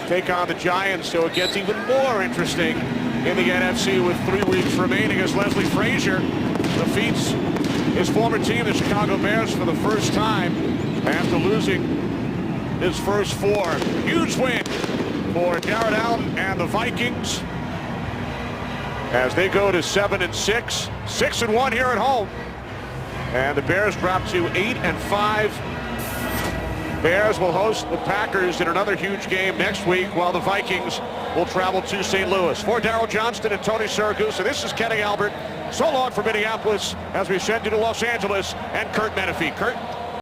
Speaker 1: take on the Giants, so it gets even more interesting in the NFC with 3 weeks remaining as Leslie Frazier defeats his former team, the Chicago Bears, for the first time after losing his first 4. Huge win for Garrett Allen and the Vikings as they go to 7-6, 6-1 here at home. And the Bears drop to 8-5. Bears will host the Packers in another huge game next week, while the Vikings will travel to St. Louis. For Darryl Johnston and Tony Siragusa, this is Kenny Albert. So long from Minneapolis as we send you to Los Angeles and Kurt Menefee. Kurt?